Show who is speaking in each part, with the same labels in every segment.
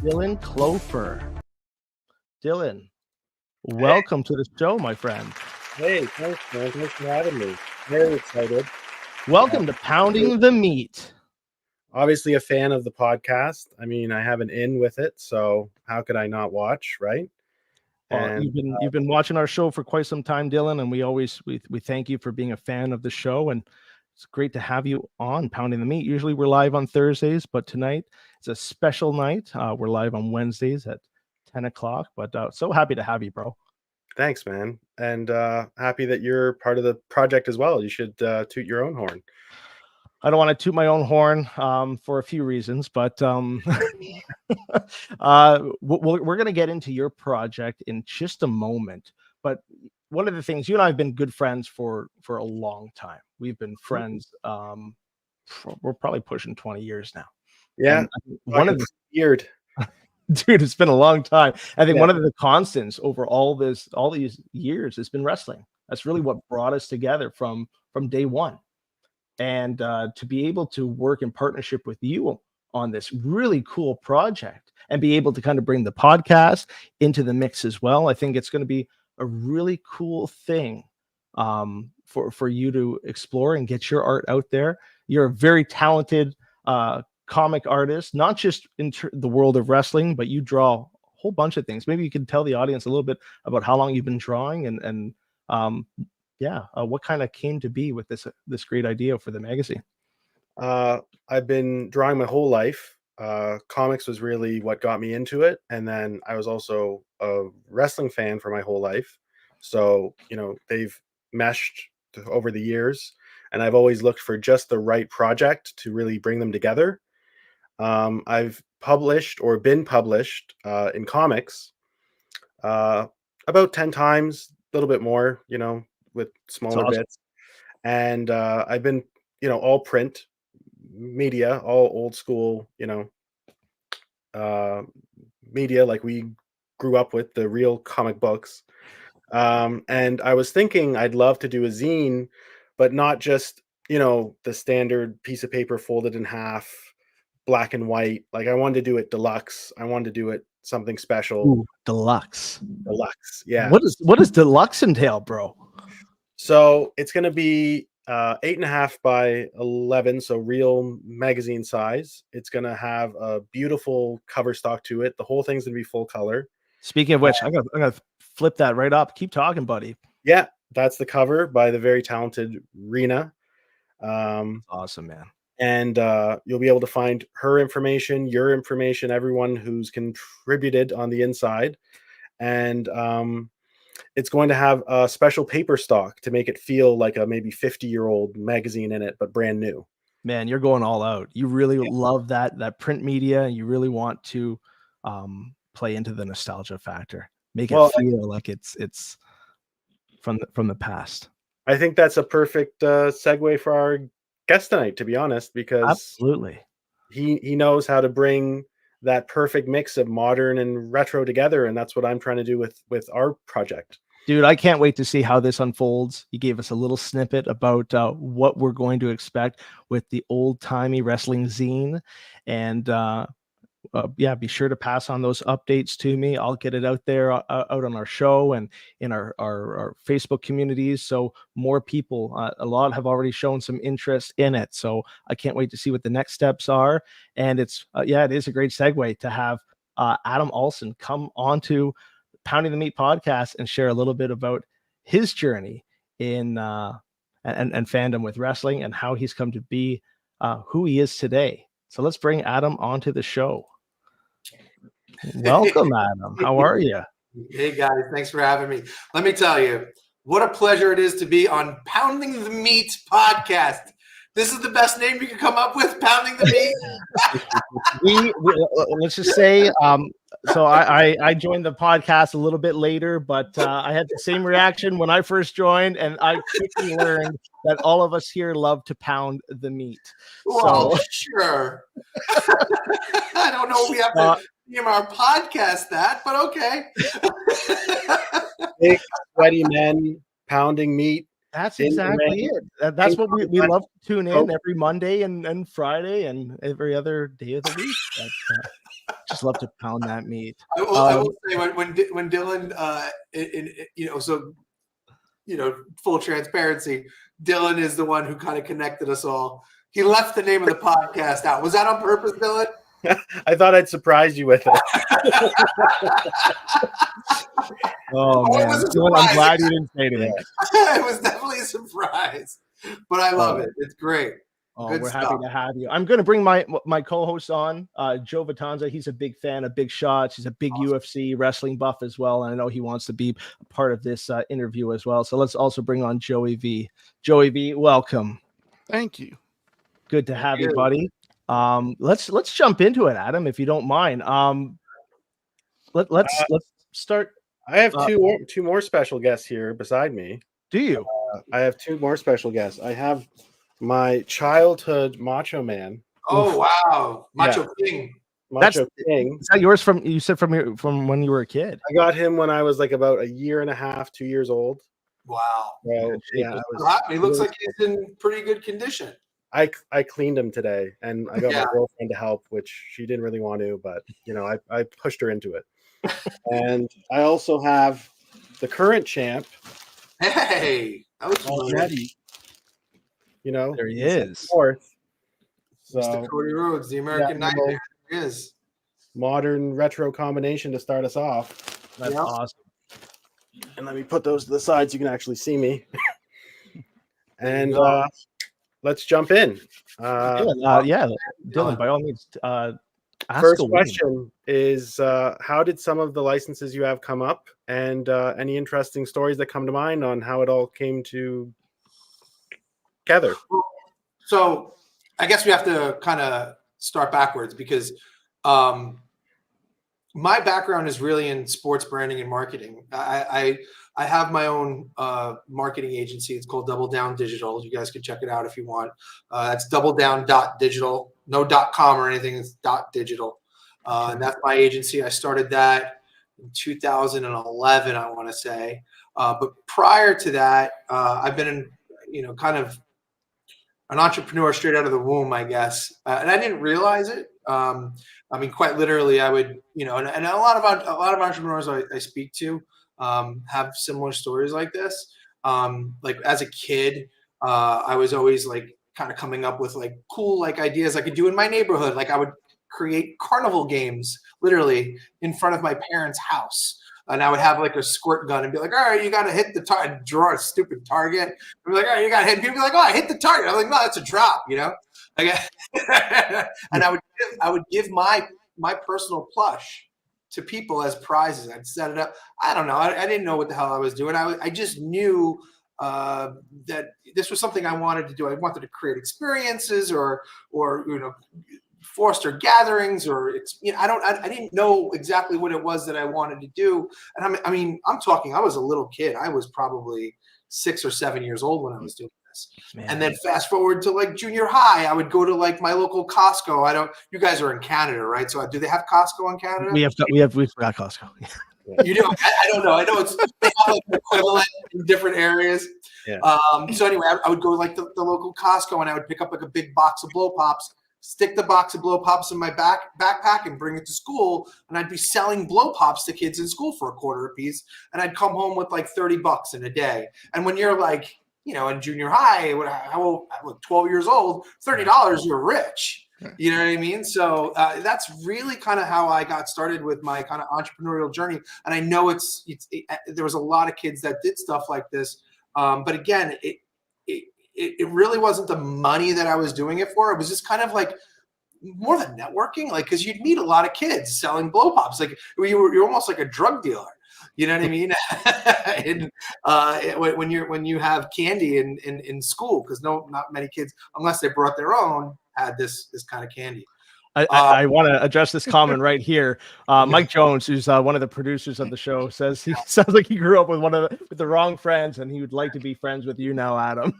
Speaker 1: Dyl Kloepfer. Dylan, welcome to the show, my friend.
Speaker 2: Hey, thanks, man. Thanks for having me. Very excited.
Speaker 1: Welcome to Pounding the Meat.
Speaker 2: Obviously a fan of the podcast. I mean, I have an in with it, so how could I not watch, right?
Speaker 1: And you've been watching our show for quite some time, Dylan, and we thank you for being a fan of the show, and it's great to have you on Pounding the Meat. Usually we're live on Thursdays, but tonight it's a special night. We're live on Wednesdays at 10 o'clock, but so happy to have you, bro.
Speaker 2: Thanks, man. And happy that you're part of the project as well. You should toot your own horn.
Speaker 1: I don't want to toot my own horn for a few reasons, but we're going to get into your project in just a moment. But one of the things, you and I have been good friends for a long time. We've been friends. We're probably pushing 20 years now.
Speaker 2: Yeah.
Speaker 1: One of the
Speaker 2: weird.
Speaker 1: Dude, it's been a long time. I think one of the constants over all these years has been wrestling. That's really what brought us together from day one. And to be able to work in partnership with you on this really cool project and be able to kind of bring the podcast into the mix as well, I think it's going to be a really cool thing for you to explore and get your art out there. You're a very talented comic artist, not just in the world of wrestling, but you draw a whole bunch of things. Maybe you can tell the audience a little bit about how long you've been drawing and what kind of came to be with this great idea for the magazine.
Speaker 2: I've been drawing my whole life. Comics was really what got me into it, and then I was also a wrestling fan for my whole life. So they've meshed over the years, and I've always looked for just the right project to really bring them together. I've published or been published in comics about 10 times, a little bit more, with smaller bits. And I've been, all print media, all old school, media like we grew up with, the real comic books. And I was thinking I'd love to do a zine, but not just, the standard piece of paper folded in half, black and white. Like I wanted to do it deluxe. I wanted to do it something special.
Speaker 1: Ooh, deluxe.
Speaker 2: Yeah.
Speaker 1: What does deluxe entail, bro?
Speaker 2: So it's going to be 8.5 by 11, so real magazine size. It's going to have a beautiful cover stock to it. The whole thing's going to be full color.
Speaker 1: Speaking of which, I'm gonna flip that right up. Keep talking, buddy.
Speaker 2: Yeah, that's the cover by the very talented Rena.
Speaker 1: Awesome, man.
Speaker 2: And you'll be able to find her information, your information, everyone who's contributed on the inside. And it's going to have a special paper stock to make it feel like a maybe 50-year-old magazine in it, but brand new.
Speaker 1: Man, you're going all out. You really love that print media, and you really want to play into the nostalgia factor. Make it feel like it's from the past.
Speaker 2: I think that's a perfect segue for our guest tonight, to be honest, because
Speaker 1: absolutely
Speaker 2: he knows how to bring that perfect mix of modern and retro together, and that's what I'm trying to do with our project.
Speaker 1: Dude, I can't wait to see how this unfolds. You gave us a little snippet about what we're going to expect with the Old-Timey Wrestling Zine, and be sure to pass on those updates to me. I'll get it out there out on our show and in our Facebook communities, so more people, a lot have already shown some interest in it, so I can't wait to see what the next steps are. And it's it is a great segue to have Adam Alson come onto Pounding the Meat podcast and share a little bit about his journey in and fandom with wrestling and how he's come to be who he is today. So let's bring Adam onto the show. Welcome, Adam. How are you?
Speaker 3: Hey, guys. Thanks for having me. Let me tell you, what a pleasure it is to be on Pounding the Meat podcast. This is the best name you can come up with, Pounding the Meat.
Speaker 1: we let's just say, so I joined the podcast a little bit later, but I had the same reaction when I first joined, and I quickly learned that all of us here love to pound the meat.
Speaker 3: Well, sure. I don't know if we have to name our podcast that, but okay.
Speaker 2: Big sweaty men pounding meat.
Speaker 1: That's exactly it. That's what we love to tune in every Monday and Friday and every other day of the week. Just love to pound that meat.
Speaker 3: I will say when Dylan, so full transparency, Dylan is the one who kind of connected us all. He left the name of the podcast out. Was that on purpose, Dylan?
Speaker 2: I thought I'd surprise you with it.
Speaker 1: Oh man, Dylan, I'm glad you didn't say anything.
Speaker 3: It was definitely a surprise, but I love it. It's great.
Speaker 1: Oh,
Speaker 3: Good
Speaker 1: we're
Speaker 3: stuff.
Speaker 1: happy to have you. I'm going to bring my co-host on, Joe Vitanza. He's a big fan of Big Shots. He's a big UFC wrestling buff as well, and I know he wants to be a part of this interview as well. So let's also bring on Joey V. Joey V, welcome.
Speaker 4: Thank you.
Speaker 1: Good to have you, buddy. Let's jump into it, Adam, if you don't mind. Let's start.
Speaker 2: I have two more special guests here beside me.
Speaker 1: Do you?
Speaker 2: I have two more special guests. I have my childhood Macho Man.
Speaker 3: Oh wow, Macho King.
Speaker 2: Macho King.
Speaker 1: Is that yours from when you were a kid?
Speaker 2: I got him when I was like about 1.5 years, 2 years old.
Speaker 3: Wow.
Speaker 2: So, yeah,
Speaker 3: he looks like he's in pretty good condition.
Speaker 2: I cleaned him today, and I got my girlfriend to help, which she didn't really want to, but I pushed her into it. And I also have the current champ.
Speaker 3: Hey, that was
Speaker 2: already.
Speaker 1: There he is.
Speaker 2: Fourth. So
Speaker 3: Mr. Cody Rhodes, the American Nightmare. He is.
Speaker 2: Modern retro combination to start us off.
Speaker 1: That's awesome.
Speaker 2: And let me put those to the side so you can actually see me. And let's jump in.
Speaker 1: Dylan, by all means,
Speaker 2: first question is, how did some of the licenses you have come up, and any interesting stories that come to mind on how it all came together?
Speaker 3: So I guess we have to kind of start backwards, because my background is really in sports branding and marketing. I have my own marketing agency. It's called Double Down Digital. You guys can check it out if you want. That's doubledown.digital. No .com or anything. It's .digital. And that's my agency. I started that in 2011, I want to say. But prior to that, I've been in, kind of an entrepreneur straight out of the womb, I guess. And I didn't realize it. I mean, quite literally, I would, and a lot of entrepreneurs I speak to have similar stories like this. Like as a kid, I was always like kind of coming up with like cool like ideas I could do in my neighborhood. Like I would create carnival games literally in front of my parents' house. And I would have like a squirt gun and be like, all right, you got to hit the target, draw a stupid target. I'd be like, all right, you got to hit. People be like, oh, I hit the target. I'm like, no, that's a drop, Like, and I would give my personal plush to people as prizes. I'd set it up. I don't know. I didn't know what the hell I was doing. I just knew that this was something I wanted to do. I wanted to create experiences or foster gatherings, or I didn't know exactly what it was that I wanted to do. And I'm talking, I was a little kid. I was probably 6 or 7 years old when I was doing this. Man. And then fast forward to like junior high, I would go to like my local Costco. You guys are in Canada, right? So do they have Costco in Canada?
Speaker 1: We forgot Costco.
Speaker 3: You do? I don't know. I know they have like an equivalent in different areas.
Speaker 2: Yeah.
Speaker 3: So anyway, I would go like the local Costco, and I would pick up like a big box of blow pops, stick the box of blow pops in my backpack and bring it to school. And I'd be selling blow pops to kids in school for $0.25 a piece. And I'd come home with like $30 in a day. And when you're like, in junior high, how old, 12 years old, $30, you're rich. You know what I mean? So that's really kind of how I got started with my kind of entrepreneurial journey. And I know there was a lot of kids that did stuff like this. But again, it really wasn't the money that I was doing it for. It was just kind of like more than networking, like, because you'd meet a lot of kids selling blow pops. Like you're almost like a drug dealer. You know what I mean? And when you have candy in school, because not many kids, unless they brought their own, had this kind of candy.
Speaker 1: I want to address this comment right here. Mike Jones, who's one of the producers of the show, says he sounds like he grew up with with the wrong friends, and he would like to be friends with you now, Adam.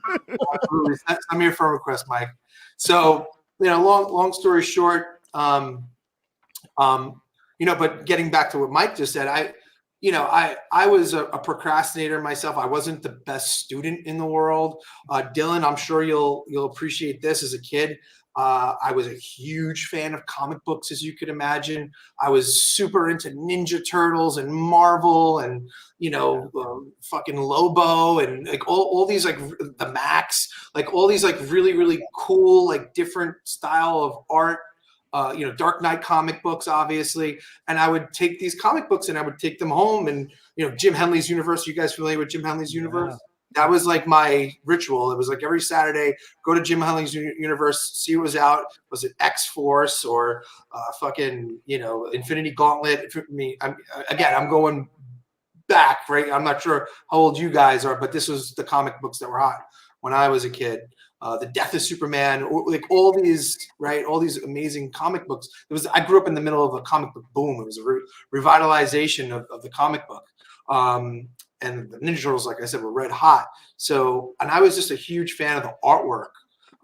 Speaker 3: Absolutely. Send me a friend request, Mike. So, long story short, but getting back to what Mike just said, I was a procrastinator myself. I wasn't the best student in the world. Dylan, I'm sure you'll appreciate this as a kid. I was a huge fan of comic books, as you could imagine. I was super into Ninja Turtles and Marvel and, fucking Lobo and like all these, like the Max, like all these like really, really cool, like different style of art. Dark Knight comic books, obviously. And I would take these comic books and I would take them home and, Jim Henley's Universe. You guys familiar with Jim Henley's Universe? That was like my ritual. It was like every Saturday, go to Jim Henley's Universe, see what was out. Was it X-Force or Infinity Gauntlet? I'm going back, right? I'm not sure how old you guys are, but this was the comic books that were hot when I was a kid. The Death of Superman, like all these amazing comic books. I grew up in the middle of a comic book boom. It was a revitalization of the comic book. And the Ninja Turtles, like I said, were red hot. So, and I was just a huge fan of the artwork.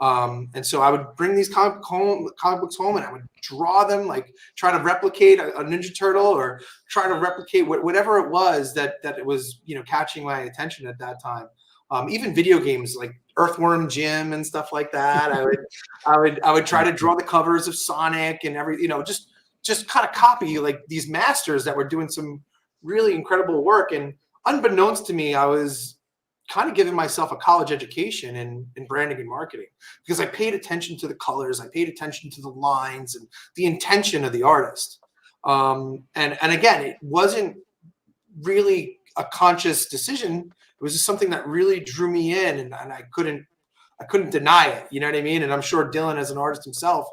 Speaker 3: And so I would bring these comic books home and I would draw them, like try to replicate a Ninja Turtle or try to replicate whatever it was that it was, catching my attention at that time. Even video games like Earthworm Jim and stuff like that. I would try to draw the covers of Sonic and just kind of copy like these masters that were doing some really incredible work. And unbeknownst to me, I was kind of giving myself a college education in branding and marketing because I paid attention to the colors, I paid attention to the lines and the intention of the artist. And again, it wasn't really a conscious decision. It was just something that really drew me in, and I couldn't deny it. You know what I mean? And I'm sure Dylan, as an artist himself,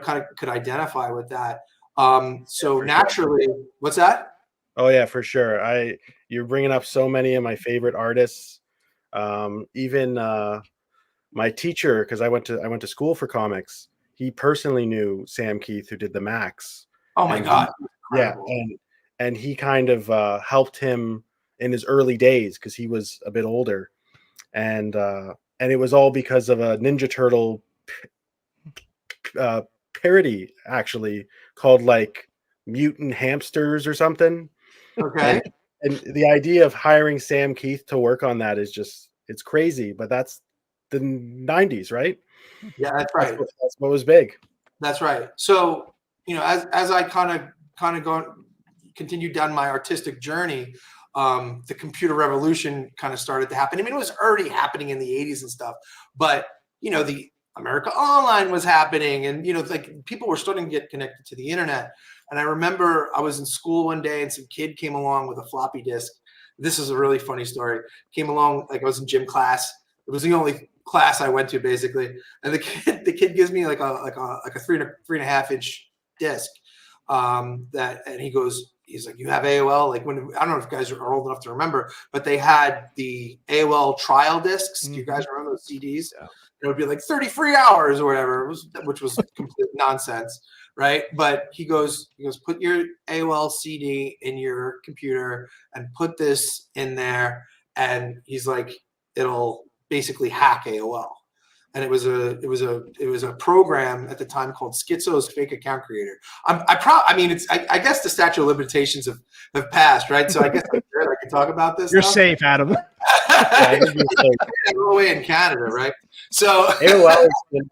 Speaker 3: kind of could identify with that. So naturally, what's that?
Speaker 2: Oh yeah, for sure. You're bringing up so many of my favorite artists. Even my teacher, because I went to school for comics. He personally knew Sam Keith, who did the Max.
Speaker 3: Oh my God!
Speaker 2: And he kind of helped him in his early days because he was a bit older, and it was all because of a Ninja Turtle parody, actually, called like Mutant Hamsters or something.
Speaker 3: Okay.
Speaker 2: And the idea of hiring Sam Keith to work on that is it's crazy, but that's the 90s, right?
Speaker 3: Yeah, that's right.
Speaker 2: That's what was big.
Speaker 3: That's right. So, as I kind of continued down my artistic journey, the computer revolution kind of started to happen. I mean, it was already happening in the 80s and stuff, but, the America Online was happening and, like people were starting to get connected to the internet. And I remember I was in school one day and some kid came along with a floppy disk. This is a really funny story. Came along, like I was in gym class. It was the only class I went to basically. And the kid gives me like a 3.5 inch disc. And he's like, you have AOL? Like I don't know if you guys are old enough to remember, but they had the AOL trial discs. Do you guys remember those CDs? Yeah. It would be like 30 free hours or whatever, which was complete nonsense, right? But he goes, put your AOL CD in your computer and put this in there. And he's like, it'll basically hack AOL. And it was a program at the time called Schizo's Fake Account Creator. I guess the statute of limitations have passed, right? So I guess I can talk about this.
Speaker 1: You're safe, Adam.
Speaker 3: All the way in Canada, right? So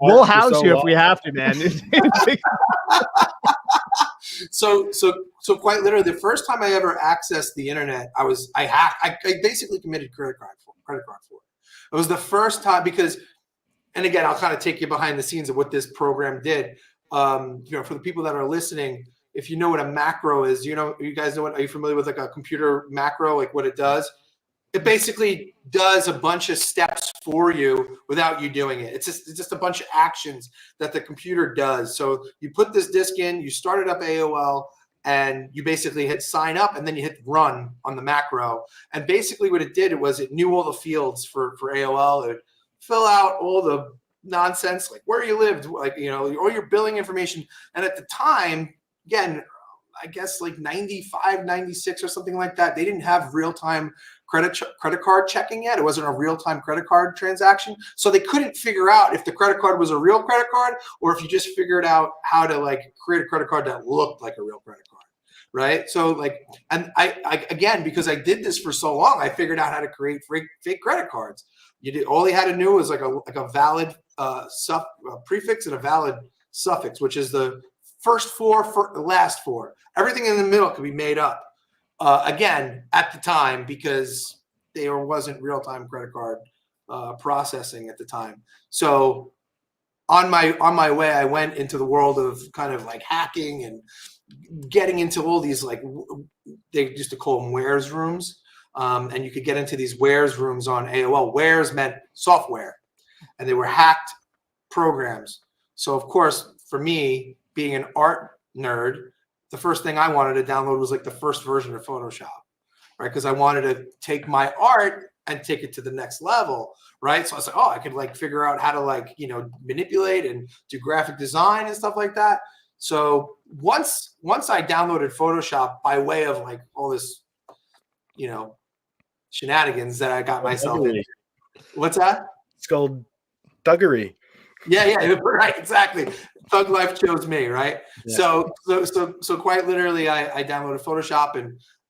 Speaker 1: we'll house you if we have to, man.
Speaker 3: So quite literally, the first time I ever accessed the internet, I basically committed credit card fraud for it. It was the first time because. And again, I'll kind of take you behind the scenes of what this program did. For the people that are listening, if you know what a macro is, you guys know are you familiar with like a computer macro, like what it does? It basically does a bunch of steps for you without you doing it. It's just a bunch of actions that the computer does. So you put this disk in, you started up AOL, and you basically hit sign up, and then you hit run on the macro. And basically what it did, it knew all the fields for AOL. It fill out all the nonsense, like where you lived, like, all your billing information. And at the time, again, I guess like 95, 96 or something like that, they didn't have real-time credit card checking yet. It wasn't a real-time credit card transaction. So they couldn't figure out if the credit card was a real credit card or if you just figured out how to like create a credit card that looked like a real credit card. right? So like, and I again, because I did this for so long, I figured out how to create fake credit cards. All you had to do was like a valid prefix and a valid suffix, which is the first four for the last four. Everything in the middle could be made up. Again, at the time, because there wasn't real-time credit card processing at the time. So on my way, I went into the world of kind of like hacking and getting into all these, like, they used to call them wares rooms. And you could get into these wares rooms on AOL. Wares meant software, and they were hacked programs. So of course, for me, being an art nerd, the first thing I wanted to download was like the first version of Photoshop, right? Because I wanted to take my art and take it to the next level, right? So I was like, oh, I could like figure out how to like, manipulate and do graphic design and stuff like that. So once I downloaded Photoshop by way of like all this, shenanigans that I got myself into. What's that?
Speaker 2: It's called thuggery.
Speaker 3: Yeah, right, exactly. Thug life chose me, right?
Speaker 2: Yeah.
Speaker 3: So quite literally, I downloaded Photoshop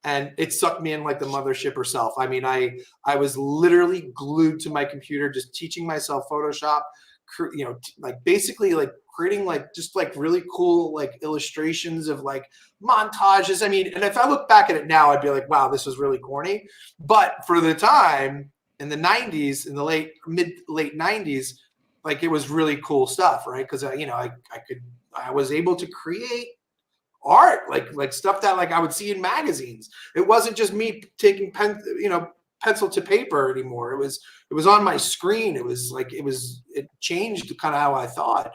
Speaker 3: and it sucked me in like the mothership herself. I mean, I was literally glued to my computer, just teaching myself Photoshop, like basically like creating like just like really cool like illustrations of like montages. I mean, and if I look back at it now, I'd be like, wow, this was really corny. But for the time in the 90s, in the late 90s, like it was really cool stuff, right? Because I was able to create art, like stuff that like I would see in magazines. It wasn't just me taking pencil to paper anymore. It was on my screen. It changed kind of how I thought.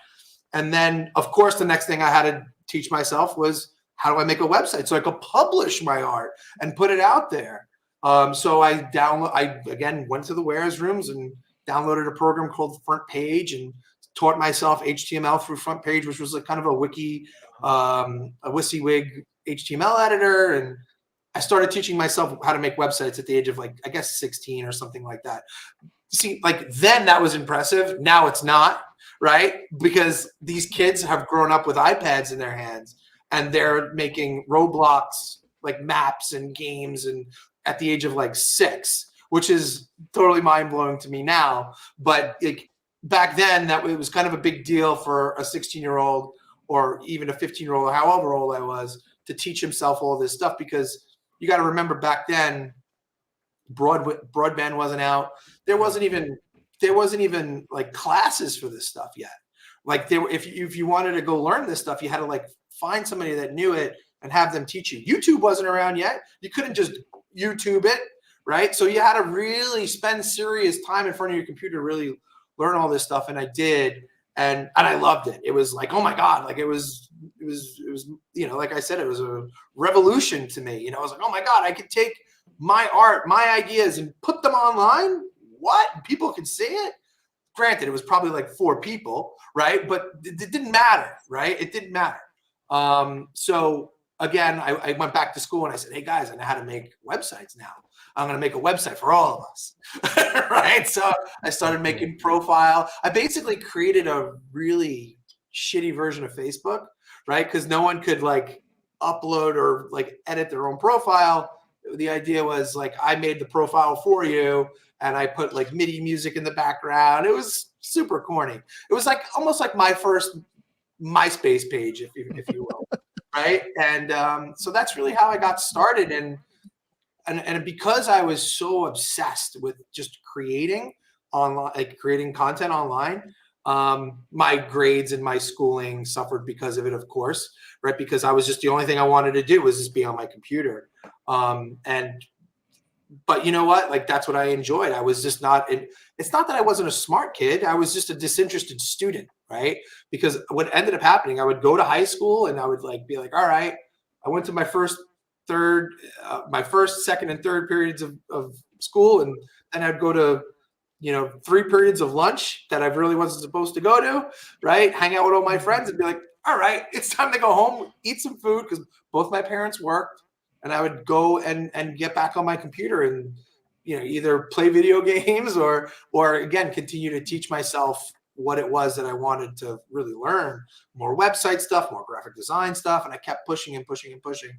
Speaker 3: And then of course the next thing I had to teach myself was how do I make a website so I could publish my art and put it out there. So I again went to the wares rooms and downloaded a program called Front Page and taught myself HTML through Front Page, which was like kind of a wiki, a WYSIWYG HTML editor. And I started teaching myself how to make websites at the age of like, I guess 16 or something like that. See, like then that was impressive. Now it's not, right? Because these kids have grown up with iPads in their hands and they're making Roblox like maps and games and at the age of like 6, which is totally mind blowing to me now. But back then it was kind of a big deal for a 16-year-old or even a 15-year-old, however old I was, to teach himself all this stuff, because you got to remember back then, broadband wasn't out. There wasn't even like classes for this stuff yet. Like if you wanted to go learn this stuff, you had to like find somebody that knew it and have them teach you. YouTube wasn't around yet. You couldn't just YouTube it, right? So you had to really spend serious time in front of your computer to really learn all this stuff. And I did, and I loved it. It was like, oh my God, like it was, like I said, it was a revolution to me. I was like, oh my God, I could take my art, my ideas and put them online. What? People could see it? Granted, it was probably like 4 people, right? But it didn't matter, right? It didn't matter. So again, I went back to school and I said, hey guys, I know how to make websites now. I'm going to make a website for all of us, right? So I started making profile. I basically created a really shitty version of Facebook, right? Because no one could like upload or like edit their own profile. The idea was like, I made the profile for you and I put like MIDI music in the background. It was super corny. It was like almost like my first MySpace page, if you will, right? And so that's really how I got started. And because I was so obsessed with just creating online, like creating content online, my grades and my schooling suffered because of it, of course, right? Because I was just, the only thing I wanted to do was just be on my computer. But you know what? Like, that's what I enjoyed. I was just not, it's not that I wasn't a smart kid. I was just a disinterested student, right? Because what ended up happening, I would go to high school and I would like be like, all right, I went to my first, second, and third periods of school. And then I'd go to, 3 periods of lunch that I really wasn't supposed to go to, right? Hang out with all my friends and be like, all right, it's time to go home, eat some food, because both my parents worked. And I would go and get back on my computer and, either play video games or again, continue to teach myself what it was that I wanted to really learn, more website stuff, more graphic design stuff. And I kept pushing and pushing and pushing.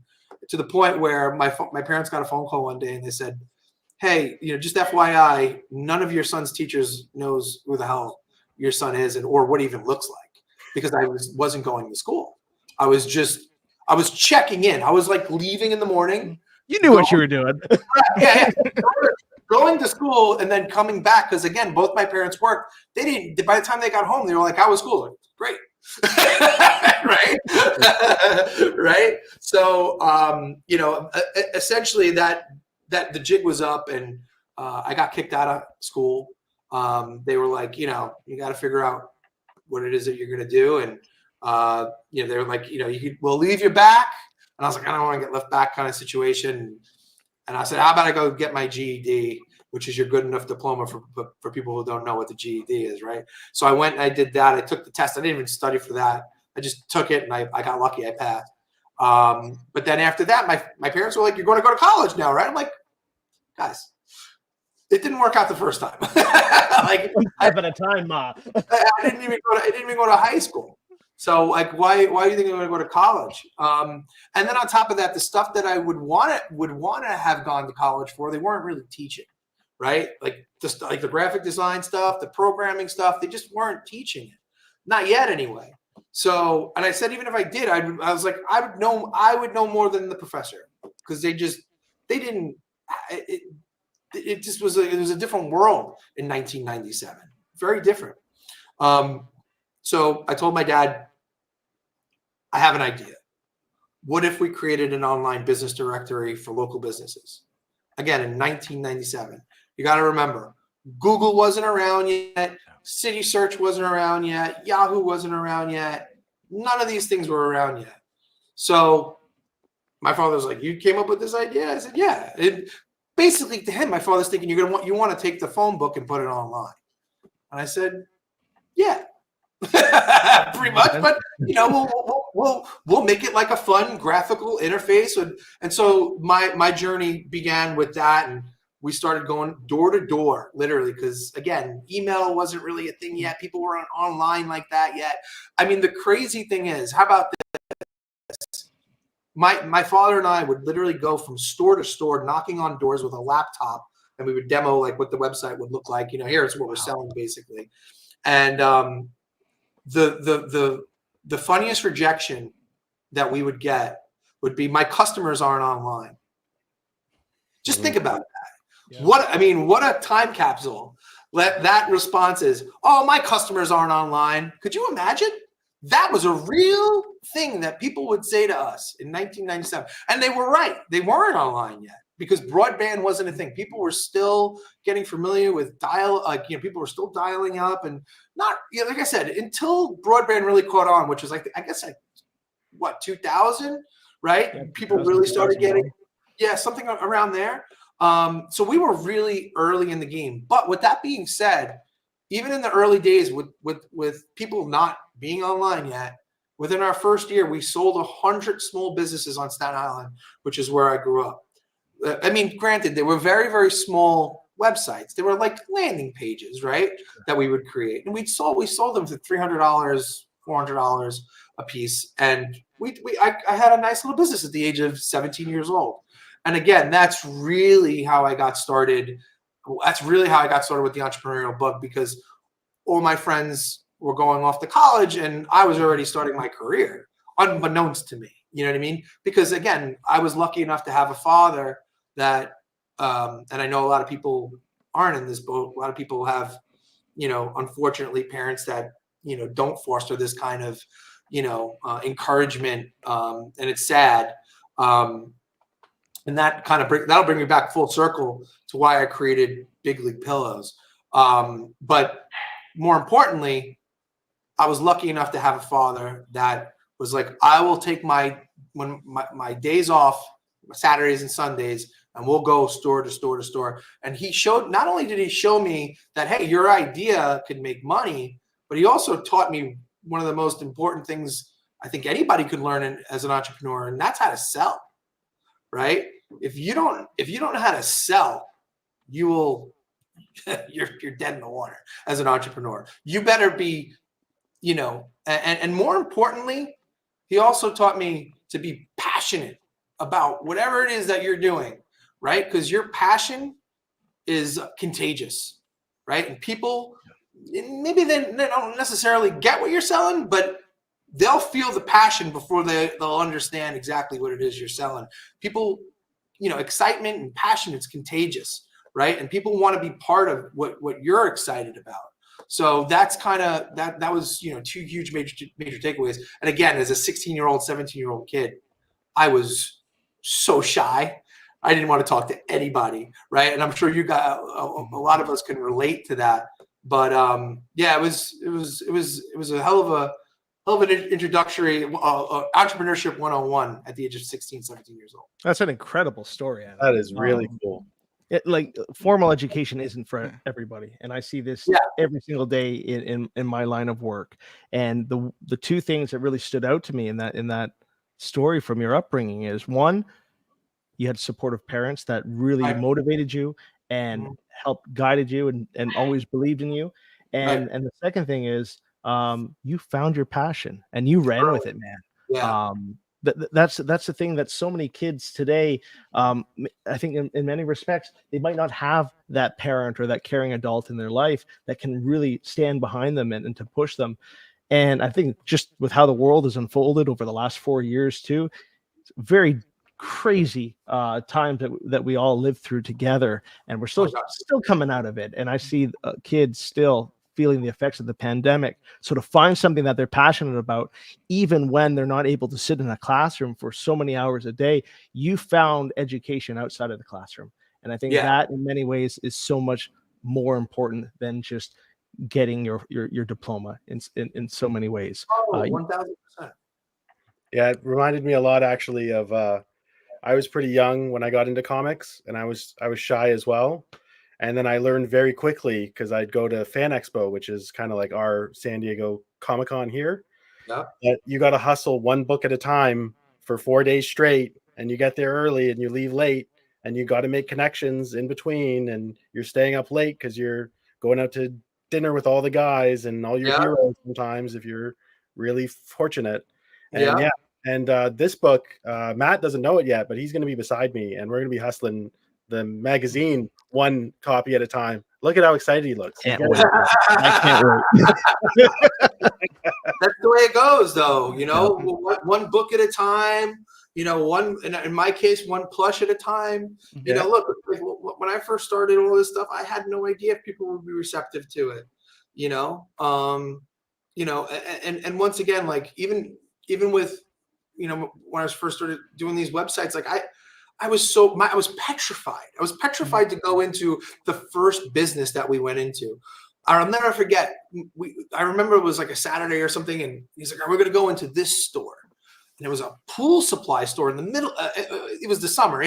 Speaker 3: to the point where my parents got a phone call one day and they said, hey, just FYI, none of your son's teachers knows who the hell your son is or what he even looks like, because I wasn't going to school. I was checking in. I was like leaving in the morning.
Speaker 1: You knew what you were doing.
Speaker 3: Yeah. Going to school and then coming back, because again, both my parents worked. They didn't. By the time they got home, they were like, "How was school?" Like, great, right? Right. So, essentially, that the jig was up, and I got kicked out of school. They were like, you got to figure out what it is that you're going to do, and they were like, we'll leave you back. And I was like, I don't want to get left back kind of situation. And I said, how about I go get my GED, which is your good enough diploma for people who don't know what the GED is, right? So I went and I did that. I took the test. I didn't even study for that. I just took it, and I got lucky. I passed. But then after that, my parents were like, you're going to go to college now, right? I'm like, guys, it didn't work out the first time. Like,
Speaker 1: at a time, Ma.
Speaker 3: I didn't even go to high school. So like, why do you think I'm going to go to college? And then on top of that, the stuff that I would want to have gone to college for, they weren't really teaching, right? Like the graphic design stuff, the programming stuff, they just weren't teaching it, not yet anyway. So, and I said, even if I did, I was like, I would know more than the professor, because they didn't. It just was it was a different world in 1997, very different. So I told my dad, I have an idea. What if we created an online business directory for local businesses? Again, in 1997. You got to remember, Google wasn't around yet. City Search wasn't around yet. Yahoo wasn't around yet. None of these things were around yet. So my father was like, you came up with this idea? I said, yeah. Basically, to him, my father's thinking, you want to take the phone book and put it online. And I said, yeah. Pretty much, but we'll make it like a fun graphical interface, and so my journey began with that, and we started going door to door, literally, because again, email wasn't really a thing yet. People weren't online like that yet. I mean, the crazy thing is, how about this? My father and I would literally go from store to store, knocking on doors with a laptop, and we would demo like what the website would look like. Here's what we're selling, basically, and the funniest rejection that we would get would be, my customers aren't online. Just think about that. Yeah. What a time capsule. That response is, oh, my customers aren't online. Could you imagine? That was a real thing that people would say to us in 1997. And they were right. They weren't online yet, because broadband wasn't a thing. People were still getting familiar with people were still dialing up, and not, like I said, until broadband really caught on, which was 2000, right? Yeah, people really started getting, something around there. So we were really early in the game. But with that being said, even in the early days with people not being online yet, within our first year, we sold 100 small businesses on Staten Island, which is where I grew up. Granted, they were very, very small websites. They were like landing pages, right? That we would create, and we sold them for $300, $400 a piece. And I had a nice little business at the age of 17 years old. And again, that's really how I got started. That's really how I got started with the entrepreneurial bug, because all my friends were going off to college, and I was already starting my career, unbeknownst to me. You know what I mean? Because again, I was lucky enough to have a father that, and I know a lot of people aren't in this boat. A lot of people have, unfortunately, parents that, don't foster this kind of, encouragement. And it's sad. And that kind of that'll bring me back full circle to why I created Big League Pillows. But more importantly, I was lucky enough to have a father that was like, I will take my days off, Saturdays and Sundays, and we'll go store to store to store. And not only did he show me that, hey, your idea could make money, but he also taught me one of the most important things I think anybody could learn as an entrepreneur, and that's how to sell. Right? If you don't know how to sell, you're dead in the water as an entrepreneur. You better be, and more importantly, he also taught me to be passionate about whatever it is that you're doing, right? Because your passion is contagious, right? And people, maybe they don't necessarily get what you're selling, but they'll feel the passion before they'll understand exactly what it is you're selling. People, excitement and passion, it's contagious, right? And people want to be part of what you're excited about. So that's kind of that was, two huge major takeaways. And again, as a 16-year-old, 17-year-old kid, I was so shy. I didn't want to talk to anybody, right? And I'm sure you got a lot of us can relate to that. But yeah, it was a hell of an introductory entrepreneurship 101 at the age of 16, 17 years old.
Speaker 1: That's an incredible story, Adam.
Speaker 2: That is really cool.
Speaker 1: Formal education isn't for everybody, and I see this every single day in my line of work. And the two things that really stood out to me in that story from your upbringing is, one, you had supportive parents that really motivated you and helped guided you and always believed in you. And the second thing is, you found your passion and you ran with it, man.
Speaker 3: Yeah.
Speaker 1: That's the thing that so many kids today, I think in many respects, they might not have that parent or that caring adult in their life that can really stand behind them and to push them. And I think just with how the world has unfolded over the last 4 years too, it's very crazy times that we all lived through together, and we're still coming out of it. And I see kids still feeling the effects of the pandemic. So to find something that they're passionate about, even when they're not able to sit in a classroom for so many hours a day, you found education outside of the classroom. And I think that in many ways is so much more important than just getting your diploma in so many ways.
Speaker 3: 1,000%.
Speaker 2: Yeah, it reminded me a lot actually of I was pretty young when I got into comics, and I was shy as well. And then I learned very quickly, because I'd go to Fan Expo, which is kind of like our San Diego Comic-Con here.
Speaker 3: Yeah.
Speaker 2: That you got to hustle one book at a time for 4 days straight, and you get there early and you leave late, and you got to make connections in between, and you're staying up late because you're going out to dinner with all the guys and all your heroes sometimes if you're really fortunate. And this book, Matt doesn't know it yet, but he's going to be beside me, and we're going to be hustling the magazine one copy at a time. Look at how excited he looks.
Speaker 1: I can't wait.
Speaker 3: That's the way it goes, though. One book at a time. One, in my case, one plush at a time. Look, when I first started all this stuff, I had no idea if people would be receptive to it. And once again, like even with, when I was first started doing these websites, like I was petrified. I was petrified to go into the first business that we went into. I'll never forget. I remember it was like a Saturday or something, and he's like, "We're going to go into this store," and it was a pool supply store in the middle. It was the summer,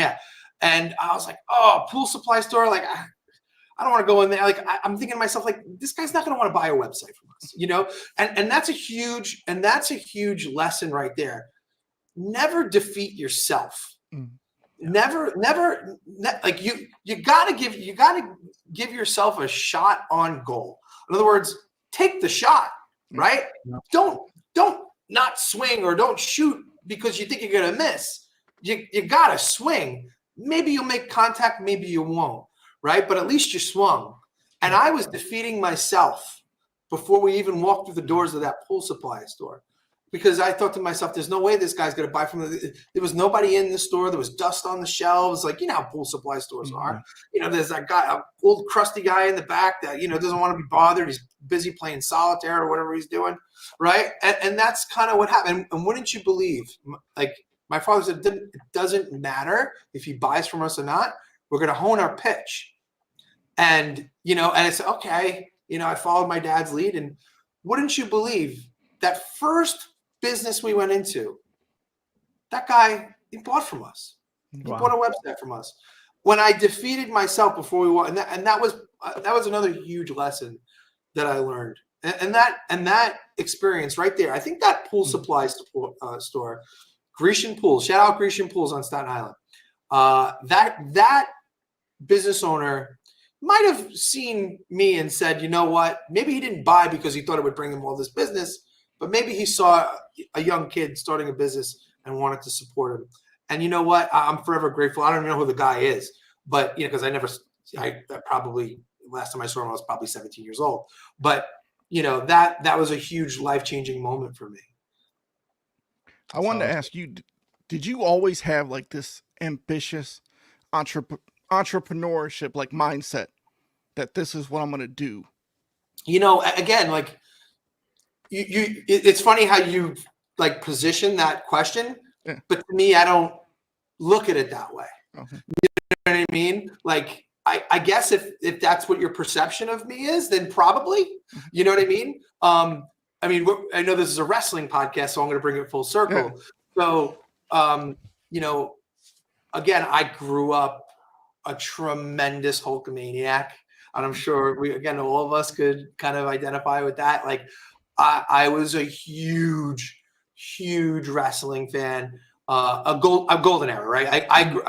Speaker 3: and I was like, "Oh, pool supply store! Like, I don't want to go in there." Like, I'm thinking to myself, like, this guy's not going to want to buy a website from us, And that's a huge lesson right there. Never defeat yourself. Never, like you gotta give yourself a shot on goal. In other words, take the shot, right? Don't not swing or don't shoot because you think you're gonna miss. You gotta swing. Maybe you'll make contact, maybe you won't, right? But at least you swung. And I was defeating myself before we even walked through the doors of that pool supply store. Because I thought to myself, there's no way this guy's going to buy from there was nobody in the store. There was dust on the shelves. Like, how pool supply stores are. There's that guy, an old crusty guy in the back that, doesn't want to be bothered. He's busy playing solitaire or whatever he's doing. Right. And that's kind of what happened. And wouldn't you believe, like my father said, it doesn't matter if he buys from us or not. We're going to hone our pitch. And, and I said, okay, I followed my dad's lead. And wouldn't you believe that first business we went into, that guy, he bought from us. He bought a website from us. When I defeated myself before we won, and that was another huge lesson that I learned. And that experience right there, I think that pool supply store, Grecian Pools, shout out Grecian Pools on Staten Island. That business owner might have seen me and said, you know what, maybe he didn't buy because he thought it would bring him all this business, but maybe he saw a young kid starting a business and wanted to support him. And you know what? I'm forever grateful. I don't even know who the guy is, but because I probably last time I saw him, I was probably 17 years old. But that was a huge life-changing moment for me.
Speaker 4: I wanted to ask you, did you always have like this ambitious entrepreneurship like mindset that this is what I'm going to do?
Speaker 3: Again, like it's funny how you like position that question, but to me, I don't look at it that way.
Speaker 4: Okay.
Speaker 3: You know what I mean? Like, I guess if that's what your perception of me is, then probably, you know what I mean? I know this is a wrestling podcast, so I'm going to bring it full circle. Yeah. So, again, I grew up a tremendous Hulkamaniac, and I'm sure all of us could kind of identify with that. Like, I was a huge, huge wrestling fan. A golden era, right? I'm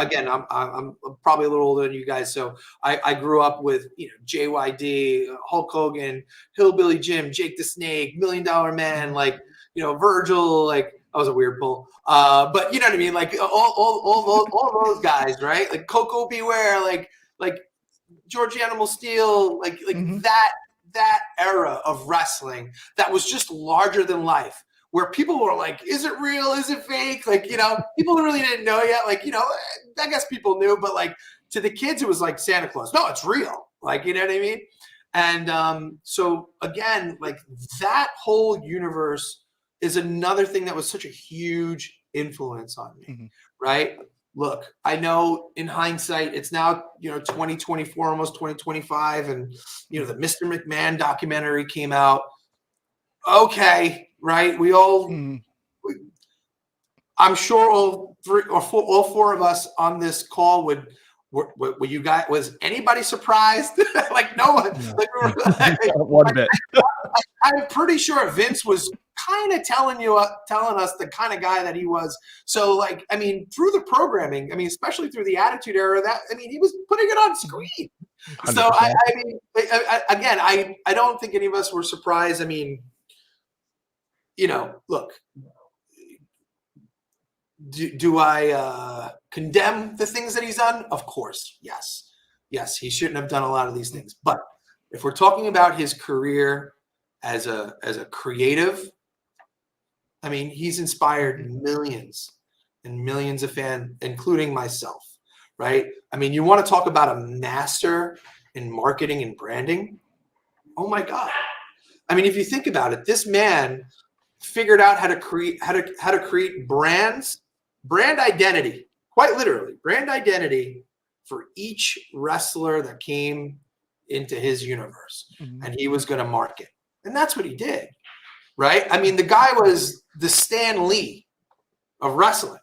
Speaker 3: probably a little older than you guys, so I grew up with JYD, Hulk Hogan, Hillbilly Jim, Jake the Snake, $1 Million Man, like Virgil. Like, I was a weird pull, but you know what I mean. Like all those guys, right? Like Coco Beware, like George Animal Steel, like that era of wrestling that was just larger than life. Where people were like, is it real? Is it fake? Like, people really didn't know yet. Like, I guess people knew, but like to the kids, it was like Santa Claus. No, it's real. Like, you know what I mean? And so again, like that whole universe is another thing that was such a huge influence on me, right? Look, I know in hindsight, it's now, 2024, almost 2025. And, the Mr. McMahon documentary came out. Okay. Right. We all, I'm sure all four of us on this call were you guys, was anybody surprised? Like no one,
Speaker 1: one bit.
Speaker 3: I'm pretty sure Vince was kind of telling us the kind of guy that he was. So like, through the programming, especially through the Attitude Era, he was putting it on screen. 100%. So I don't think any of us were surprised. Look, do I condemn the things that he's done? Of course, yes. Yes, he shouldn't have done a lot of these things. But if we're talking about his career as a creative, he's inspired millions and millions of fans, including myself, right? You want to talk about a master in marketing and branding? Oh my God. If you think about it, this man figured out how to create brand identity, quite literally, brand identity for each wrestler that came into his universe, and he was going to market, and that's what he did, right? The guy was the Stan Lee of wrestling.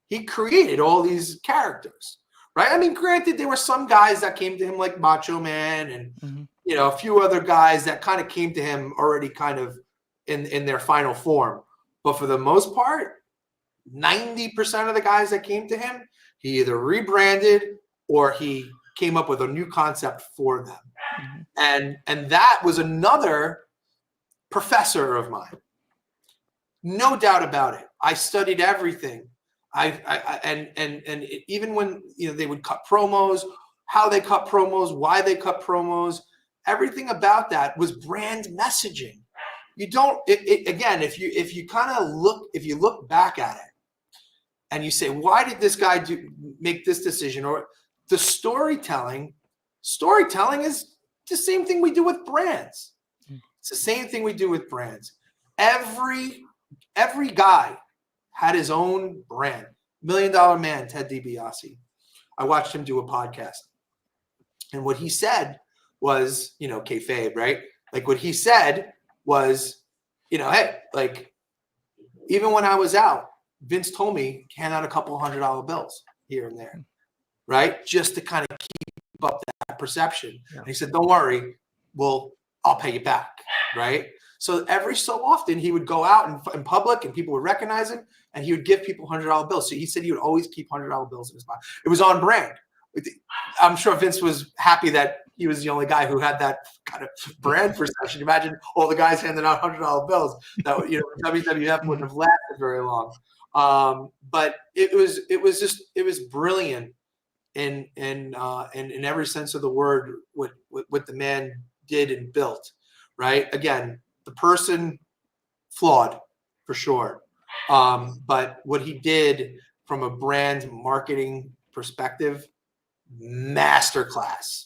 Speaker 3: He created all these characters, right? Granted, there were some guys that came to him like Macho Man and a few other guys that kind of came to him already kind of in their final form. But for the most part, 90% of the guys that came to him, he either rebranded or he came up with a new concept for them. And that was another professor of mine. No doubt about it. I studied everything. And even when they would cut promos, how they cut promos, why they cut promos, everything about that was brand messaging. You don't, again, if you look back at it and you say, why did this guy make this decision? Or the storytelling is the same thing we do with brands. It's the same thing we do with brands. Every guy had his own brand. $1 Million Man, Ted DiBiase. I watched him do a podcast. And what he said was, kayfabe, right? Like what he said was, hey, like even when I was out, Vince told me hand out a couple $100 bills here and there, right? Just to kind of keep up that perception. Yeah. And he said, don't worry, I'll pay you back, right? So every so often he would go out in public and people would recognize him and he would give people $100 bills. So he said he would always keep $100 bills in his pocket. It was on brand. I'm sure Vince was happy that he was the only guy who had that kind of brand perception. Imagine all the guys handing out $100 bills. That WWF wouldn't have lasted very long. But it was brilliant in every sense of the word, what the man did and built, right? Again, the person flawed for sure. But what he did from a brand marketing perspective, masterclass.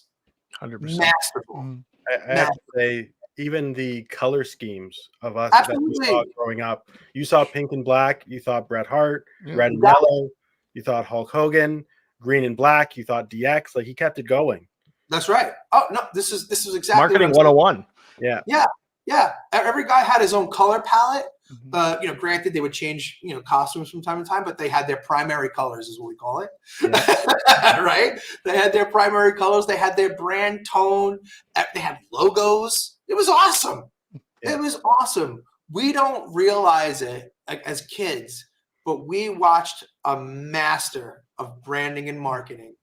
Speaker 1: 100%.
Speaker 3: Masterful.
Speaker 2: I have to say, even the color schemes of us that we saw growing up, you saw pink and black, you thought Bret Hart, red and yellow, you thought Hulk Hogan, green and black, you thought DX. Like, he kept it going.
Speaker 3: That's right. Oh no, this is exactly
Speaker 1: marketing 101.
Speaker 3: Yeah. Every guy had his own color palette. Granted, they would change, costumes from time to time, but they had their primary colors, is what we call it. Yeah. Right? They had their primary colors. They had their brand tone. They had logos. It was awesome. Yeah. It was awesome. We don't realize it as kids, but we watched a master of branding and marketing.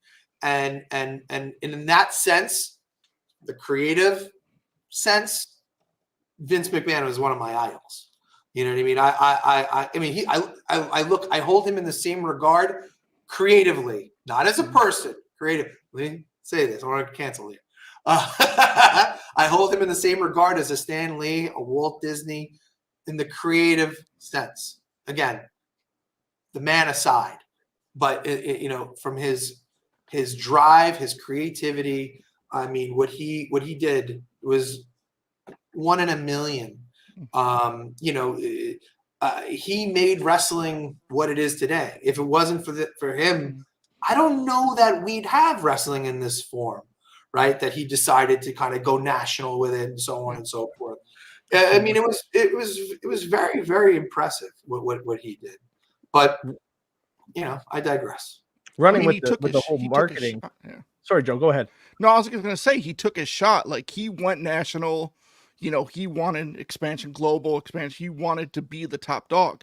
Speaker 3: And in that sense, the creative sense, Vince McMahon was one of my idols. You know what I mean? I hold him in the same regard creatively, not as a person, creatively. Say this, I want to cancel you. I hold him in the same regard as a Stan Lee, a Walt Disney, in the creative sense. Again, the man aside, but from his drive, his creativity. I mean, what he did was one in a million. He made wrestling what it is today. If it wasn't for him, I don't know that we'd have wrestling in this form, right? That he decided to kind of go national with it and so on and so forth. I mean, it was very, very impressive what he did. But I digress.
Speaker 1: Running with the whole marketing. Sorry, Joe, go ahead.
Speaker 4: No, I was going to say he took a shot. Like, he went national. He wanted expansion, global expansion. He wanted to be the top dog,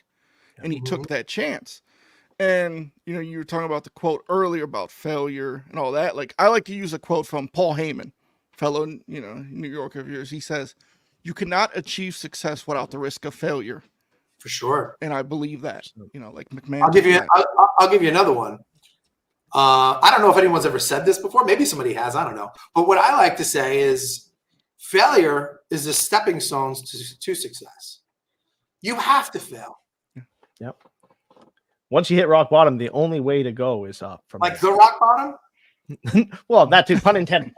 Speaker 4: and he took that chance. And, you were talking about the quote earlier about failure and all that. Like, I like to use a quote from Paul Heyman, fellow, New Yorker of yours. He says, "You cannot achieve success without the risk of failure."
Speaker 3: For sure.
Speaker 4: And I believe that, like McMahon.
Speaker 3: I'll give you another one. I don't know if anyone's ever said this before. Maybe somebody has. I don't know. But what I like to say is failure is the stepping stones to success. You have to fail.
Speaker 1: Yep. Once you hit rock bottom, the only way to go is up. From
Speaker 3: like the rock bottom?
Speaker 1: Well, that too, pun intended.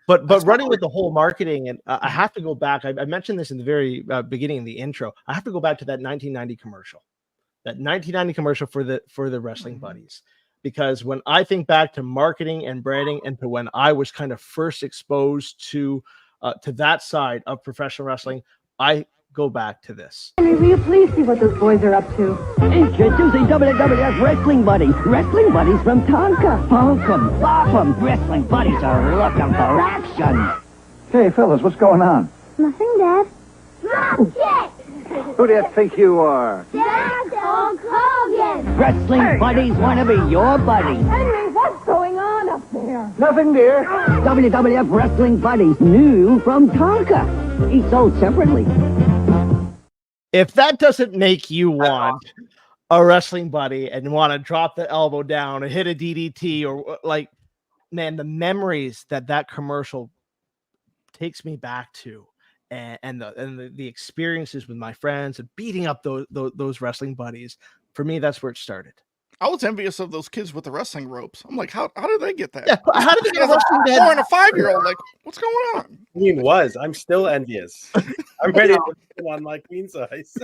Speaker 1: But running with the whole marketing, and I have to go back. I mentioned this in the very beginning of the intro. I have to go back to that 1990 commercial. That 1990 commercial for the Wrestling Buddies. Because when I think back to marketing and branding and to when I was kind of first exposed to that side of professional wrestling, I go back to this.
Speaker 5: Will you please see what those boys are up to?
Speaker 6: Introducing WWF Wrestling Buddies. Wrestling Buddies from Tonka. Funk 'em, bop 'em. Wrestling Buddies are looking for action.
Speaker 7: Hey, fellas, what's going on?
Speaker 5: Nothing, Dad. Rocket!
Speaker 7: Who do you think you are?
Speaker 5: Dad, Hulk Hogan!
Speaker 6: Wrestling Buddies want to be your buddy.
Speaker 5: Henry, what's going on up there?
Speaker 7: Nothing, dear.
Speaker 6: WWF Wrestling Buddies, new from Tonka. Each sold separately.
Speaker 1: If that doesn't make you want a wrestling buddy and want to drop the elbow down and hit a DDT or like, man, the memories that commercial takes me back to, and the experiences with my friends and beating up those wrestling buddies, for me, that's where it started.
Speaker 4: I was envious of those kids with the wrestling ropes. I'm like, how did they get that?
Speaker 1: Yeah, how did they get a wrestling bed?
Speaker 4: 4 and a 5-year-old, like, what's going on?
Speaker 2: I'm still envious. I'm ready to put on my queen size.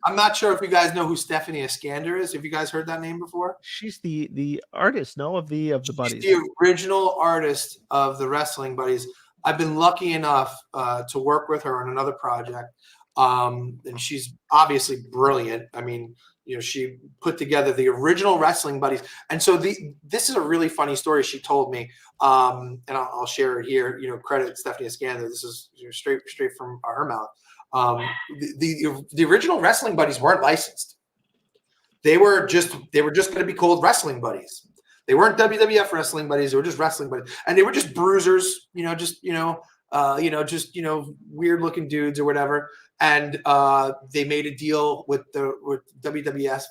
Speaker 3: I'm not sure if you guys know who Stephanie Iskander is. Have you guys heard that name before?
Speaker 1: She's the artist, of the buddies.
Speaker 3: She's the original artist of the Wrestling Buddies. I've been lucky enough to work with her on another project, and she's obviously brilliant. I mean, she put together the original Wrestling Buddies. And so this is a really funny story she told me, and I'll share it here. Credit Stephanie Iskander. This is straight from her mouth. The original Wrestling Buddies weren't licensed. They were just going to be called Wrestling Buddies. They weren't WWF Wrestling Buddies. They were just Wrestling Buddies, and they were just bruisers. just weird looking dudes or whatever. And they made a deal with WWF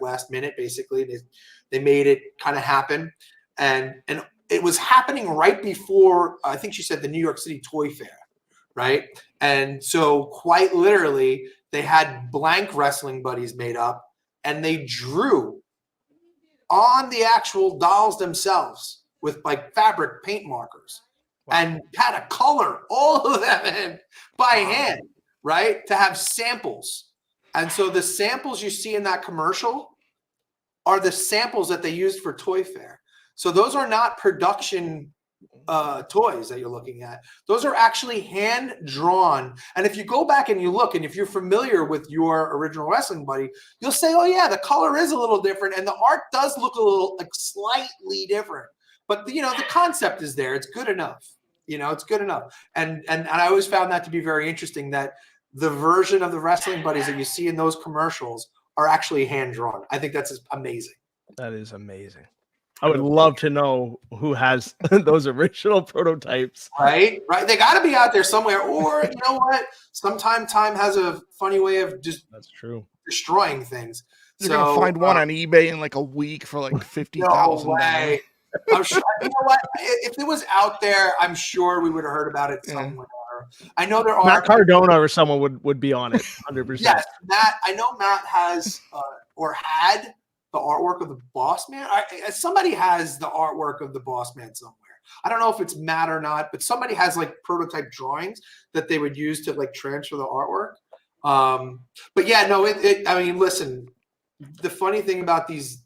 Speaker 3: last minute. Basically, they made it kind of happen, and it was happening right before, I think she said, the New York City Toy Fair, right? And so quite literally, they had blank wrestling buddies made up, and they drew on the actual dolls themselves with like fabric paint markers. Wow. And had to color all of them in by hand, right? To have samples. And so the samples you see in that commercial are the samples that they used for Toy Fair. So those are not production toys that you're looking at. Those are actually hand drawn. And if you go back and you look, and if you're familiar with your original wrestling buddy, you'll say, oh yeah, the color is a little different. And the art does look a little like slightly different. But the concept is there. It's good enough. It's good enough. And I always found that to be very interesting, that the version of the wrestling buddies that you see in those commercials are actually hand drawn. I think that's amazing.
Speaker 1: That is amazing. I would love to know who has those original prototypes.
Speaker 3: Right. They got to be out there somewhere. Or you know what? Sometimes time has a funny way of just destroying things.
Speaker 4: You're gonna find one on eBay in like a week for like $50,000.
Speaker 3: No way. I'm sure. You know what? If it was out there, I'm sure we would have heard about it somewhere. I know there are.
Speaker 1: Matt Cardona or someone would be on it, 100%.
Speaker 3: Yes, Matt. I know Matt has or had the artwork of the Boss Man. Somebody has the artwork of the Boss Man somewhere. I don't know if it's Matt or not, but somebody has like prototype drawings that they would use to like transfer the artwork. But yeah, no. I mean, listen. The funny thing about these,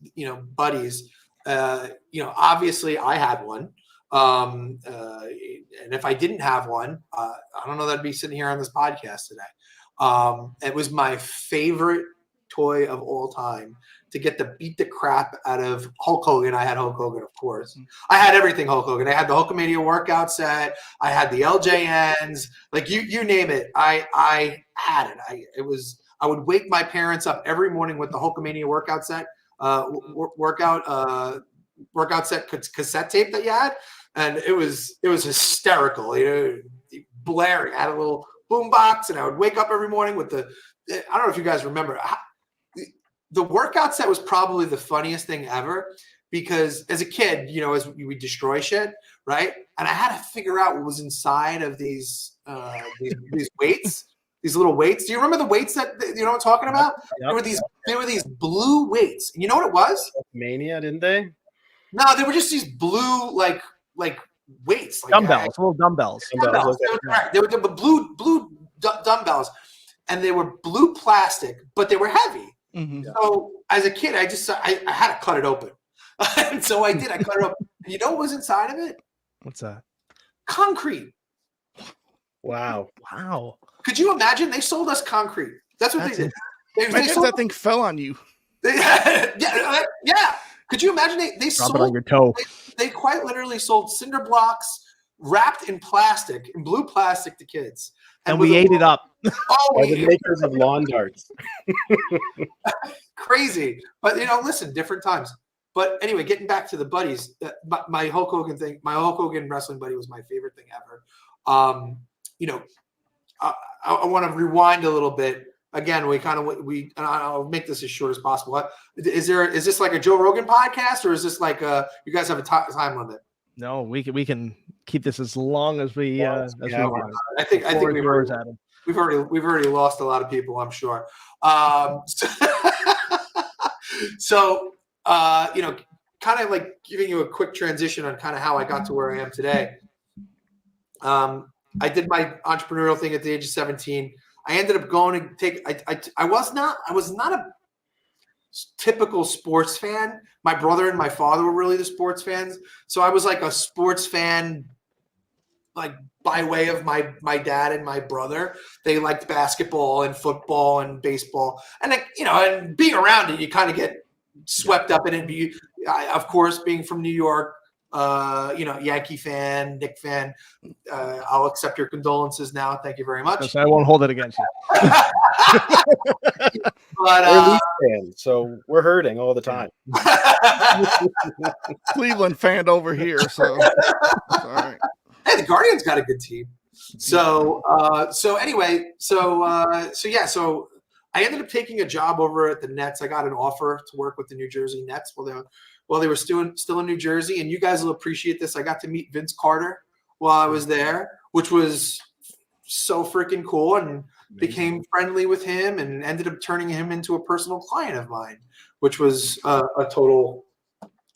Speaker 3: buddies. Obviously I had one. And if I didn't have one, I don't know that I'd be sitting here on this podcast today. It was my favorite toy of all time to get to beat the crap out of Hulk Hogan. I had Hulk Hogan, of course. I had everything Hulk Hogan. I had the Hulkamania workout set. I had the LJNs. Like you name it. I had it. I would wake my parents up every morning with the Hulkamania workout set. Workout set cassette tape that you had, and it was hysterical. Blaring. I had a little boom box, and I would wake up every morning with I don't know if you guys remember. The workout set was probably the funniest thing ever, because as a kid, as we destroy shit, right? And I had to figure out what was inside of these weights. These little weights. Do you remember the weights that you know what I'm talking about? Yep. There were these blue weights. And you know what it was?
Speaker 2: Mania, didn't they?
Speaker 3: No, they were just these blue like weights. Like
Speaker 1: dumbbells, little dumbbells.
Speaker 3: Dumbbells. They were the blue dumbbells, and they were blue plastic, but they were heavy. Mm-hmm. So as a kid, I had to cut it open. And so I did. I cut it open. And you know what was inside of it?
Speaker 1: What's that?
Speaker 3: Concrete.
Speaker 2: Wow.
Speaker 3: Could you imagine? They sold us concrete. That's what they did.
Speaker 4: That thing fell on you.
Speaker 3: Yeah. Could you imagine? They
Speaker 1: Drop
Speaker 3: sold
Speaker 1: it on your toe.
Speaker 3: They quite literally sold cinder blocks wrapped in blue plastic to kids.
Speaker 1: And we ate it up.
Speaker 3: Oh,
Speaker 2: the makers of lawn darts.
Speaker 3: Crazy. But, listen, different times. But anyway, getting back to the buddies, my Hulk Hogan thing, my Hulk Hogan wrestling buddy was my favorite thing ever. I want to rewind a little bit. Again, and I'll make this as short as possible. Is this like a Joe Rogan podcast, or is this like you guys have a time limit?
Speaker 1: No, we can keep this as long as we want.
Speaker 3: I think we've already lost a lot of people, I'm sure. So kind of like giving you a quick transition on kind of how I got to where I am today. I did my entrepreneurial thing at the age of 17. I ended up going to take. I was not a typical sports fan. My brother and my father were really the sports fans, so I was like a sports fan, like by way of my dad and my brother. They liked basketball and football and baseball, and and being around it, you kind of get swept up in it. Of course, being from New York. Yankee fan, Knick fan. I'll accept your condolences now. Thank you very much.
Speaker 1: I won't hold it against you.
Speaker 3: But
Speaker 2: we're Leafs fans, so we're hurting all the time.
Speaker 4: Cleveland fan over here, so all right.
Speaker 3: the Guardians got a good team. So I ended up taking a job over at the Nets. I got an offer to work with the New Jersey Nets while they were still in New Jersey. And you guys will appreciate this. I got to meet Vince Carter while I was there, which was so freaking cool, and became friendly with him and ended up turning him into a personal client of mine, which was a total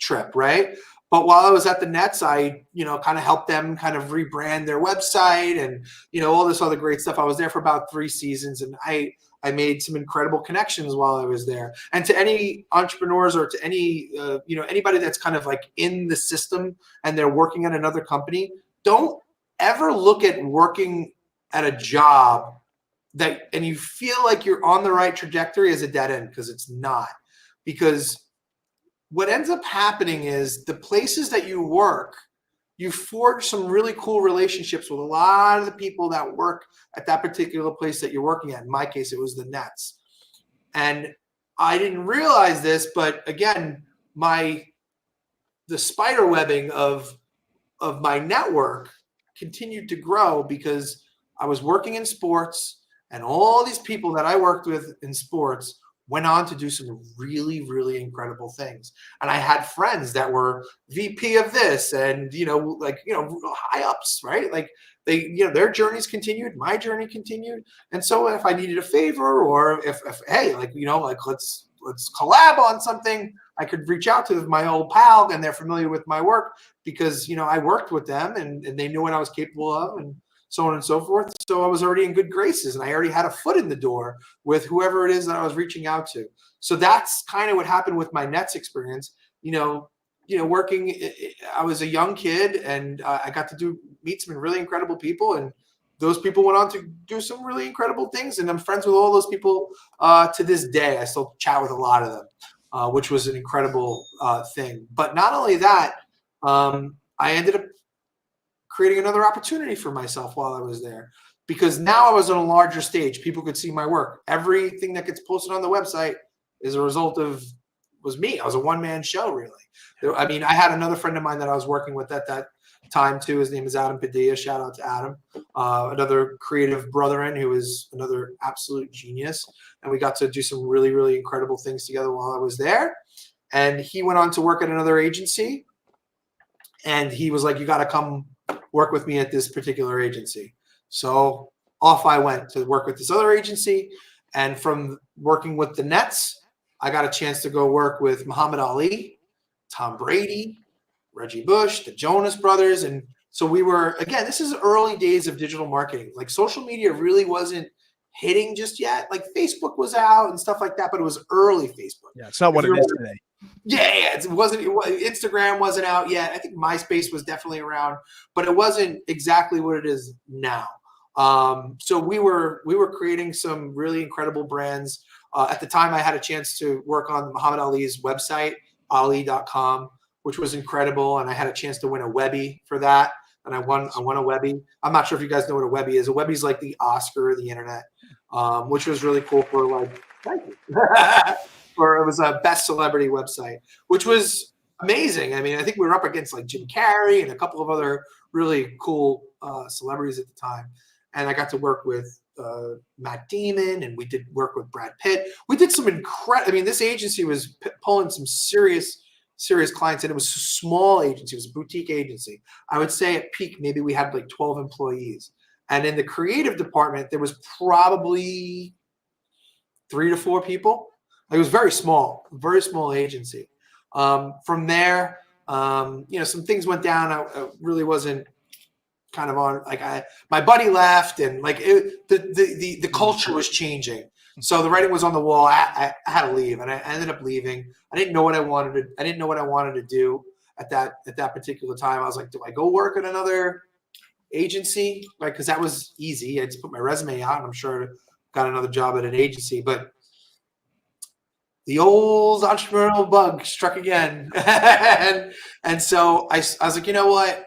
Speaker 3: trip, right? But while I was at the Nets, I, kind of helped them kind of rebrand their website and, all this other great stuff. I was there for about 3 seasons, and I made some incredible connections while I was there. And to any entrepreneurs or to any, anybody that's kind of like in the system and they're working at another company, don't ever look at working at a job and you feel like you're on the right trajectory as a dead end, because it's not. Because what ends up happening is the places that you work, you forge some really cool relationships with a lot of the people that work at that particular place that you're working at. In my case, it was the Nets. And I didn't realize this, but again, the spider webbing of my network continued to grow, because I was working in sports, and all these people that I worked with in sports went on to do some really, really incredible things. And I had friends that were VP of this and, high ups, right? Like their journeys continued, my journey continued. And so if I needed a favor, or if hey, let's collab on something, I could reach out to my old pal, and they're familiar with my work because, I worked with them and they knew what I was capable of, and so on and so forth. So I was already in good graces, and I already had a foot in the door with whoever it is that I was reaching out to. So that's kind of what happened with my Nets experience. Working, I was a young kid, and I got to meet some really incredible people, and those people went on to do some really incredible things. And I'm friends with all those people to this day. I still chat with a lot of them, which was an incredible thing. But not only that, I ended up creating another opportunity for myself while I was there, because now I was on a larger stage. People could see my work. Everything that gets posted on the website is a result was me. I was a one-man show, really. I mean, I had another friend of mine that I was working with at that time too. His name is Adam Padilla. Shout out to Adam, another creative brethren who is another absolute genius. And we got to do some really, really incredible things together while I was there. And he went on to work at another agency, and he was like, "You got to come work with me at this particular agency." So off I went to work with this other agency. And from working with the Nets, I got a chance to go work with Muhammad Ali, Tom Brady, Reggie Bush, the Jonas Brothers. And so we were, again, this is early days of digital marketing. Like, social media really wasn't hitting just yet. Like, Facebook was out and stuff like that, but it was early Facebook.
Speaker 1: Yeah, it's not what it is today.
Speaker 3: Yeah, Instagram wasn't out yet. I think MySpace was definitely around, but it wasn't exactly what it is now. So we were creating some really incredible brands. At the time, I had a chance to work on Muhammad Ali's website, ali.com, which was incredible, and I had a chance to win a Webby for that, and I won a Webby. I'm not sure if you guys know what a Webby is. A Webby is like the Oscar of the internet, which was really cool for thank you. It was a best celebrity website, which was amazing. I mean, I think we were up against like Jim Carrey and a couple of other really cool celebrities at the time. And I got to work with Matt Damon, and we did work with Brad Pitt. We did some incredible. I mean, this agency was pulling some serious clients, and it was a small agency. It was a boutique agency. I would say at peak, maybe we had like 12 employees. And in the creative department, there was probably 3 to 4 people. It was very small agency. From there, some things went down. I really wasn't kind of on, my buddy left, and the culture was changing. So the writing was on the wall. I had to leave, and I ended up leaving. I didn't know what I wanted to do at that particular time. I was like, do I go work at another agency? Right? Because that was easy. I just put my resume out, and I'm sure I got another job at an agency, but the old entrepreneurial bug struck again. and so I was like, you know what?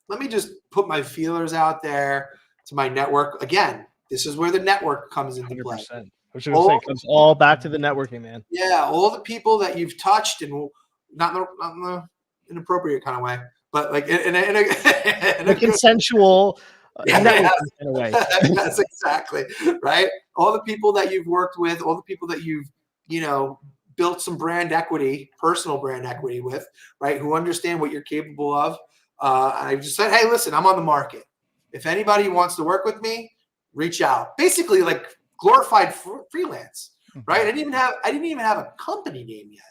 Speaker 3: Let me just put my feelers out there to my network. Again, this is where the network comes into play.
Speaker 1: 100%. I was going to say, it comes all back to the networking, man.
Speaker 3: Yeah, all the people that you've touched, and not in an inappropriate kind of way, but like in a good,
Speaker 1: consensual
Speaker 3: yeah,
Speaker 1: networking in a way.
Speaker 3: that's exactly right. All the people that you've worked with, all the people that you've, built some brand equity, personal brand equity with, right? Who understand what you're capable of. I just said, hey, listen, I'm on the market. If anybody wants to work with me, reach out. Basically, like glorified freelance, right? I didn't even have a company name yet.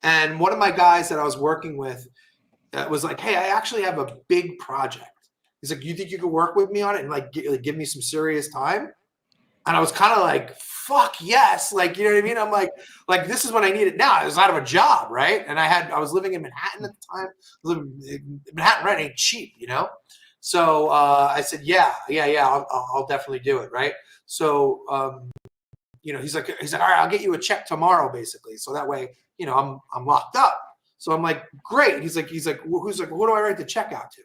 Speaker 3: And one of my guys that I was working with was like, hey, I actually have a big project. He's like, you think you could work with me on it and like give me some serious time? And I was kind of like, fuck yes. Like, you know what I mean? I'm like, this is what I need it now. I was out of a job, right? And I was living in Manhattan at the time. Manhattan rent ain't cheap, So I said, yeah, I'll definitely do it, right? So, he's like, all right, I'll get you a check tomorrow, basically. So that way, I'm locked up. So I'm like, great. Who's like, who do I write the check out to?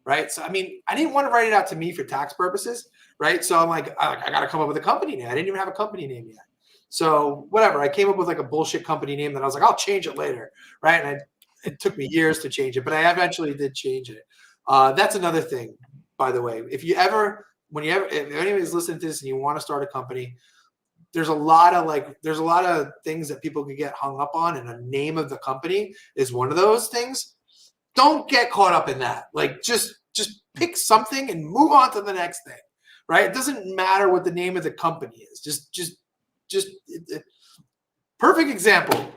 Speaker 3: Right. So, I mean, I didn't want to write it out to me for tax purposes. Right. So I'm like, I got to come up with a company name. I didn't even have a company name yet. So whatever, I came up with like a bullshit company name that I was like, I'll change it later. Right. And it took me years to change it, but I eventually did change it. That's another thing, by the way. If anybody's listening to this and you want to start a company, there's a lot of things that people can get hung up on, and the name of the company is one of those things. Don't get caught up in that. Like just pick something and move on to the next thing, right? It doesn't matter what the name of the company is. Just perfect example.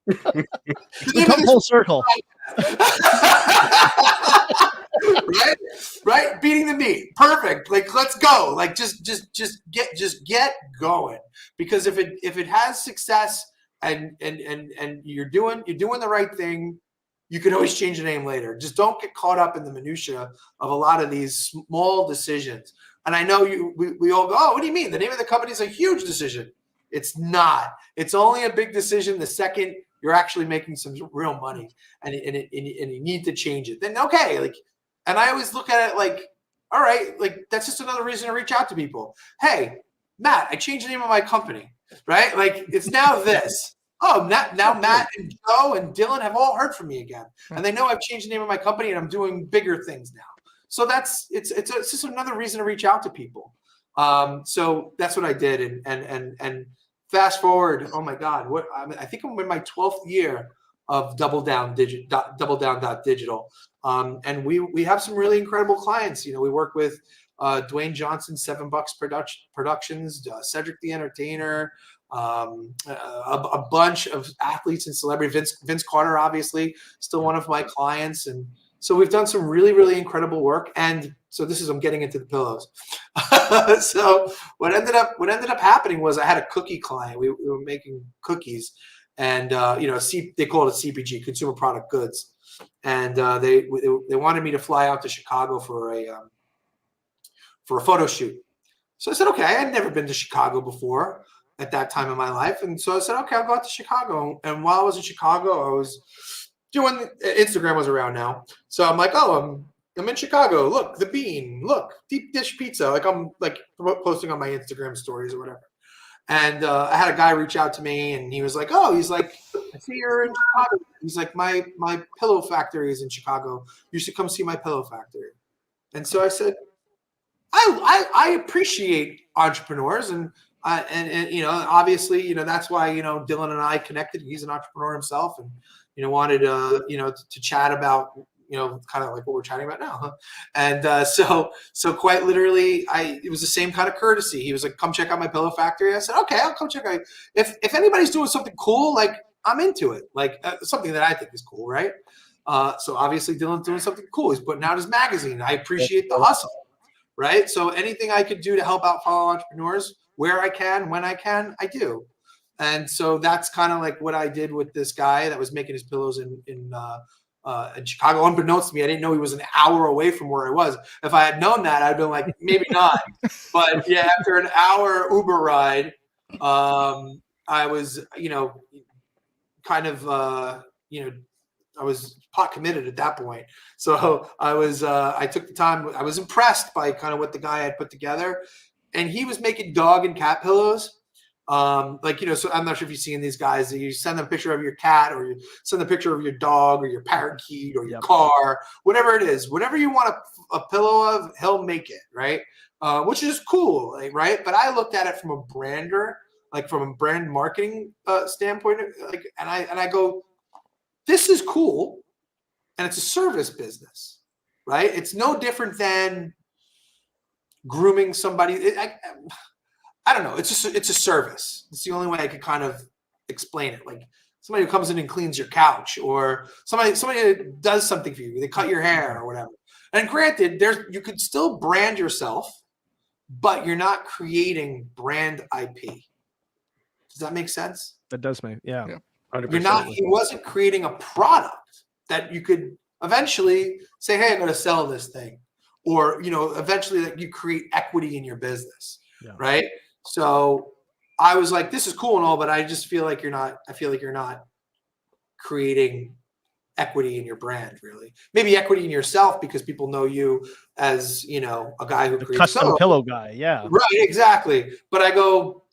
Speaker 1: We come full circle.
Speaker 3: Right? Beating the meat. Perfect. Like, let's go. Like, just get going. Because if it has success and you're doing the right thing, you can always change the name later. Just don't get caught up in the minutia of a lot of these small decisions. And I know we all go, oh, what do you mean? The name of the company is a huge decision. It's not. It's only a big decision the second you're actually making some real money and you need to change it. Then okay, like, and I always look at it like, all right, like that's just another reason to reach out to people. Hey, Matt, I changed the name of my company, right? Like it's now this. Oh, now Matt and Joe and Dylan have all heard from me again, and they know I've changed the name of my company and I'm doing bigger things now. So it's just another reason to reach out to people. So that's what I did, and fast forward. Oh my God, I think I'm in my 12th year of Double Down Digital, and we have some really incredible clients. We work with Dwayne Johnson, $7 Productions, Cedric the Entertainer. A bunch of athletes and celebrities. Vince Carter, obviously, still one of my clients, and so we've done some really, really incredible work. And so I'm getting into the pillows. So what ended up happening was I had a cookie client. We were making cookies, and they call it CPG, consumer product goods, and they wanted me to fly out to Chicago for a photo shoot. So I said, okay, I had never been to Chicago before at that time in my life. And so I said, okay, I'll go out to Chicago. And while I was in Chicago, I was doing, Instagram was around now. So I'm like, oh, I'm in Chicago. Look, The Bean. Look, deep dish pizza. Like I'm like posting on my Instagram stories or whatever. And I had a guy reach out to me and he was like, I see you're in Chicago. He's like, my pillow factory is in Chicago. You should come see my pillow factory. And so I said, I appreciate entrepreneurs and obviously, that's why, Dylan and I connected. He's an entrepreneur himself and, wanted, to chat about, kind of like what we're chatting about now. Huh? And so quite literally, it was the same kind of courtesy. He was like, come check out my pillow factory. I said, okay, I'll come check out. If anybody's doing something cool, like I'm into it, like something that I think is cool. Right. So obviously Dylan's doing something cool. He's putting out his magazine. I appreciate the hustle. Right. So anything I could do to help out fellow entrepreneurs where I can, when I can, I do. And so that's kind of like what I did with this guy that was making his pillows in Chicago. Unbeknownst to me, I didn't know he was an hour away from where I was. If I had known that, I'd been like, maybe not. But yeah, after an hour Uber ride, I was, I was pot committed at that point. So I took the time. I was impressed by kind of what the guy had put together, and he was making dog and cat pillows. Like, so I'm not sure if you've seen these guys that you send them a picture of your cat, or you send a picture of your dog or your parakeet or your car, whatever it is, whatever you want a pillow of, he'll make it, right? Which is cool, like, right? But I looked at it from a brander, like from a brand marketing standpoint, like, and I go, this is cool, and it's a service business, right? It's no different than grooming somebody. I don't know. It's a service. It's the only way I could kind of explain it. Like somebody who comes in and cleans your couch, or somebody who does something for you. They cut your hair or whatever. And granted, you could still brand yourself, but you're not creating brand IP. Does that make sense?
Speaker 1: That does make, yeah.
Speaker 2: 100%.
Speaker 3: You're not. He wasn't creating a product that you could eventually say, "Hey, I'm going to sell this thing," or eventually that you create equity in your business, right? So I was like, this is cool and all, but I just feel like you're not. I feel like you're not creating equity in your brand, really. Maybe equity in yourself because people know you as a guy who creates
Speaker 1: custom pillow guy. Yeah,
Speaker 3: right, exactly. But I go,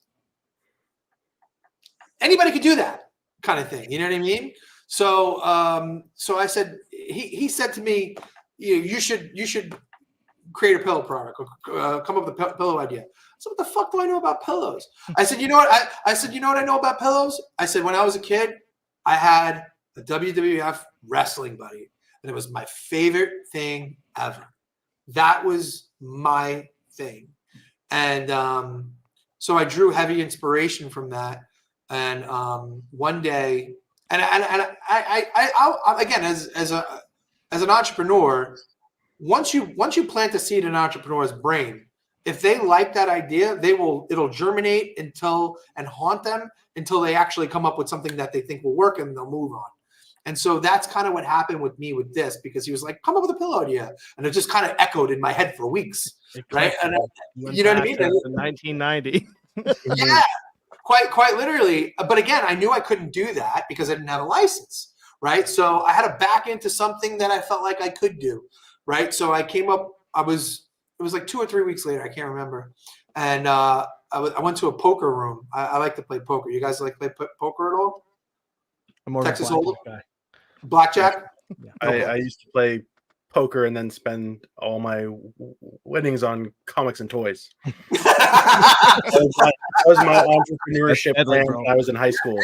Speaker 3: anybody could do that kind of thing. You know what I mean? So, so I said, he said to me, you should create a pillow product, or come up with a pillow idea. So what the fuck do I know about pillows? I said, you know what? I said, you know what I know about pillows? I said, when I was a kid, I had a WWF wrestling buddy, and it was my favorite thing ever. That was my thing. And so I drew heavy inspiration from that. And one day, and I again, as an entrepreneur, once you plant the seed in an entrepreneur's brain, if they like that idea, it'll germinate and haunt them until they actually come up with something that they think will work, and they'll move on. And so that's kind of what happened with me with this, because he was like, come up with a pillow idea. And it just kind of echoed in my head for weeks. Right. And you know what I mean?
Speaker 1: 1990.
Speaker 3: Yeah, quite literally. But again, I knew I couldn't do that because I didn't have a license. Right. So I had to back into something that I felt like I could do. Right. So I came up, it was like 2 or 3 weeks later. I can't remember. And I went to a poker room. I like to play poker. You guys like to play poker at all?
Speaker 1: I'm more
Speaker 3: Texas
Speaker 1: of a
Speaker 3: Hold'em
Speaker 1: guy.
Speaker 3: Blackjack?
Speaker 1: Yeah.
Speaker 3: Okay.
Speaker 2: I used to play poker and then spend all my winnings on comics and toys. That was my entrepreneurship plan when I was in high school.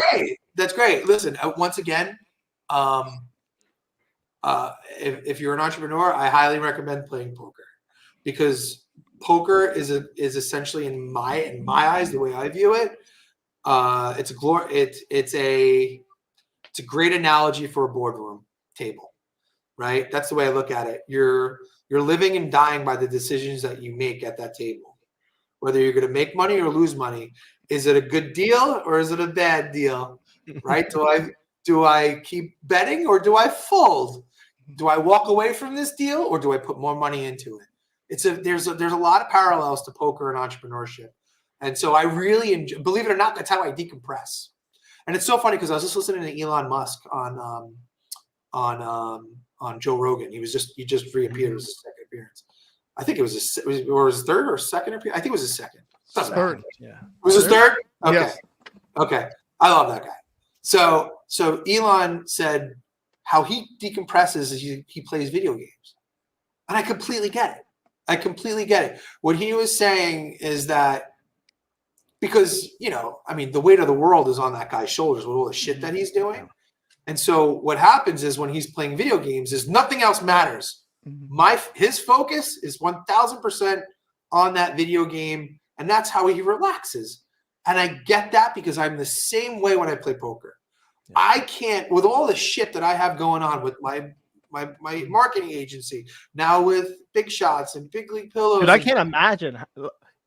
Speaker 3: That's great. Listen, once again, if you're an entrepreneur, I highly recommend playing poker, because poker is essentially, in my eyes, the way I view it, it's a great analogy for a boardroom table, right? That's the way I look at it. You're living and dying by the decisions that you make at that table, whether you're going to make money or lose money. Is it a good deal or is it a bad deal, right? Do I keep betting or do I fold? Do I walk away from this deal or do I put more money into it? There's a lot of parallels to poker and entrepreneurship. And so I really enjoy, believe it or not, that's how I decompress. And it's so funny because I was just listening to Elon Musk on Joe Rogan. He just reappeared. It was his second appearance. I think it was his third or second appearance. I think it was his second.
Speaker 4: Third.
Speaker 1: Yeah.
Speaker 3: Was his third? Okay.
Speaker 4: Yes.
Speaker 3: Okay. I love that guy. So Elon said how he decompresses is he plays video games. And I completely get it. What he was saying is that, because, the weight of the world is on that guy's shoulders with all the shit that he's doing. And so what happens is when he's playing video games is nothing else matters. His focus is 1000% on that video game. And that's how he relaxes. And I get that because I'm the same way when I play poker. Yeah. I can't, with all the shit that I have going on with my marketing agency, now with Big Shots and Big League Pillows.
Speaker 1: Dude, I can't imagine.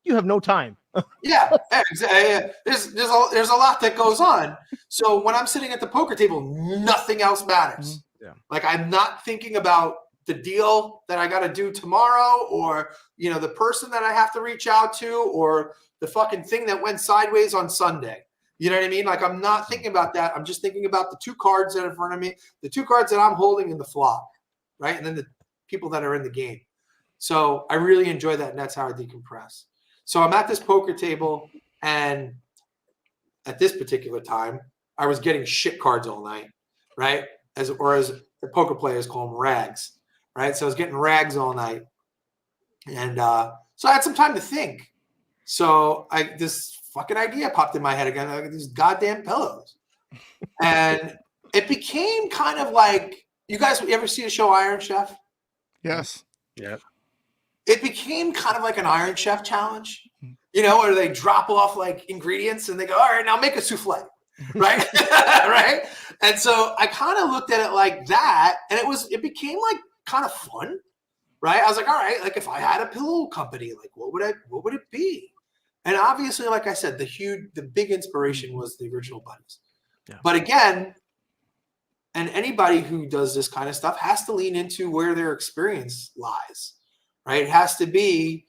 Speaker 1: You have no time.
Speaker 3: Yeah, exactly. There's a lot that goes on. So when I'm sitting at the poker table, nothing else matters.
Speaker 1: Yeah.
Speaker 3: Like, I'm not thinking about the deal that I got to do tomorrow, or the person that I have to reach out to, or the fucking thing that went sideways on Sunday. You know what I mean? Like, I'm not thinking about that. I'm just thinking about the 2 cards that are in front of me, the 2 cards that I'm holding in the flop, right? And then the people that are in the game. So I really enjoy that, and that's how I decompress. So I'm at this poker table, and at this particular time, I was getting shit cards all night, right? As the poker players call them, rags, right? So I was getting rags all night. And so I had some time to think. So this fucking idea popped in my head again, like these goddamn pillows. And it became kind of like, you ever see the show Iron Chef?
Speaker 4: Yes.
Speaker 2: Yeah.
Speaker 3: It became kind of like an Iron Chef challenge, where they drop off like ingredients and they go, all right, now make a souffle, right? Right. And so I kind of looked at it like that, and it became like kind of fun, right? I was like, all right, like if I had a pillow company, like what would it be? And obviously, like I said, the big inspiration was the original Buddies. Yeah. But again, and anybody who does this kind of stuff has to lean into where their experience lies, right? It has to be,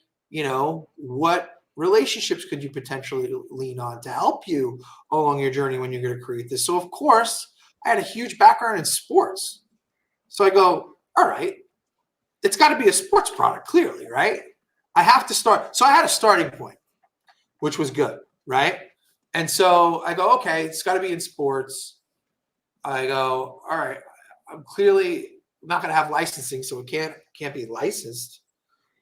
Speaker 3: what relationships could you potentially lean on to help you along your journey when you're going to create this? So, of course, I had a huge background in sports. So I go, all right, it's got to be a sports product, clearly, right? I have to start. So I had a starting point, which was good, right? And so I go, okay, it's got to be in sports. I go, all right, I'm clearly not going to have licensing, so it can't be licensed,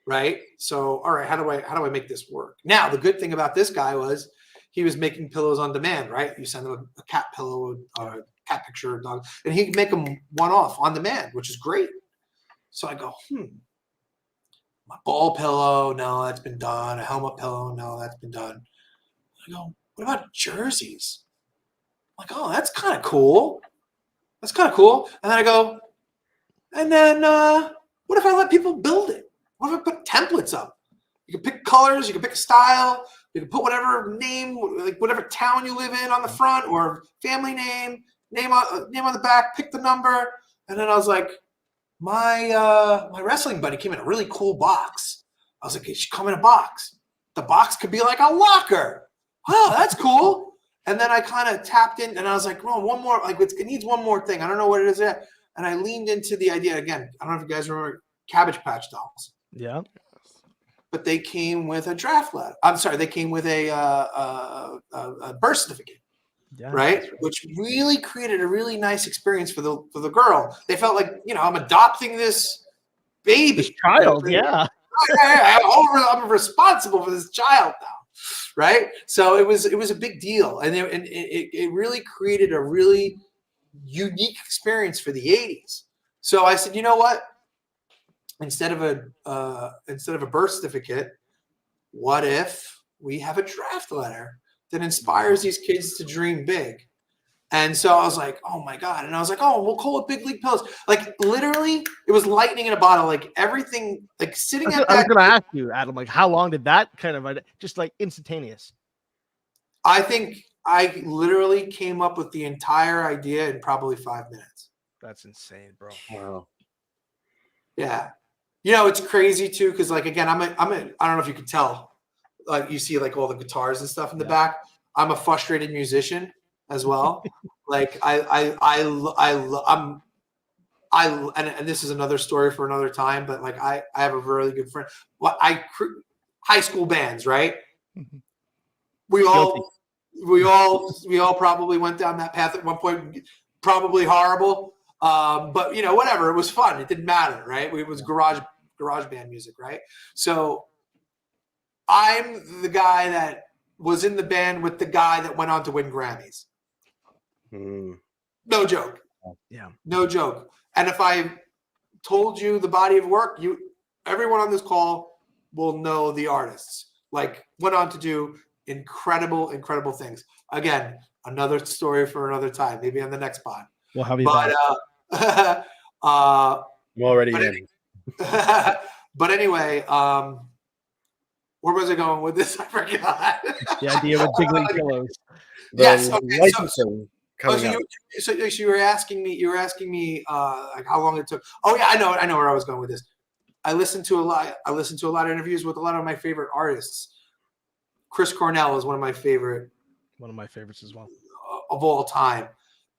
Speaker 3: right? So, all right, how do I make this work? Now, the good thing about this guy was he was making pillows on demand, right? You send him a cat pillow, a cat picture, a dog, and he'd make them one-off on demand, which is great. So I go, my ball pillow, no, that's been done. A helmet pillow, no, that's been done. I go, what about jerseys? I'm like, oh, that's kind of cool. That's kind of cool. And then I go, and then what if I let people build it? What if I put templates up? You can pick colors, you can pick a style, you can put whatever name, like whatever town you live in on the front, or family name on the back, pick the number. And then I was like, my wrestling buddy came in a really cool box. I was like, it should come in a box. The box could be like a locker. Oh, that's cool. And then I kind of tapped in, and I was like, well, one more, like it needs one more thing. I don't know what it is yet. And I leaned into the idea again. I don't know if you guys remember Cabbage Patch dolls.
Speaker 1: Yeah.
Speaker 3: But they came with a draft letter. I'm sorry, they came with a birth certificate. Yeah, right? Which really created a really nice experience for the girl. They felt like, I'm adopting this baby.
Speaker 1: This child, yeah.
Speaker 3: I'm responsible for this child now. Right. So it was a big deal. And it really created a really unique experience for the 80s. So I said, you know what? Instead of a birth certificate, what if we have a draft letter that inspires these kids to dream big? And so I was like, oh my God. And I was like, oh, we'll call it Big League Pillows. Like literally, it was lightning in a bottle. Like everything, like sitting at that.
Speaker 1: I was going to ask you, Adam, like how long did that kind of, just like instantaneous?
Speaker 3: I think I literally came up with the entire idea in probably 5 minutes.
Speaker 1: That's insane, bro.
Speaker 2: Wow.
Speaker 3: Yeah. It's crazy too. Cause like, again, I don't know if you could tell, like you see like all the guitars and stuff in the back. I'm a frustrated musician as well. Like and this is another story for another time, but like I have a really good friend. Well, high school bands, right? We all probably went down that path at one point, probably horrible. But whatever, it was fun. It didn't matter, right? It was garage band music, right? So I'm the guy that was in the band with the guy that went on to win Grammys. No joke.
Speaker 1: Yeah.
Speaker 3: No joke. And if I told you the body of work, everyone on this call will know the artists. Like went on to do incredible things. Again, another story for another time. Maybe on the next pod.
Speaker 1: We'll have you
Speaker 2: I'm already in.
Speaker 3: But anyway, where was I going with this? I forgot.
Speaker 1: The idea with Big League Pillows.
Speaker 3: Yes. Okay. So you were asking me like how long it took. Oh yeah, I know where I was going with this. I listened to a lot of interviews with a lot of my favorite artists. Chris Cornell is one of my favorites
Speaker 1: as well
Speaker 3: of all time.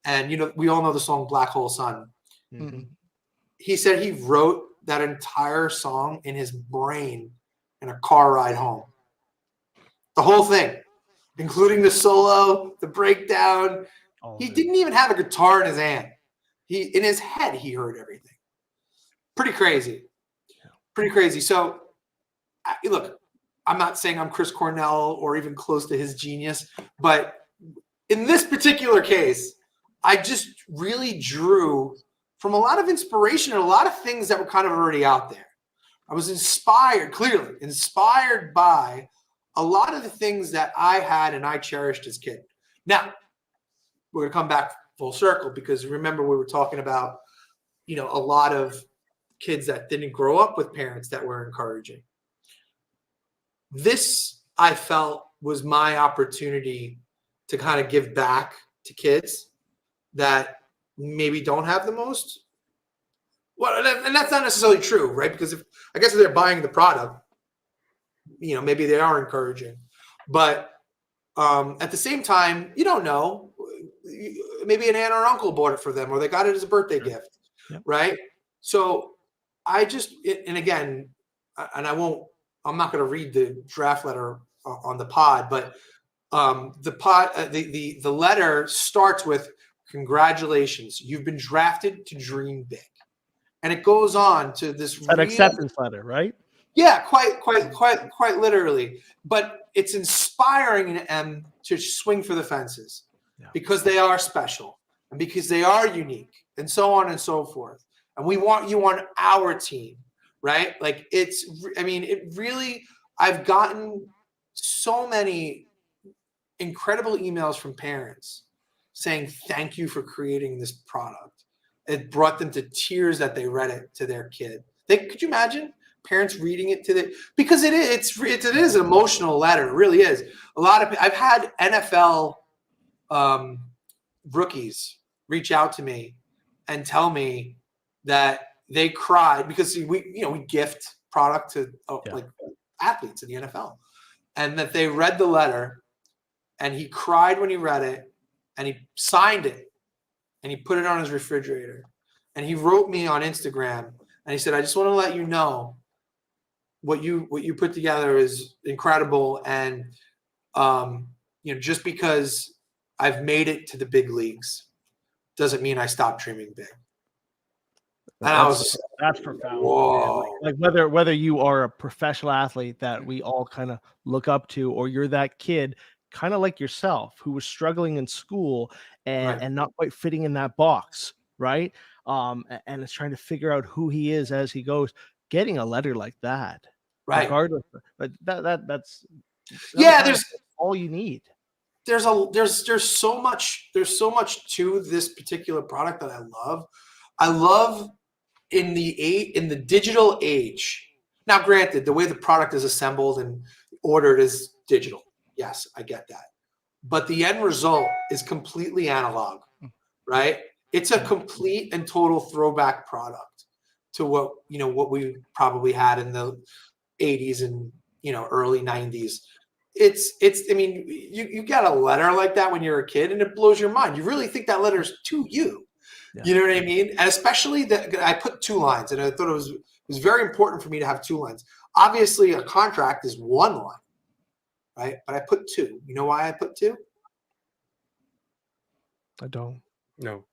Speaker 3: And we all know the song Black Hole Sun.
Speaker 1: Mm-hmm.
Speaker 3: He said he wrote that entire song in his brain in a car ride home. The whole thing. including the solo, the breakdown. He didn't even have a guitar in his hand. In his head, he heard everything. Pretty crazy. Pretty crazy. So, look, I'm not saying I'm Chris Cornell or even close to his genius, but in this particular case, I just really drew from a lot of inspiration and a lot of things that were kind of already out there. I was clearly inspired by a lot of the things that I had and I cherished as a kid. Now, we're going to come back full circle because remember we were talking about, a lot of kids that didn't grow up with parents that were encouraging. This, I felt, was my opportunity to kind of give back to kids that maybe don't have the most. Well, and that's not necessarily true, right? Because if they're buying the product, maybe they are encouraging. But at the same time, you don't know. Maybe an aunt or uncle bought it for them, or they got it as a birthday gift, right? So I just, and again, I'm not going to read the draft letter on the pod, but the letter starts with, "Congratulations, you've been drafted to dream big," and it goes on to this
Speaker 1: an acceptance letter, right?
Speaker 3: Yeah, quite literally. But it's inspiring them to swing for the fences because they are special and because they are unique, and so on and so forth. And we want you on our team, right? Like it really. I've gotten so many incredible emails from parents saying thank you for creating this product. It brought them to tears that they read it to their kid. Could you imagine parents reading it because it is an emotional letter. It really is. I've had NFL rookies reach out to me and tell me that they cried because we gift product to like athletes in the NFL, and that they read the letter and he cried when he read it and he signed it and he put it on his refrigerator and he wrote me on Instagram and he said, "I just want to let you know what you put together is incredible, and just because I've made it to the big leagues doesn't mean I stopped dreaming big." And
Speaker 1: that's profound.
Speaker 3: Whoa.
Speaker 1: Like whether you are a professional athlete that we all kind of look up to, or you're that kid kind of like yourself who was struggling in school and not quite fitting in that box, right? And is trying to figure out who he is as he goes. Getting a letter like that,
Speaker 3: right?
Speaker 1: Regardless, but that's
Speaker 3: there's
Speaker 1: all you need.
Speaker 3: There's so much to this particular product that I love. I love in the digital age. Now, granted, the way the product is assembled and ordered is digital. Yes, I get that. But the end result is completely analog, right? It's a complete and total throwback product to what we probably had in the 80s and early 90s. You get a letter like that when you're a kid and it blows your mind. You really think that letter's to you. Yeah. You know what I mean? And especially that I put 2 lines, and I thought it was very important for me to have 2 lines. Obviously, a contract is 1 line, right? But I put 2. You know why I put 2?
Speaker 1: I don't.
Speaker 2: No.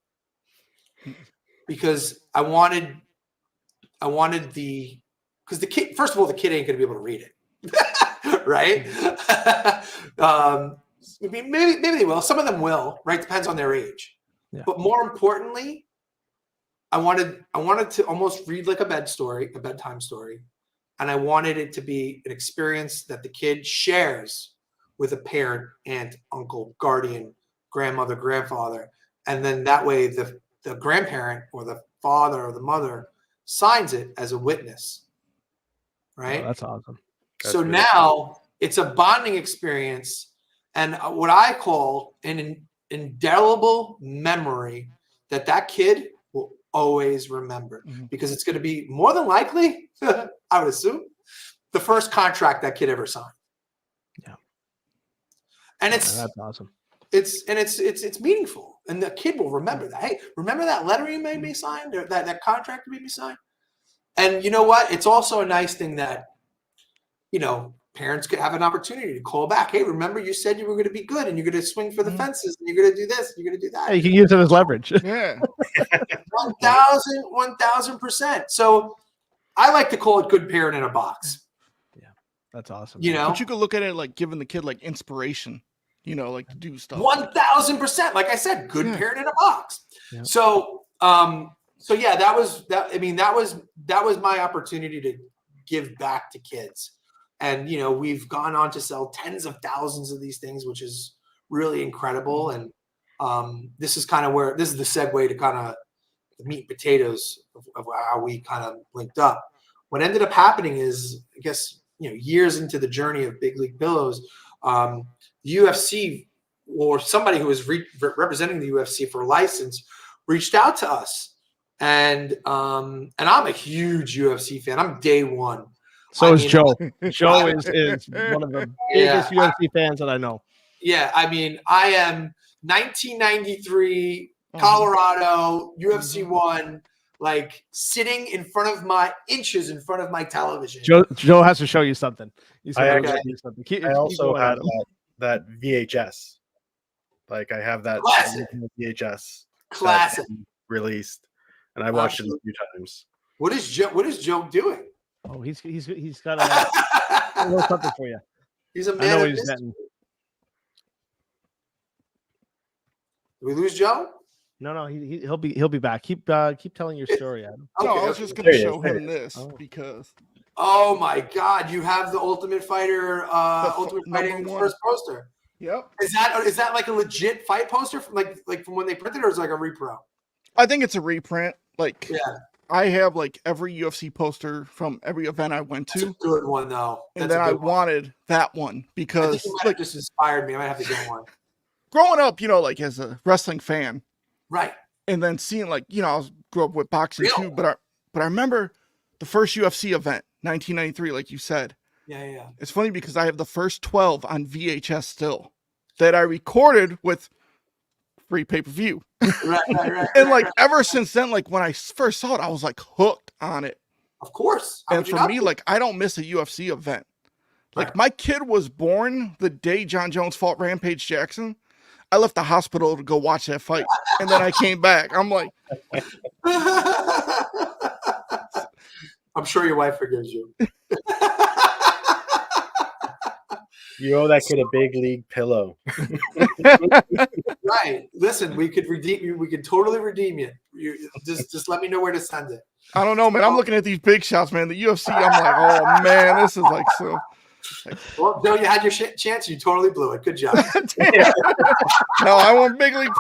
Speaker 3: Because I wanted because the kid, first of all, the kid ain't going to be able to read it, right? Maybe they will. Some of them will, right? Depends on their age. Yeah. But more importantly, I wanted to almost read like a bedtime story, and I wanted it to be an experience that the kid shares with a parent, aunt, uncle, guardian, grandmother, grandfather, and then that way the grandparent or the father or the mother signs it as a witness, right?
Speaker 1: Oh, that's awesome.
Speaker 3: So really now it's a bonding experience, and what I call an indelible memory that kid will always remember, because it's going to be more than likely, I would assume, the first contract that kid ever signed.
Speaker 1: Yeah,
Speaker 3: and
Speaker 1: that's awesome.
Speaker 3: It's meaningful, and the kid will remember that. Hey, remember that letter you made me sign, or that contract you made me sign? And you know what? It's also a nice thing that, parents could have an opportunity to call back. Hey, remember you said you were going to be good and you're going to swing for the fences and you're going to do this, and you're going to do that.
Speaker 1: Yeah, you can use it as leverage.
Speaker 4: Yeah.
Speaker 3: 1000%. So I like to call it good parent in a box.
Speaker 1: That's awesome.
Speaker 3: You know,
Speaker 4: But you could look at it like giving the kid like inspiration, you know, like to do stuff.
Speaker 3: 1000%. Like I said, good parent in a box.
Speaker 1: Yeah.
Speaker 3: So, yeah, that was my opportunity to give back to kids. And, you know, we've gone on to sell tens of thousands of these things, which is really incredible. And this is the segue to kind of the meat and potatoes of how we kind of linked up. What ended up happening is, I guess, you know, years into the journey of Big League Pillows, UFC or somebody who was representing the UFC for a license reached out to us. And I'm a huge UFC fan. I'm day one.
Speaker 1: So is Joe. Joe is one of the biggest UFC fans that I know.
Speaker 3: Yeah, I mean, I am 1993 Colorado UFC 1, like sitting in front of my television.
Speaker 1: Joe has to show you something.
Speaker 2: I also had that VHS. Like I have that VHS
Speaker 3: classic
Speaker 2: released, and I watched it a few times.
Speaker 3: What is Joe doing?
Speaker 1: Oh, he's got a little something for you.
Speaker 3: He's a man.
Speaker 1: I know
Speaker 3: of
Speaker 1: he's
Speaker 3: mystery.
Speaker 1: getting.
Speaker 3: Did we lose Joe?
Speaker 1: No, he'll be back. Keep telling your story, Adam.
Speaker 3: Okay,
Speaker 4: I was just gonna show him this because.
Speaker 3: Oh my God! You have the Ultimate Fighter, Ultimate Fighting first poster.
Speaker 4: Yep.
Speaker 3: Is that like a legit fight poster from like from when they printed, or is it like a repro?
Speaker 4: I think it's a reprint. Like,
Speaker 3: yeah.
Speaker 4: I have like every UFC poster from every event I went to.
Speaker 3: That's a good one though.
Speaker 4: And then I wanted that one because
Speaker 3: like just inspired me. I might have to get one.
Speaker 4: Growing up, you know, like as a wrestling fan,
Speaker 3: right?
Speaker 4: And then seeing like, you know, I grew up with boxing too, but I remember the first UFC event, 1993, like you said.
Speaker 3: Yeah.
Speaker 4: It's funny because I have the first 12 on VHS still that I recorded with free pay-per-view.
Speaker 3: Right.
Speaker 4: And like ever since then, like when I first saw it, I was like hooked on it.
Speaker 3: Of course.
Speaker 4: And for me, like I don't miss a UFC event. Like my kid was born the day John Jones fought Rampage Jackson. I left the hospital to go watch that fight. And then I came back. I'm like,
Speaker 3: I'm sure your wife forgives you.
Speaker 2: You owe that kid a big league pillow.
Speaker 3: Right. Listen, we could redeem you. We could totally redeem it. You just let me know where to send it.
Speaker 4: I don't know, man. I'm looking at these big shots, man. The UFC, I'm like, oh man, this is like so.
Speaker 3: Well, Joe, you had your chance. You totally blew it. Good job.
Speaker 4: No, I want big league.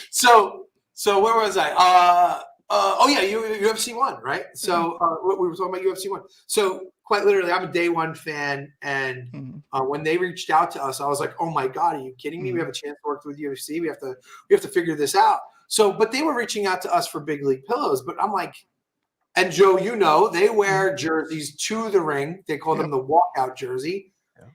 Speaker 3: So where was I? UFC 1, right? So we were talking about UFC 1. So quite literally, I'm a day one fan, and when they reached out to us, I was like, "Oh my God, are you kidding me? We have a chance to work with UFC. We have to figure this out." So, but they were reaching out to us for Big League Pillows, but I'm like, and Joe, you know, they wear jerseys to the ring. They call them the walkout jersey. Yeah.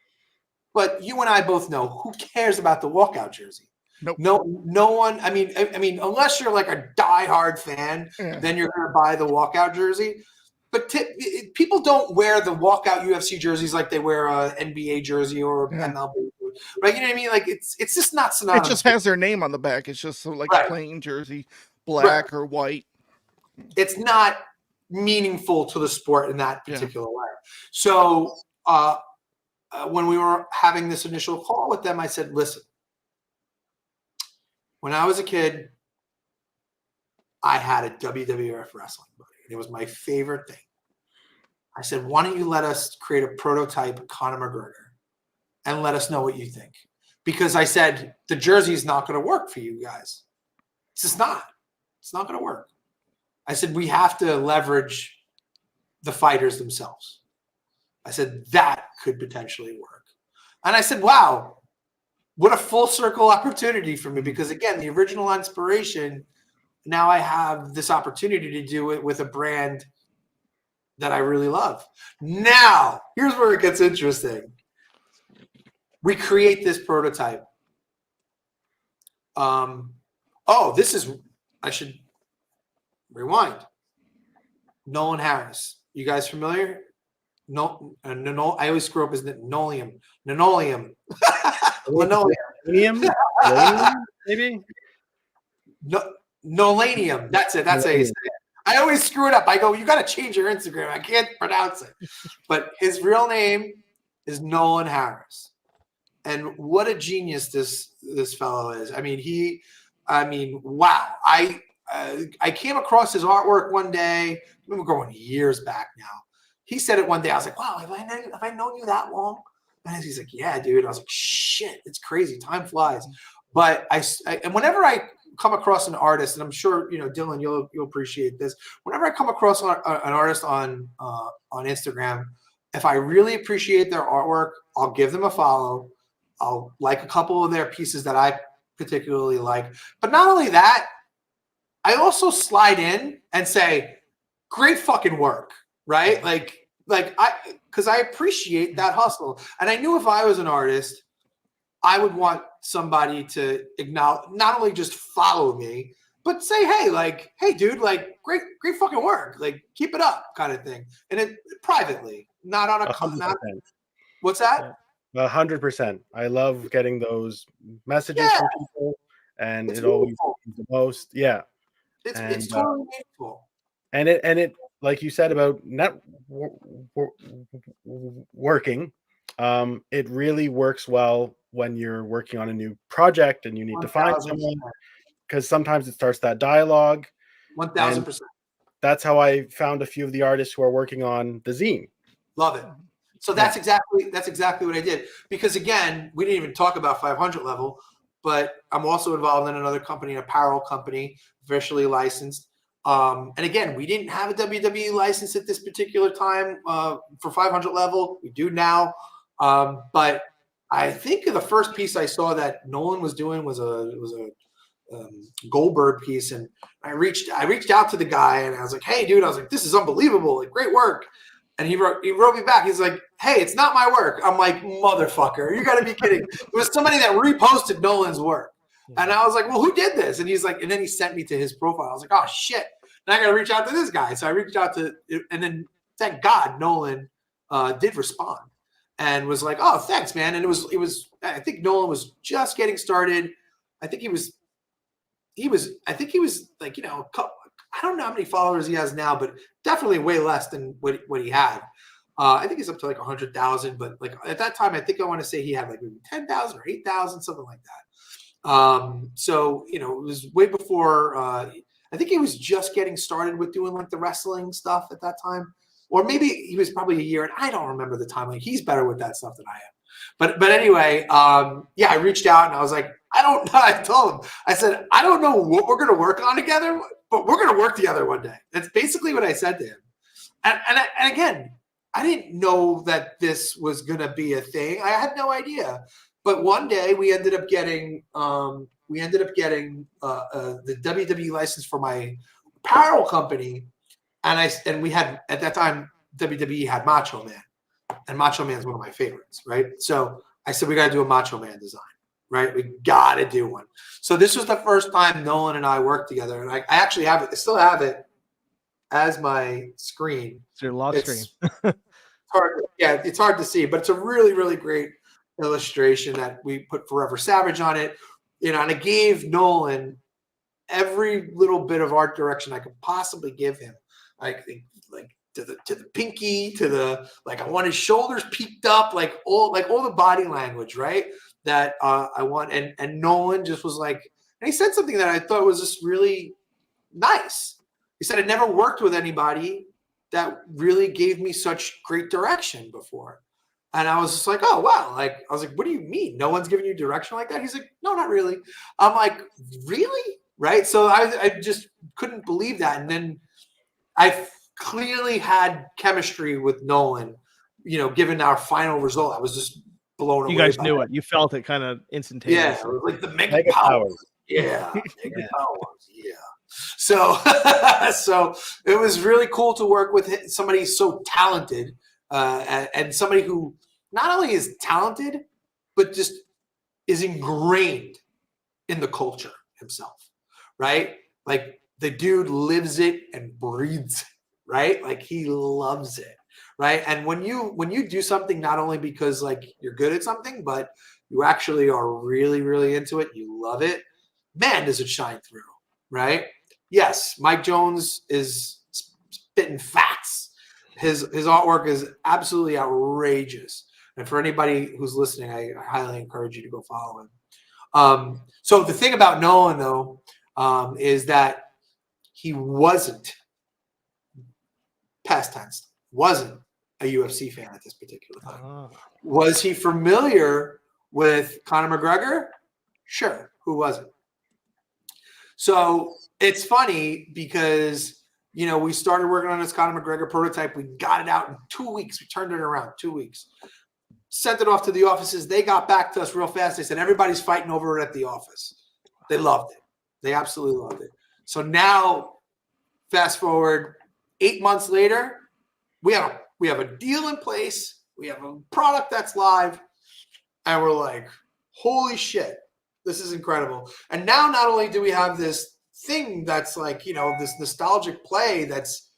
Speaker 3: But you and I both know who cares about the walkout jersey.
Speaker 4: Nope.
Speaker 3: No one. I mean, unless you're like a diehard fan, then you're going to buy the walkout jersey. But people don't wear the walkout UFC jerseys like they wear a NBA jersey or MLB, right? You know what I mean? Like it's just not synonymous.
Speaker 4: It just has their name on the back. It's just like a plain jersey, black or white.
Speaker 3: It's not meaningful to the sport in that particular way. So when we were having this initial call with them, I said, "Listen. When I was a kid, I had a WWF wrestling buddy. It was my favorite thing. I said, why don't you let us create a prototype of Conor McGregor and let us know what you think? Because I said, the jersey is not going to work for you guys. It's just not. It's not going to work. I said, we have to leverage the fighters themselves. I said, that could potentially work. And I said, wow. What a full circle opportunity for me, because again, the original inspiration, now I have this opportunity to do it with a brand that I really love. Now, here's where it gets interesting. We create this prototype. I should rewind. Nolan Harris, You guys familiar? No, I always screw up his name. Linoleum. Linoleum.
Speaker 2: Linoleum, maybe?
Speaker 3: No, Nolanium. That's it. That's how you say it. I always screw it up. I go, you got to change your Instagram. I can't pronounce it. But his real name is Nolan Harris. And what a genius this fellow is. I mean, wow. I came across his artwork one day. We're going years back now. He said it one day. I was like, wow, have I known you that long? And he's like, yeah, dude. I was like, shit, it's crazy. Time flies. But and whenever I come across an artist, and I'm sure, Dylan, you'll appreciate this. Whenever I come across an artist on Instagram, if I really appreciate their artwork, I'll give them a follow. I'll like a couple of their pieces that I particularly like. But not only that, I also slide in and say, great fucking work, right? Because I appreciate that hustle. And I knew if I was an artist, I would want somebody to acknowledge, not only just follow me, but say, hey, dude, great fucking work. Keep it up kind of thing. And it privately, not on a
Speaker 2: 100%.
Speaker 3: What's that?
Speaker 2: 100%. I love getting those messages from people, and it always means the most. Yeah.
Speaker 3: It's totally meaningful.
Speaker 2: And it, like you said about working, it really works well when you're working on a new project and you need to find someone, because sometimes it starts that dialogue.
Speaker 3: 1,000%.
Speaker 2: That's how I found a few of the artists who are working on the zine.
Speaker 3: Love it. So that's exactly what I did. Because again, we didn't even talk about 500 level, but I'm also involved in another company, an apparel company, officially licensed. And again, we didn't have a WWE license at this particular time for 500 level. We do now. But I think the first piece I saw that Nolan was doing was a Goldberg piece, and I reached out to the guy and I was like, "Hey, dude," I was like, "This is unbelievable! Great work." And he wrote me back. He's like, "Hey, it's not my work." I'm like, "Motherfucker, you got to be kidding!" It was somebody that reposted Nolan's work, and I was like, "Well, who did this?" And he's like, and then he sent me to his profile. I was like, "Oh shit!" And I got to reach out to this guy. So I reached out to, and then thank God Nolan did respond and was like, "Oh, thanks, man." And it was. I think Nolan was just getting started. I think he was like, I don't know how many followers he has now, but definitely way less than what he had. I think he's up to 100,000, but at that time, I think I want to say he had maybe 10,000 or 8,000, something like that. So, it was way before, I think he was just getting started with doing the wrestling stuff at that time, or maybe he was probably a year, and I don't remember the time. He's better with that stuff than I am. But anyway, I reached out and I was like, I don't know. I told him, I said, I don't know what we're going to work on together, but we're going to work together one day. That's basically what I said to him. And again, I didn't know that this was going to be a thing. I had no idea. But one day we ended up getting the WWE license for my apparel company. And we had, at that time, WWE had Macho Man. And Macho Man is one of my favorites, right? So I said, we got to do a Macho Man design, right? We got to do one. So this was the first time Nolan and I worked together. And I actually have it. I still have it as my screen.
Speaker 1: It's your lock screen.
Speaker 3: It's hard to see, but it's a really, really great illustration that we put Forever Savage on it. And I gave Nolan every little bit of art direction I could possibly give him. I think to the pinky, to the I want his shoulders peaked up, all the body language, right? That I want. And Nolan just was and he said something that I thought was just really nice. He said, "I never worked with anybody that really gave me such great direction before." And I was just like, "Oh, wow." I was like, "What do you mean? No one's giving you direction like that?" He's like, "No, not really." I'm like, "Really?" Right? So I just couldn't believe that. And then I clearly had chemistry with Nolan, given our final result. I was just blown away.
Speaker 1: You guys knew it. You felt it kind of instantaneously.
Speaker 3: Yeah, it was like the mega powers. Yeah, mega powers. Yeah. So, so it was really cool to work with somebody so talented, and somebody who not only is talented, but just is ingrained in the culture himself, right? The dude lives it and breathes it, right? Like he loves it, right? And when you do something not only because like you're good at something, but you actually are really, really into it, you love it, man, does it shine through, right? Yes, Mike Jones is spitting facts. His artwork is absolutely outrageous. And for anybody who's listening, I highly encourage you to go follow him. So the thing about Nolan, though, is that he wasn't, past tense, wasn't a UFC fan at this particular time.
Speaker 1: Oh.
Speaker 3: Was he familiar with Conor McGregor? Sure. Who wasn't? So it's funny because, you know, we started working on this Conor McGregor prototype. We got it out in 2 weeks. We turned it around 2 weeks. Sent it off to the offices. They got back to us real fast. They said, everybody's fighting over it at the office. They loved it. They absolutely loved it. So now, fast forward 8 months later, we have a deal in place. We have a product that's live. And we're like, holy shit, this is incredible. And now not only do we have this thing that's like, you know, this nostalgic play that's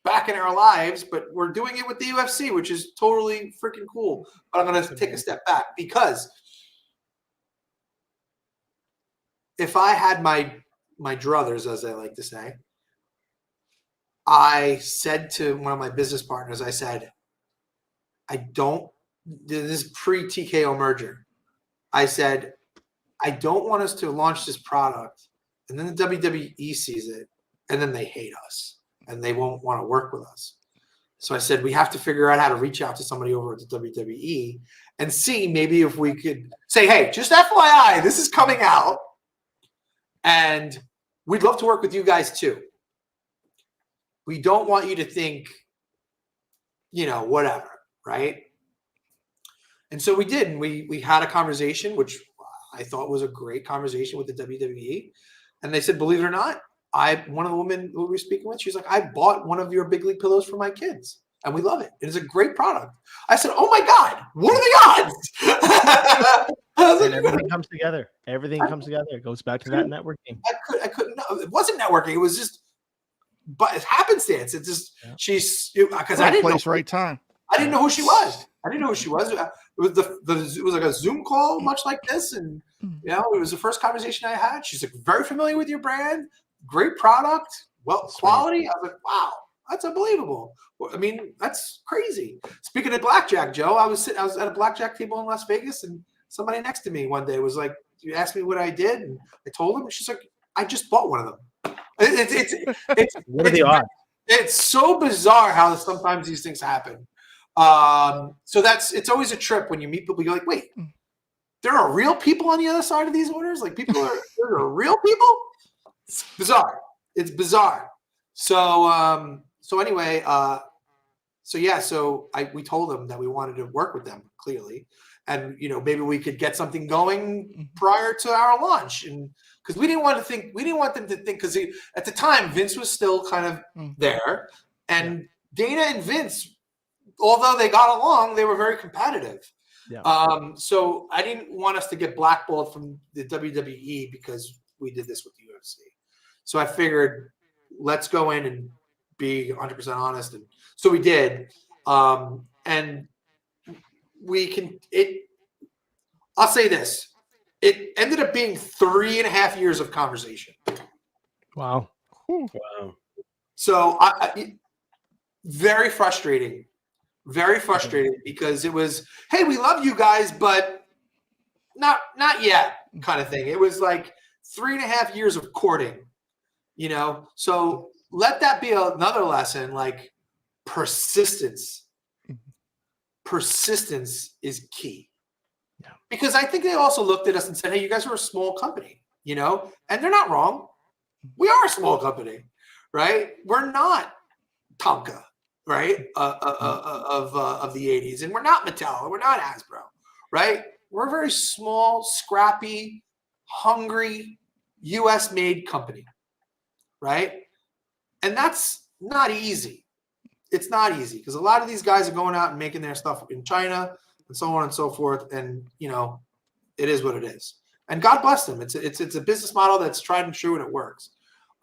Speaker 3: back in our lives, but we're doing it with the UFC, which is totally freaking cool. But I'm going to take a step back because if I had my druthers, as I like to say, I said to one of my business partners, I said, this is pre-TKO merger. I said, I don't want us to launch this product and then the WWE sees it and then they hate us and they won't want to work with us. So I said, we have to figure out how to reach out to somebody over at the WWE and see maybe if we could say, hey, just FYI, this is coming out and we'd love to work with you guys too. We don't want you to think, you know, whatever, right? And so we did. And we had a conversation, which I thought was a great conversation with the WWE. And they said, believe it or not, one of the women who we were speaking with, she's like, I bought one of your big league pillows for my kids. And we love it. It is a great product. I said, oh my God, what are the odds?
Speaker 1: And everything comes together. Everything comes together. It goes back to that networking.
Speaker 3: I couldn't know. It wasn't networking. It was just, but it's happenstance. It just, she's, because I didn't
Speaker 4: place,
Speaker 3: know.
Speaker 4: right time.
Speaker 3: I didn't know who she was. It was like a Zoom call, much like this, and you know, it was the first conversation I had. She's like, very familiar with your brand, great product, well, quality. I was like, wow, that's unbelievable. I mean, that's crazy. Speaking of blackjack, Joe, I was at a blackjack table in Las Vegas, and somebody next to me one day was like, you asked me what I did, and I told him, and she's like, I just bought one of them. It's
Speaker 1: what are the odds?
Speaker 3: It's so bizarre how sometimes these things happen. So it's always a trip when you meet people. You're like, wait, there are real people on the other side of these orders. Like there are real people. It's bizarre. It's bizarre. So anyway, we told them that we wanted to work with them clearly, and you know, maybe we could get something going prior to our launch, and because we didn't want them to think, because at the time Vince was still kind of there, and Dana and Vince, although they got along, they were very competitive. Yeah. So I didn't want us to get blackballed from the WWE because we did this with the UFC. So I figured, let's go in and be 100% honest. And so we did. And I'll say this. It ended up being 3.5 years of conversation.
Speaker 1: Wow.
Speaker 2: Wow.
Speaker 3: So very frustrating. Very frustrating because it was, hey, we love you guys, but not yet kind of thing. It was like 3.5 years of courting, you know? So let that be another lesson, like persistence. Persistence is key. Yeah. Because I think they also looked at us and said, hey, you guys are a small company, you know? And they're not wrong. We are a small company, right? We're not Tonka. Right, of the 80s, and we're not Mattel, we're not Hasbro, right? We're a very small, scrappy, hungry, U.S.-made company, right? And that's not easy. It's not easy because a lot of these guys are going out and making their stuff in China and so on and so forth, and you know, it is what it is. And God bless them. It's a business model that's tried and true, and it works.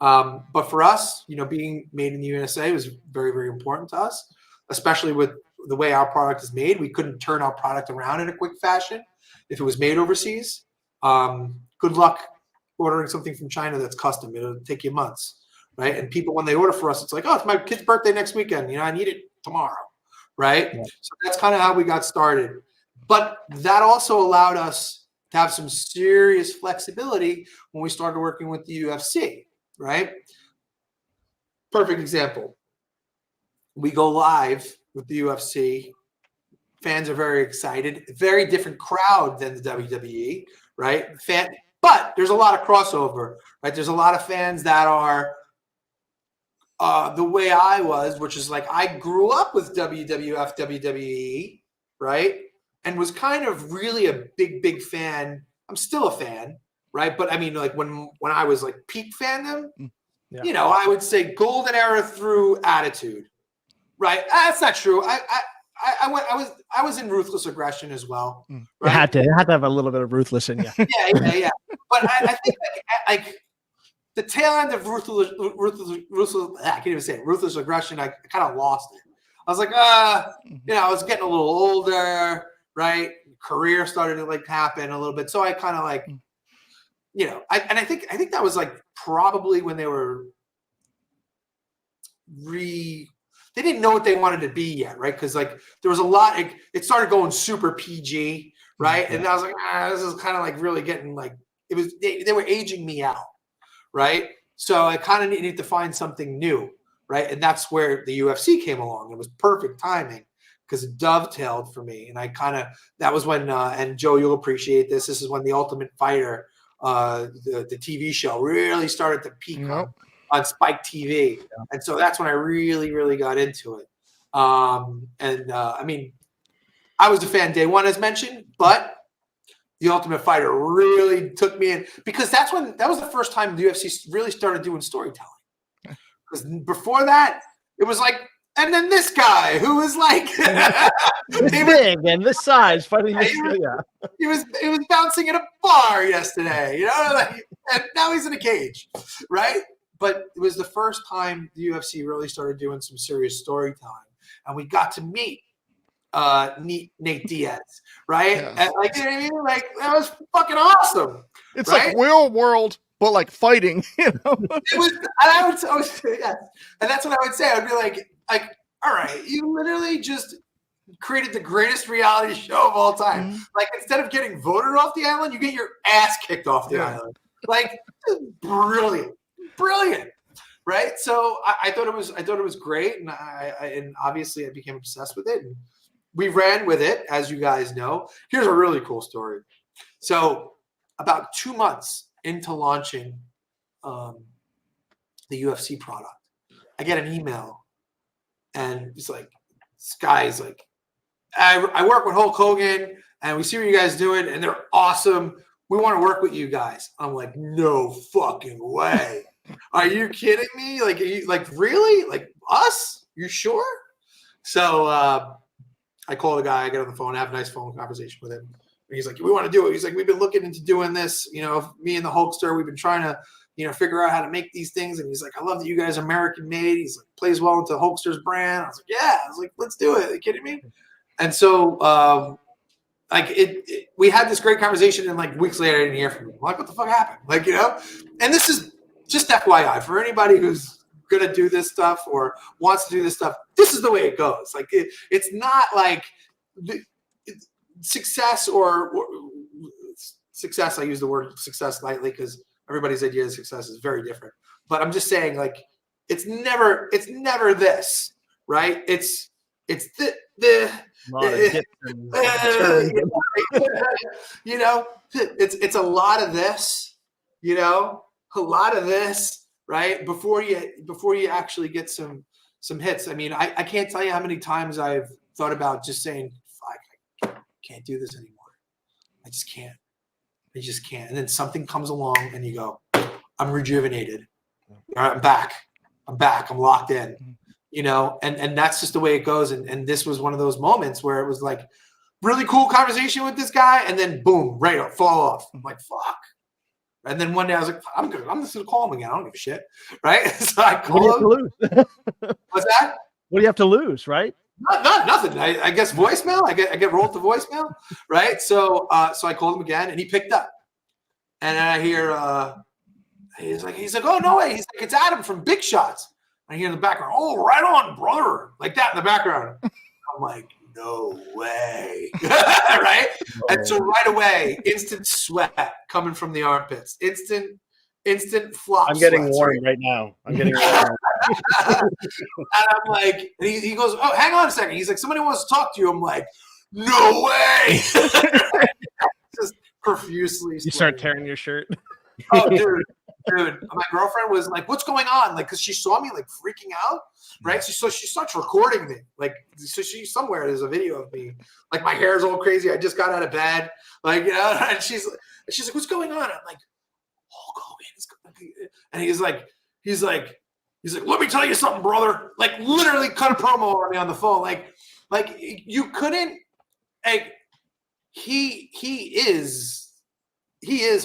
Speaker 3: But for us, being made in the USA was very, very important to us, especially with the way our product is made. We couldn't turn our product around in a quick fashion if it was made overseas. Good luck ordering something from China that's custom. It'll take you months, right? And people, when they order for us, it's like, oh, it's my kid's birthday next weekend. I need it tomorrow, right? Yeah. So that's kind of how we got started. But that also allowed us to have some serious flexibility when we started working with the UFC, right? Perfect example. We go live with the UFC. Fans are very excited. Very different crowd than the WWE, right? But there's a lot of crossover, right? There's a lot of fans that are the way I was, which is like I grew up with WWF, WWE, right? And was kind of really a big, big fan. I'm still a fan, right? But I mean, like when I was like peak fandom, I would say golden era through Attitude, right? That's not true. I was in Ruthless Aggression as well.
Speaker 1: Right? You had to have a little bit of Ruthless in you.
Speaker 3: yeah. But I think like the tail end of Ruthless, I can't even say it, Ruthless Aggression, I kind of lost it. I was like, I was getting a little older, right? Career started to like happen a little bit. So I kind of like, I think that was like probably when they were they didn't know what they wanted to be yet, right? Because like there was a lot, it started going super PG, right? And I was like, this is kind of like really getting like, they were aging me out, right? So I kind of needed to find something new, right? And that's where the UFC came along. It was perfect timing because it dovetailed for me. And that was when, and Joe, you'll appreciate this. This is when The Ultimate Fighter, the TV show really started to peak on Spike TV. Yeah. And so that's when I really, really got into it. I mean, I was a fan day one, as mentioned, but The Ultimate Fighter really took me in because that was the first time the UFC really started doing storytelling. Because before that, it was like, and then this guy who was like
Speaker 1: big and this size fighting this
Speaker 3: he was bouncing in a bar yesterday, and now he's in a cage, right? But it was the first time the UFC really started doing some serious storytelling, and we got to meet Nate Diaz, right? Yeah. And like, you know what I mean? Like that was fucking awesome.
Speaker 4: It's
Speaker 3: right?
Speaker 4: like real world, but like fighting,
Speaker 3: It was, and I would say, yes. And that's what I would say. I'd be like, all right, you literally just created the greatest reality show of all time. Mm-hmm. Like instead of getting voted off the island, you get your ass kicked off the island. Like brilliant, right? So I thought it was great, and and obviously I became obsessed with it. And we ran with it, as you guys know. Here's a really cool story. So about 2 months into launching the UFC product, I get an email, and it's like, this guy's like, I work with Hulk Hogan, and we see what you guys doing, and they're awesome. We want to work with you guys. I'm like, no fucking way. Are you kidding me? Like, are you like really? Like us? You sure? So I call the guy, I get on the phone, I have a nice phone conversation with him. And he's like, we want to do it. He's like, we've been looking into doing this. Me and the Hulkster, we've been trying to, figure out how to make these things. And he's like, I love that you guys are American made. He's like, plays well into Hulkster's brand. I was like, yeah. I was like, let's do it. Are you kidding me? And so we had this great conversation, and like weeks later I didn't hear from him. I'm like, what the fuck happened? Like, and this is just FYI for anybody who's gonna do this stuff or wants to do this stuff. This is the way it goes. Like it's not like success or success. I use the word success lightly because everybody's idea of success is very different. But I'm just saying, like, it's never this, right? It's the it's a lot of this, a lot of this, right? Before you actually get some hits. I mean, I can't tell you how many times I've thought about just saying, fuck, I can't do this anymore. I just can't. And then something comes along and you go, I'm rejuvenated. All right, I'm back. I'm locked in. And that's just the way it goes. And this was one of those moments where it was like really cool conversation with this guy, and then boom, right, fall off. I'm like, fuck. And then one day I was like, I'm good. I'm just gonna call him again. I don't give a shit, right? So I
Speaker 1: What do you have
Speaker 3: call
Speaker 1: to
Speaker 3: him.
Speaker 1: lose?
Speaker 3: What's that?
Speaker 1: What do you have to lose, right?
Speaker 3: Nothing. I guess voicemail. I get rolled to voicemail, right? So I called him again, and he picked up. And then I hear he's like, oh no way. He's like, it's Adam from Big Shots. I hear in the background, oh, right on, brother, like that in the background. I'm like, no way, right?
Speaker 1: No.
Speaker 3: And so right away, instant sweat coming from the armpits, instant flop.
Speaker 2: I'm getting
Speaker 3: sweats,
Speaker 2: warm right now. I'm getting warm.
Speaker 3: And I'm like, and he goes, oh, hang on a second. He's like, somebody wants to talk to you. I'm like, no way. Just profusely.
Speaker 1: You start tearing your shirt.
Speaker 3: Oh, dude. My girlfriend was like, what's going on? Like, because she saw me like freaking out, right? So she starts recording me. Like, so she's somewhere, there's a video of me. Like, my hair's all crazy. I just got out of bed. Like, you know, and she's like, what's going on? I'm like, Hulk Hogan is going. And he's like, let me tell you something, brother. Like, literally cut a promo on me on the phone. Like you couldn't. Like, he is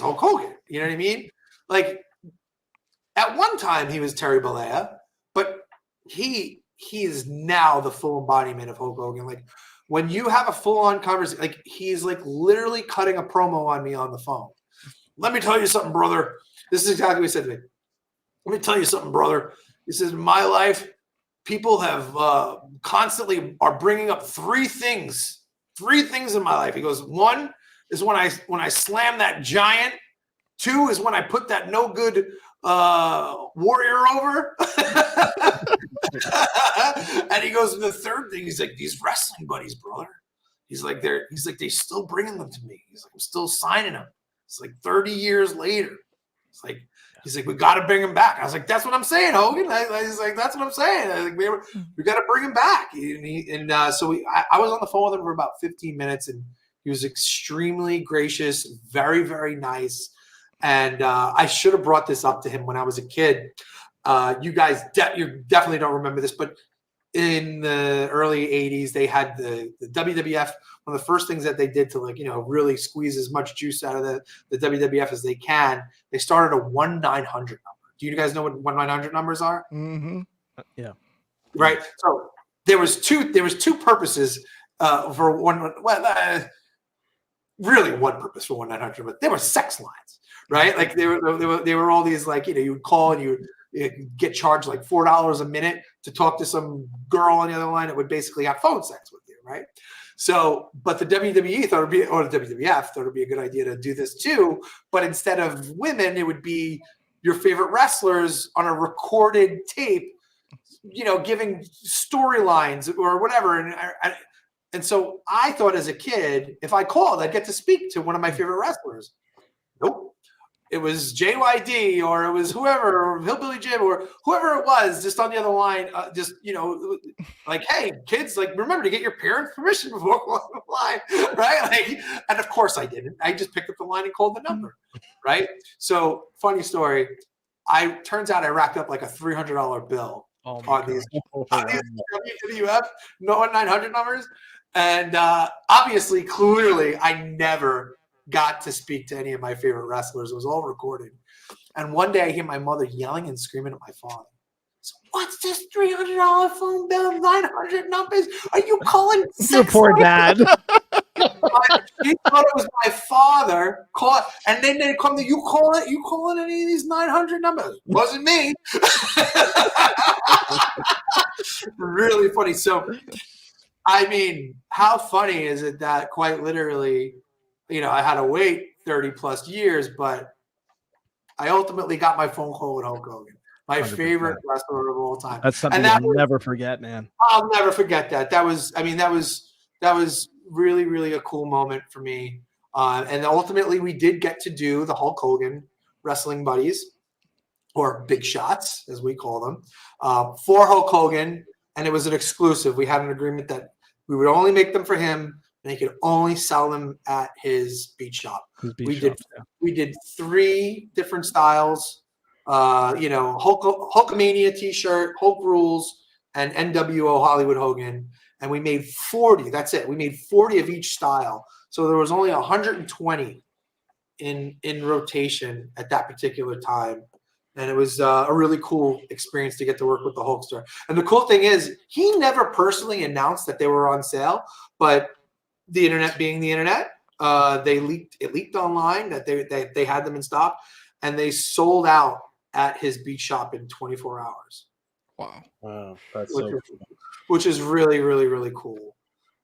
Speaker 3: Hulk Hogan. You know what I mean? Like, at one time he was Terry Bollea, but he is now the full embodiment of Hulk Hogan. Like, when you have a full-on conversation, like, he's like literally cutting a promo on me on the phone. Let me tell you something, brother. This is exactly what he said to me. Let me tell you something, brother. He says, in my life, people have constantly are bringing up three things in my life. He goes, one is when I slam that giant. Two is when I put that no good warrior over. And he goes, the third thing, he's like, these wrestling buddies, brother. He's like, they're still bringing them to me. He's like, I'm still signing them. It's like 30 years later. He's like, we got to bring him back. I was like, that's what I'm saying, Hogan. He's like, that's what I'm saying. I was like, we got to bring him back. So I was on the phone with him for about 15 minutes, and he was extremely gracious, very, very nice. And I should have brought this up to him when I was a kid. You guys, you definitely don't remember this, but in the early 80s, they had the WWF. One of the first things that they did to, like, you know, really squeeze as much juice out of the WWF as they can, they started a 1-900 number. Do you guys know what 1-900 numbers are?
Speaker 4: Mm-hmm.
Speaker 1: Yeah.
Speaker 3: Right. So there was two purposes for one. Well, really one purpose for 1-900, but they were sex lines, right? Like they were all these, like, you know, you would call and you get charged like $4 a minute to talk to some girl on the other line that would basically have phone sex with you, right? So, but the WWE thought the WWF thought it'd be a good idea to do this too. But instead of women, it would be your favorite wrestlers on a recorded tape, you know, giving storylines or whatever. And so I thought as a kid, if I called, I'd get to speak to one of my favorite wrestlers. Nope. It was JYD or it was whoever, or Hillbilly Jim or whoever it was, just on the other line, just, you know, like, hey, kids, like, remember to get your parents' permission before going on the line, right? Like, and of course I didn't. I just picked up the line and called the number, right? So, funny story. Turns out I racked up like a $300 bill on these WWF 1-900 numbers. And obviously, clearly, I never got to speak to any of my favorite wrestlers. It was all recorded. And one day I hear my mother yelling and screaming at my father. So, what's this $300 phone bill, 900 numbers? Are you calling
Speaker 1: Your poor dad.
Speaker 3: She thought it was my father. And then they come to, you calling any of these 900 numbers? Wasn't me. Really funny. So, I mean, how funny is it that quite literally, you know, I had to wait 30 plus years, but I ultimately got my phone call with Hulk Hogan, my 100%. Favorite wrestler of all time.
Speaker 1: That's something I'll never forget, man.
Speaker 3: I'll never forget that. That was really, really a cool moment for me. And ultimately we did get to do the Hulk Hogan Wrestling Buddies, or Big Shots, as we call them, for Hulk Hogan. And it was an exclusive. We had an agreement that we would only make them for him, and he could only sell them at his beach shop. We did 3 different styles. You know, Hulkamania T-shirt, Hulk Rules, and NWO Hollywood Hogan. And we made 40. That's it. We made 40 of each style. So there was only 120 in rotation at that particular time. And it was a really cool experience to get to work with the Hulkster. And the cool thing is, he never personally announced that they were on sale, but the internet being the internet, it leaked online that they had them in stock, and they sold out at his beach shop in 24 hours.
Speaker 2: Wow, that's so cool.
Speaker 3: Which is really, really, really cool.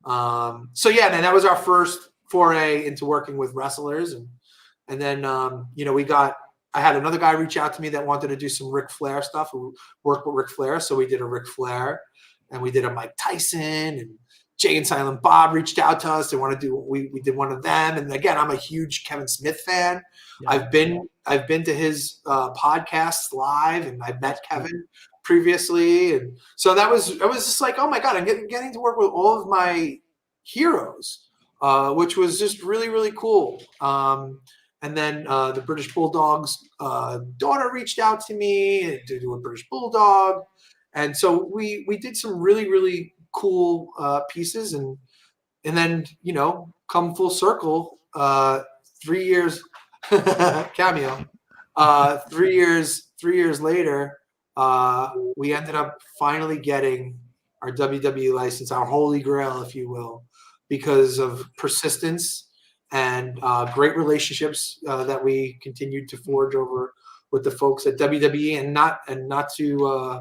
Speaker 3: So yeah, man, that was our first foray into working with wrestlers, and then I had another guy reach out to me that wanted to do some Ric Flair stuff. We worked with Ric Flair, so we did a Ric Flair, and we did a Mike Tyson, and Jay and Silent Bob reached out to us. They want to do. We did one of them, and again, I'm a huge Kevin Smith fan. Yeah. I've been to his podcasts live, and I've met Kevin previously, and so I was just like, oh my god, I'm getting to work with all of my heroes, which was just really, really cool. And then the British Bulldog's daughter reached out to me to do a British Bulldog. And so we did some really, really cool pieces. And then, come full circle, 3 years, cameo, 3 years later, we ended up finally getting our WWE license, our holy grail, if you will, because of persistence and great relationships that we continued to forge over with the folks at WWE, and not to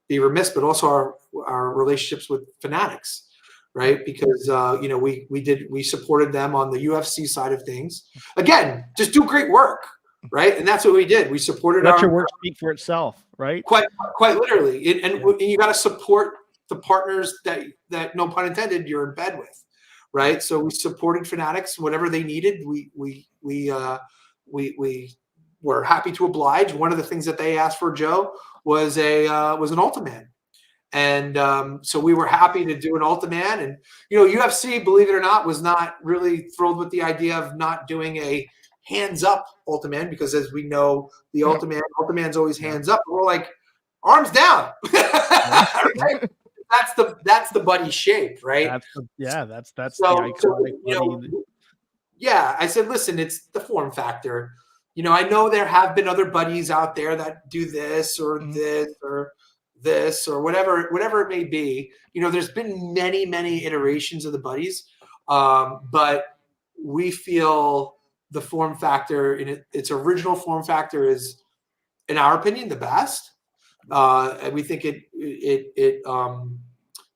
Speaker 3: be remiss, but also our relationships with Fanatics, right? Because we supported them on the UFC side of things. Again, just do great work, right? And that's what we did. We supported.
Speaker 1: Let your work speak for itself, right?
Speaker 3: Quite literally, and you got to support the partners that no pun intended you're in bed with. Right, so we supported Fanatics, whatever they needed. We were happy to oblige. One of the things that they asked for, Joe, was an Ultiman, and so we were happy to do an Ultiman. And UFC, believe it or not, was not really thrilled with the idea of not doing a hands up Ultiman, because as we know, the Ultiman's always hands up. We're like, arms down. Right? That's the buddy shape, right?
Speaker 1: That's the iconic buddy.
Speaker 3: Yeah, I said, listen, it's the form factor. I know there have been other buddies out there that do this or this or whatever it may be. There's been many iterations of the buddies, but we feel the form factor in its original form factor is, in our opinion, the best. And we think it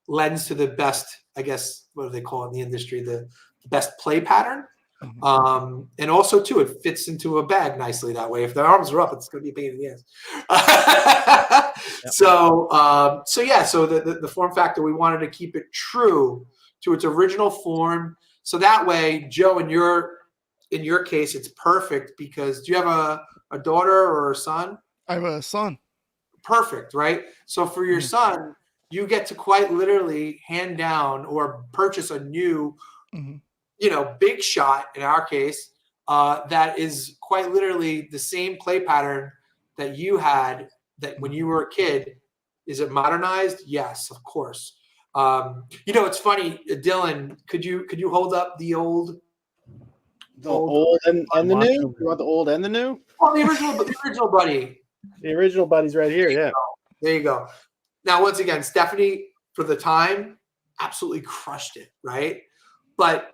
Speaker 3: lends to the best, I guess, what do they call it in the industry, the best play pattern. And also too, it fits into a bag nicely that way. If the arms are up, it's going to be a pain in the ass. Yep. So the form factor, we wanted to keep it true to its original form. So that way, Joe, in your case, it's perfect, because do you have a daughter or a son?
Speaker 4: I have a son.
Speaker 3: Perfect, right? So for your son, you get to quite literally hand down or purchase a new, big shot, in our case, that is quite literally the same play pattern that you had that when you were a kid. Is it modernized? Yes, of course. It's funny, Dylan, could you hold up the old
Speaker 2: and the new? You want the old and the new?
Speaker 3: Oh, the original buddy.
Speaker 2: The original buddy's right here. Yeah.
Speaker 3: There you go. Now, once again, Stephanie, for the time, absolutely crushed it, right? But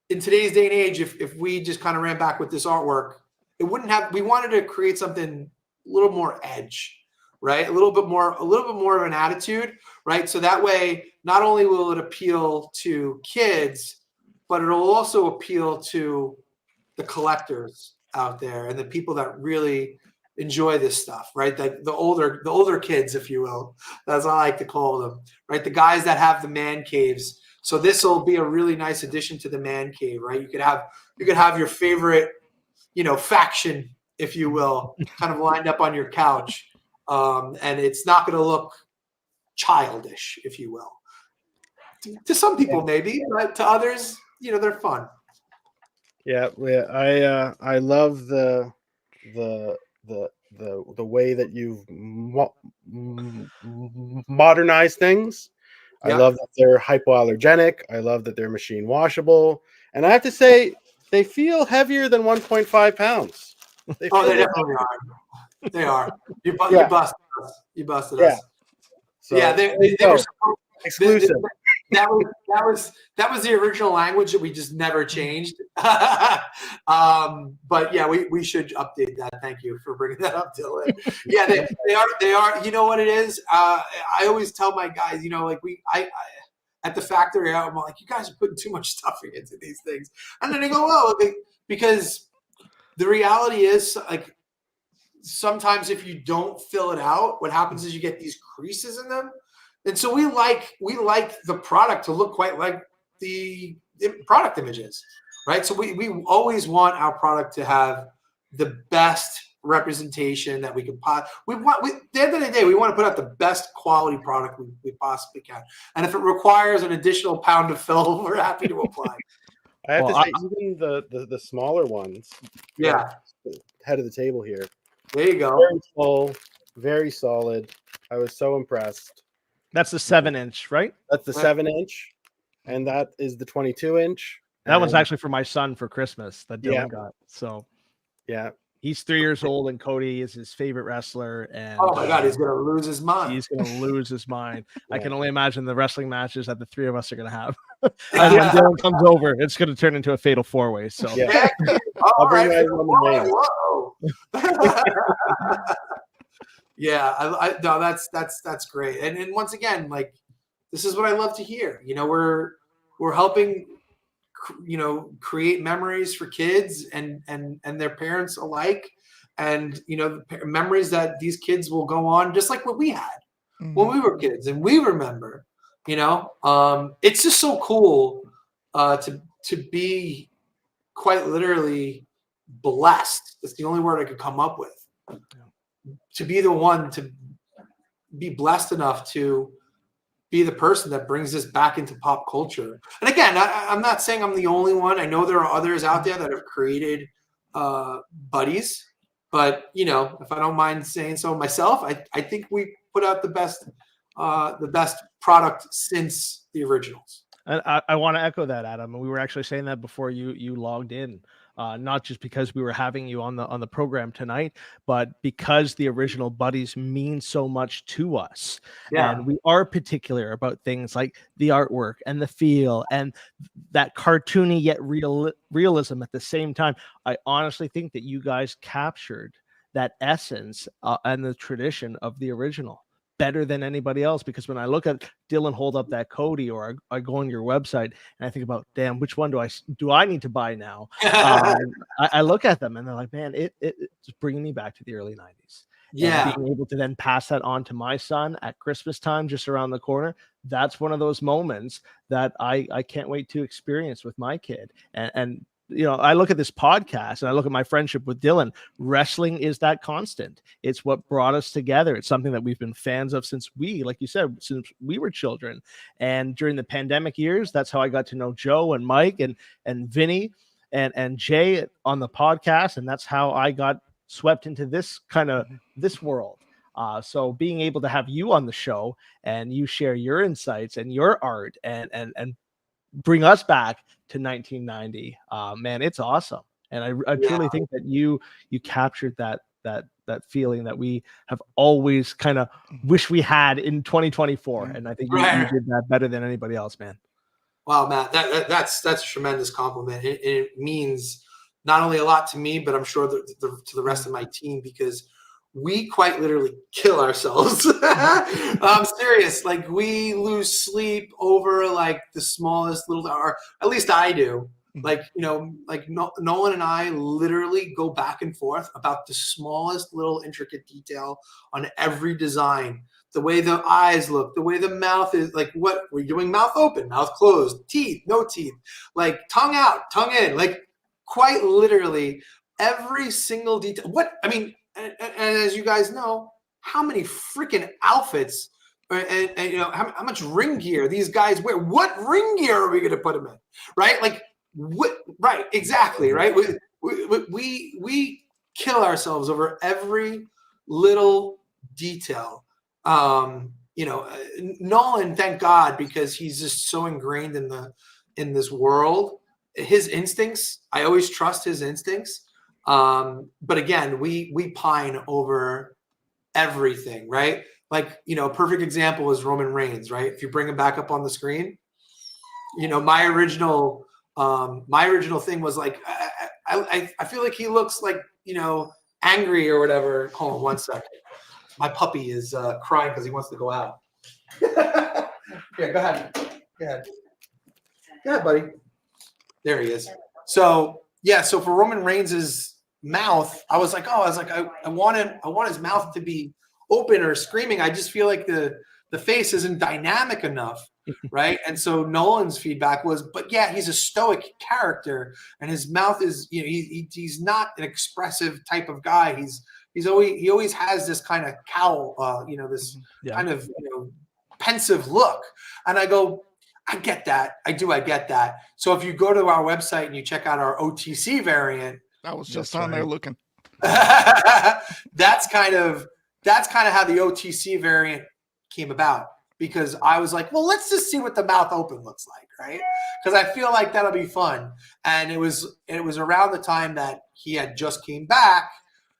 Speaker 3: in today's day and age, if we just kind of ran back with this artwork, it wouldn't have. We wanted to create something a little more edge, right? A little bit more of an attitude, right? So that way, not only will it appeal to kids, but it'll also appeal to the collectors out there and the people that really enjoy this stuff, right? The older kids, if you will, that's what I like to call them, right? The guys that have the man caves. So this will be a really nice addition to the man cave, right? You could have your favorite, faction, if you will, kind of lined up on your couch, and it's not going to look childish, if you will. To some people, maybe, but to others, they're fun.
Speaker 2: Yeah, I love the way that you've modernized things. I love that they're hypoallergenic. I love that they're machine washable. And I have to say, They feel heavier than 1.5 pounds. They
Speaker 3: Oh, they
Speaker 2: feel
Speaker 3: definitely are. They are. You
Speaker 2: Yeah.
Speaker 3: busted us. You busted
Speaker 2: Yeah.
Speaker 3: us.
Speaker 2: So,
Speaker 3: Yeah, they were supposed
Speaker 2: exclusive.
Speaker 3: that was the original language that we just never changed. But yeah, we should update that. Thank you for bringing that up, Dylan. Yeah, they are. You know what it is? I always tell my guys, like I at the factory, I'm like, you guys are putting too much stuffing into these things, and then they go, well, because the reality is, like, sometimes if you don't fill it out, what happens is you get these creases in them. And so we like the product to look quite like the product images, right? So we always want our product to have the best representation that we can at the end of the day, we want to put out the best quality product we possibly can. And if it requires an additional pound of fill, we're happy to apply.
Speaker 2: I have to say, even the smaller ones.
Speaker 3: Yeah.
Speaker 2: Head of the table here.
Speaker 3: There you go.
Speaker 2: Very full, very solid. I was so impressed.
Speaker 1: That's the 7-inch, right?
Speaker 2: That's the 7-inch, and that is the 22-inch.
Speaker 1: That one's actually for my son for Christmas that Dylan got. So
Speaker 2: yeah,
Speaker 1: he's 3 years old, and Cody is his favorite wrestler. And
Speaker 3: oh my God, he's gonna lose his mind.
Speaker 1: He's gonna lose his mind. I can only imagine the wrestling matches that the three of us are gonna have.
Speaker 3: Yeah.
Speaker 1: And when Dylan comes over, it's gonna turn into a fatal 4-way. So
Speaker 2: yeah. I'll bring my
Speaker 3: whoa. Yeah, no, that's great. And once again, like, this is what I love to hear. We're helping, create memories for kids and their parents alike, and memories that these kids will go on just like what we had when we were kids, and we remember. It's just so cool to be quite literally blessed. That's the only word I could come up with. To be the one to be blessed enough to be the person that brings this back into pop culture. And again, I'm not saying I'm the only one. I know there are others out there that have created buddies, but if I don't mind saying so myself, I think we put out the best product since the originals.
Speaker 1: And I want to echo that, Adam. We were actually saying that before you logged in, not just because we were having you on the program tonight, but because the original buddies mean so much to us.
Speaker 3: Yeah.
Speaker 1: And we are particular about things like the artwork and the feel and that cartoony yet realism at the same time. I honestly think that you guys captured that essence and the tradition of the original better than anybody else, because when I look at Dylan hold up that Cody, or I go on your website and I think about, damn, which one do I need to buy now? I look at them and they're like, man, it's bringing me back to the early 90s.
Speaker 3: Yeah.
Speaker 1: And being able to then pass that on to my son at Christmas time, just around the corner, that's one of those moments that I can't wait to experience with my kid. And I look at this podcast and I look at my friendship with Dylan. Wrestling is that constant. It's what brought us together. It's something that we've been fans of since like you said, since we were children. And during the pandemic years, that's how I got to know Joe and Mike and Vinny and Jay on the podcast. And that's how I got swept into this world. So being able to have you on the show and you share your insights and your art and bring us back to 1990, man, it's awesome. And I truly think that you captured that feeling that we have always kind of wish we had in 2024. And I think you did that better than anybody else, man.
Speaker 3: Wow, Matt, that's a tremendous compliment. It means not only a lot to me, but I'm sure to the rest of my team, because we quite literally kill ourselves. I'm serious. Like, we lose sleep over like the smallest little, or at least I do. Like, Nolan and I literally go back and forth about the smallest little intricate detail on every design. The way the eyes look, the way the mouth is, like, what we're doing, mouth open, mouth closed, teeth, no teeth, like tongue out, tongue in, like quite literally every single detail. And as you guys know, how many freaking outfits and how much ring gear these guys wear? What ring gear are we going to put them in? Right? Like, what? Right? Exactly. Right? We kill ourselves over every little detail. Nolan, thank God, because he's just so ingrained in this world. his instincts, I always trust his instincts. But again, we pine over everything, right? Like, a perfect example is Roman Reigns, right? If you bring him back up on the screen, my original thing was like, I feel like he looks like, angry or whatever. Hold on one second. My puppy is crying because he wants to go out. Yeah, go ahead. Go ahead. Go ahead, buddy. There he is. So for Roman Reigns' mouth, I want his mouth to be open or screaming. I just feel like the face isn't dynamic enough, right? And so Nolan's feedback was, but yeah, he's a stoic character, and his mouth is, he's not an expressive type of guy. He always has this kind of cowl, this kind of pensive look. And I go, I get that. I get that. So if you go to our website and you check out our OTC variant,
Speaker 4: I was just on there looking.
Speaker 3: That's kind of how the OTC variant came about, because I was like, well, let's just see what the mouth open looks like, right? Because I feel like that'll be fun. And it was around the time that he had just came back.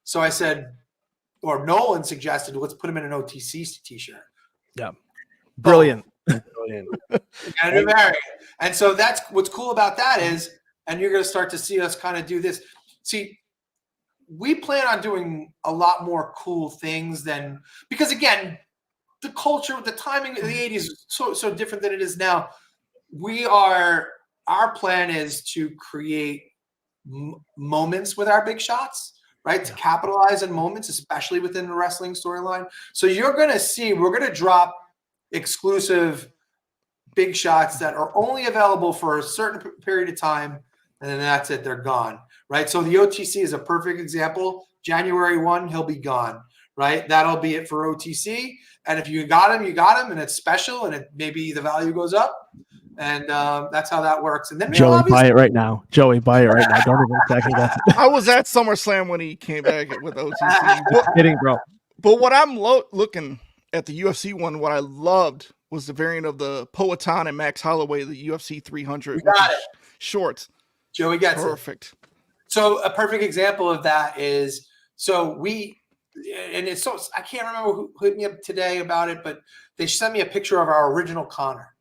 Speaker 3: So I said, or Nolan suggested, let's put him in an OTC t-shirt.
Speaker 1: Yeah. Brilliant.
Speaker 2: Brilliant.
Speaker 3: And so that's what's cool about that is, and you're going to start to see us kind of do this. See, we plan on doing a lot more cool things because again, the culture, the timing of the 80s is so different than it is now. Our plan is to create moments with our big shots, right? To capitalize on moments, especially within the wrestling storyline. So you're going to see, we're going to drop exclusive big shots that are only available for a certain period of time, and then that's it. They're gone, right? So the OTC is a perfect example. January 1, he'll be gone, right? That'll be it for OTC. And if you got him, and it's special, and maybe the value goes up, and that's how that works. And then
Speaker 1: Joey, buy it right now. Joey, buy it right now. Don't even second guess.
Speaker 4: I was at SummerSlam when he came back with OTC.
Speaker 1: Kidding, bro.
Speaker 4: But what I'm looking at the UFC one, what I loved was the variant of the Poatan and Max Holloway, the UFC 300.
Speaker 3: We got it.
Speaker 4: Shorts.
Speaker 3: Joey gets
Speaker 4: perfect.
Speaker 3: So a perfect example of that is, I can't remember who hit me up today about it, but they sent me a picture of our original Connor,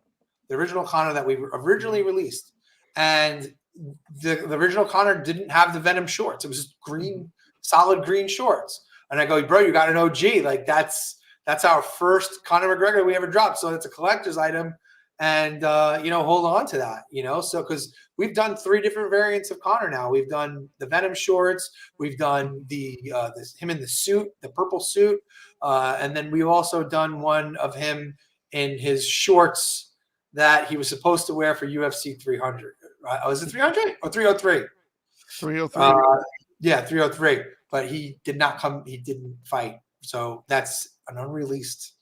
Speaker 3: the original Connor that we originally released. And the original Connor didn't have the Venom shorts. It was just green, solid green shorts. And I go, bro, you got an OG. Like that's our first Conor McGregor we ever dropped. So it's a collector's item. And, hold on to that, so because we've done 3 different variants of Conor now. We've done the Venom shorts. We've done him in the suit, the purple suit. And then we've also done one of him in his shorts that he was supposed to wear for UFC 300. Was it 300 or 303?
Speaker 4: 303.
Speaker 3: Yeah, 303. But he did not come. He didn't fight. So that's an unreleased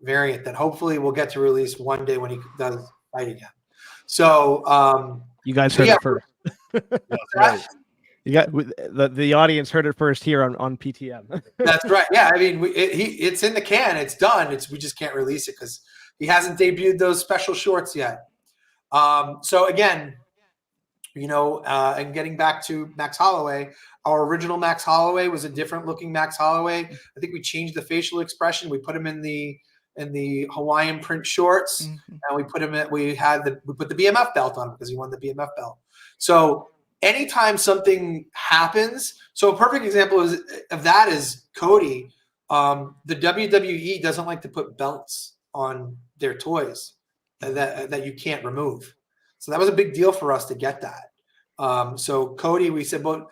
Speaker 3: variant that hopefully we'll get to release one day when he does fight again. So
Speaker 1: you guys heard it first. Right. You got the audience heard it first here on PTM.
Speaker 3: That's right. Yeah, I mean, it's in the can. It's done. We just can't release it because he hasn't debuted those special shorts yet. So again, and getting back to Max Holloway, our original Max Holloway was a different looking Max Holloway. I think we changed the facial expression. We put him in the Hawaiian print shorts, and we put the BMF belt on him because he won the BMF belt. So anytime something happens, so a perfect example of that is Cody. The WWE doesn't like to put belts on their toys that you can't remove. So that was a big deal for us to get that. So Cody, we said, well,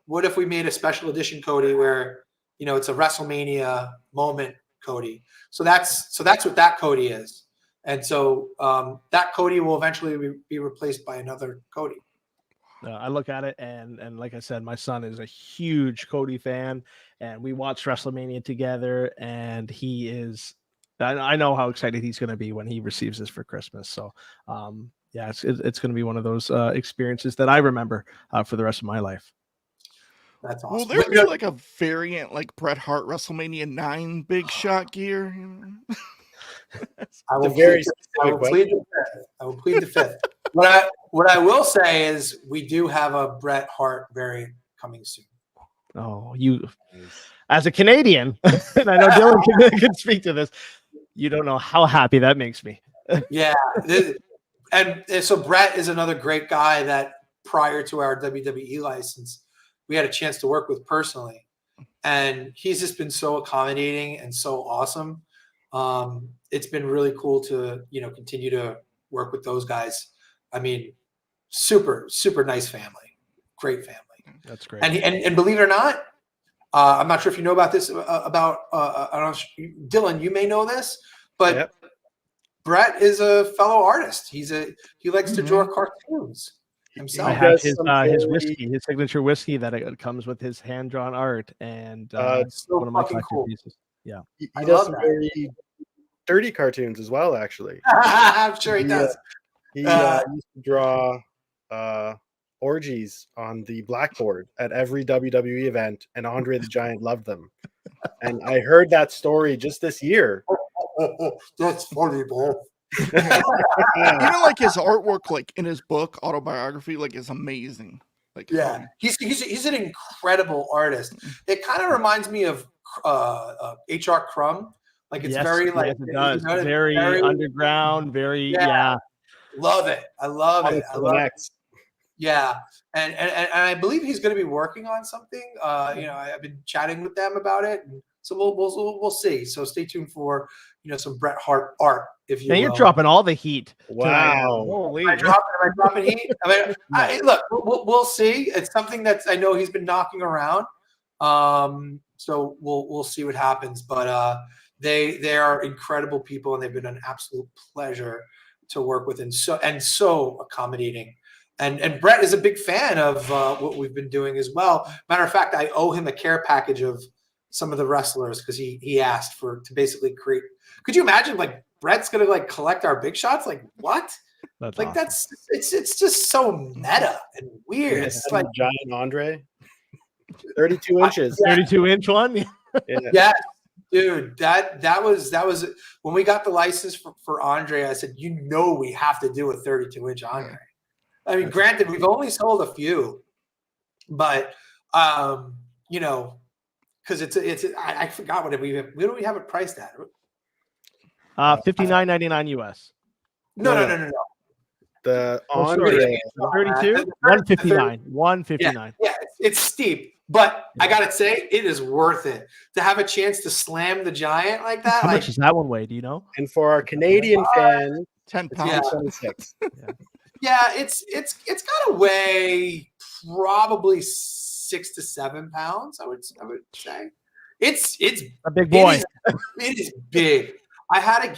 Speaker 3: what if we made a special edition Cody where, it's a WrestleMania moment Cody. So that's what that Cody is. And so that Cody will eventually be replaced by another Cody.
Speaker 1: I look at it and like I said, my son is a huge Cody fan, and we watched WrestleMania together, and I know how excited he's going to be when he receives this for Christmas. So it's going to be one of those experiences that I remember for the rest of my life.
Speaker 3: That's awesome.
Speaker 4: Will there be like a variant like Bret Hart WrestleMania 9 big shot gear?
Speaker 3: I will plead the fifth. What I will say is we do have a Bret Hart variant coming soon.
Speaker 1: Oh, you, as a Canadian, and I know Dylan can speak to this, you don't know how happy that makes me.
Speaker 3: Yeah. And so Bret is another great guy that prior to our WWE license, we had a chance to work with personally. And he's just been so accommodating and so awesome. It's been really cool to, continue to work with those guys. I mean, super, super nice family. Great family.
Speaker 1: That's great.
Speaker 3: And believe it or not, I'm not sure if you know about this, Dylan, you may know this, but
Speaker 2: Yep.
Speaker 3: Bret is a fellow artist. He likes to draw cartoons himself.
Speaker 1: I have his whiskey, his signature whiskey that it comes with his hand drawn art, and
Speaker 3: it's so
Speaker 1: one of my
Speaker 3: fucking
Speaker 1: collected
Speaker 3: cool.
Speaker 1: pieces. Yeah,
Speaker 2: He
Speaker 3: I
Speaker 2: does
Speaker 3: love
Speaker 2: some
Speaker 3: that.
Speaker 2: very dirty cartoons as well, actually.
Speaker 3: I'm sure he does.
Speaker 2: He used to draw orgies on the blackboard at every WWE event, and Andre the Giant loved them. And I heard that story just this year.
Speaker 3: That's funny, bro.
Speaker 4: Even like his artwork, like in his book autobiography, like is amazing. Like
Speaker 3: Yeah, he's an incredible artist. It kind of reminds me of H.R. Crumb. Like it's very like
Speaker 1: it does.
Speaker 3: you know,
Speaker 1: Very underground. Very
Speaker 3: Love it. I love it. I love it.
Speaker 2: Next.
Speaker 3: Yeah, and I believe he's going to be working on something. I've been chatting with them about it, and so we'll see. So stay tuned for some Bret Hart art. If you
Speaker 1: and you're dropping all the heat.
Speaker 2: Wow.
Speaker 1: Holy.
Speaker 3: Am I dropping heat? I mean, look, we'll see. It's something that I know he's been knocking around. So we'll see what happens. But they are incredible people, and they've been an absolute pleasure to work with, and so accommodating. And Bret is a big fan of what we've been doing as well. Matter of fact, I owe him a care package of some of the wrestlers because he asked to basically create. Could you imagine like Bret's gonna like collect our big shots? Like what?
Speaker 1: That's
Speaker 3: like
Speaker 1: awesome.
Speaker 3: it's just so meta and weird. It's like
Speaker 2: Giant Andre, 32 inches.
Speaker 1: 32-inch one.
Speaker 3: yeah, dude. That was when we got the license for Andre. I said, we have to do a 32-inch Andre. I mean, granted, we've only sold a few, but because I forgot what we do we have it priced at?
Speaker 1: $59.99 US.
Speaker 3: No.
Speaker 2: The
Speaker 1: Oh,
Speaker 2: Andre.
Speaker 1: 32, 159, 159.
Speaker 3: Yeah, it's steep, but I gotta say, it is worth it to have a chance to slam the Giant like that.
Speaker 1: How much does that one weigh? Do you know?
Speaker 2: And for our Canadian fans,
Speaker 4: 10
Speaker 2: it's
Speaker 4: pounds.
Speaker 2: 26.
Speaker 3: Yeah, it's gotta weigh probably 6 to 7 pounds. I would say it's
Speaker 1: A big boy.
Speaker 3: It is big. I had to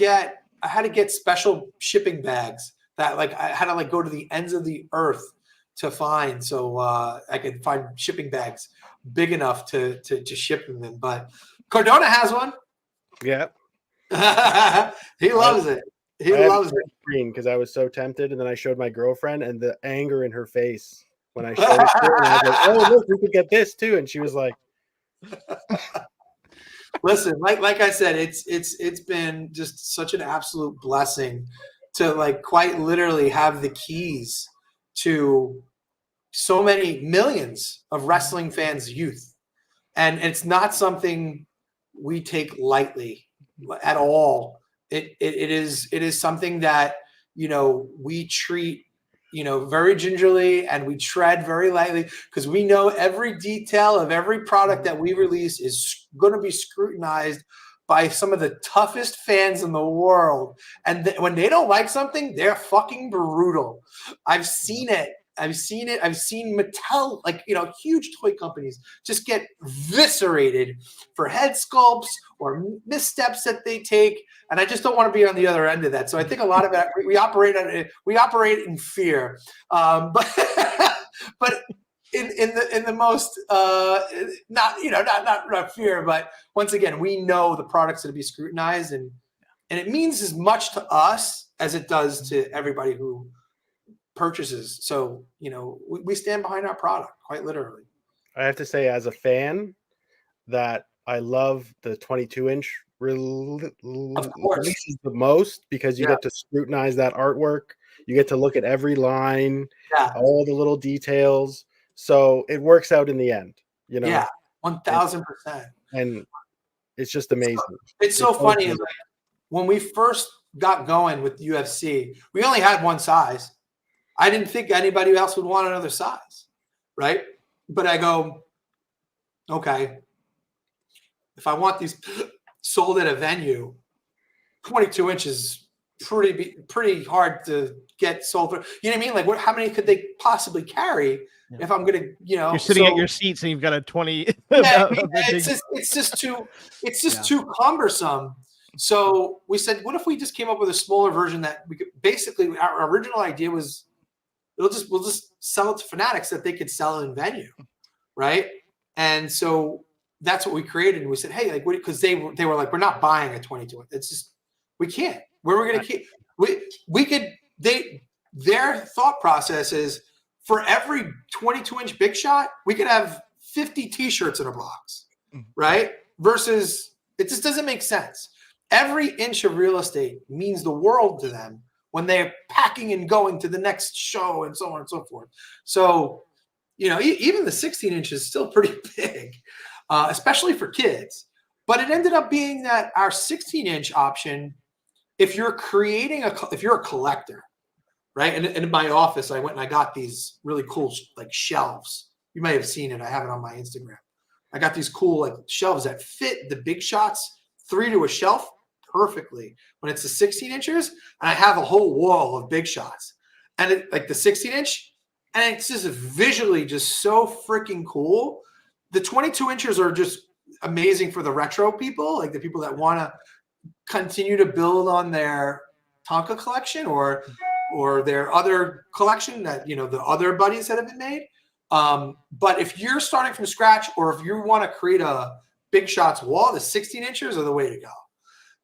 Speaker 3: get special shipping bags that like I had to like go to the ends of the earth to find, so I could find shipping bags big enough to ship them in. But Cardona has one.
Speaker 2: Yeah.
Speaker 3: He loves it. He loves it.
Speaker 2: Because I was so tempted, and then I showed my girlfriend, and the anger in her face when I showed it to her, and I was like, "Oh, look, we could get this too," and she was like,
Speaker 3: Listen, like I said, it's been just such an absolute blessing to like quite literally have the keys to so many millions of wrestling fans' youth. And it's not something we take lightly at all. It is something that, we treat, very gingerly, and we tread very lightly because we know every detail of every product that we release is going to be scrutinized by some of the toughest fans in the world. And when they don't like something, they're fucking brutal. I've seen it. I've seen Mattel, huge toy companies just get eviscerated for head sculpts or missteps that they take. And I just don't want to be on the other end of that. So I think a lot of it, we operate in fear. But in the most, not fear, but once again, we know the products that will be scrutinized, and it means as much to us as it does to everybody who purchases. So, we stand behind our product quite literally.
Speaker 2: I have to say, as a fan, that I love the 22-inch releases the most because you get to scrutinize that artwork. You get to look at every line,
Speaker 3: Yeah.
Speaker 2: all the little details. So it works out in the end, you know.
Speaker 3: Yeah, 1000%.
Speaker 2: And it's just amazing.
Speaker 3: It's so funny. Like, when we first got going with UFC, we only had one size. I didn't think anybody else would want another size, right? But I go, okay, if I want these sold at a venue, 22 inches pretty hard to get sold for. You know what I mean? Like, how many could they possibly carry if I'm gonna,
Speaker 1: you're sitting at your seats and you've got a 20.
Speaker 3: Yeah, it's just too cumbersome. So we said, what if we just came up with a smaller version that we could basically, our original idea was we'll just sell it to fanatics that they could sell in venue, right? And so that's what we created. And we said, hey, like, because they were like, we're not buying a 22. It's just, we can't. Where we're gonna keep their thought process is, for every 22-inch big shot, we could have 50 t-shirts in a box, right? Versus, it just doesn't make sense. Every inch of real estate means the world to them when they're packing and going to the next show and so on and so forth. So, you know, even the 16-inch is still pretty big, especially for kids. But it ended up being that our 16-inch option, if you're a collector, right? And in my office, I went and I got these really cool like shelves. You may have seen it. I have it on my Instagram. I got these cool like shelves that fit the big shots 3 to a shelf perfectly when it's the 16 inches. And I have a whole wall of big shots, and like the 16-inch, and it's just visually just so freaking cool. The 22 inches are just amazing for the retro people, like the people that want to continue to build on their Tonka collection or their other collection that, you know, the other buddies that have been made. But if you're starting from scratch, or if you want to create a big shots wall, the 16 inches are the way to go.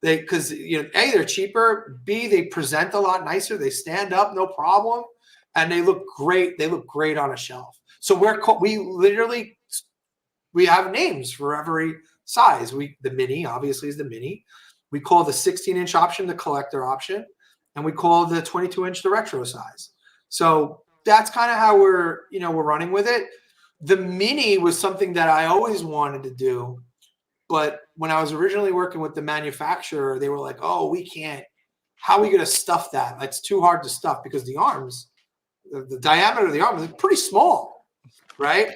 Speaker 3: Because, you know, A, they're cheaper. B, they present a lot nicer. They stand up, no problem. And they look great. They look great on a shelf. So we have names for every size. The mini obviously is the mini. We call the 16-inch option the collector option. And we call the 22-inch the retro size. So that's kind of how we're running with it. The mini was something that I always wanted to do. But when I was originally working with the manufacturer, they were like, oh, we can't. How are we going to stuff that? It's too hard to stuff because the arms, the diameter of the arm is pretty small, right?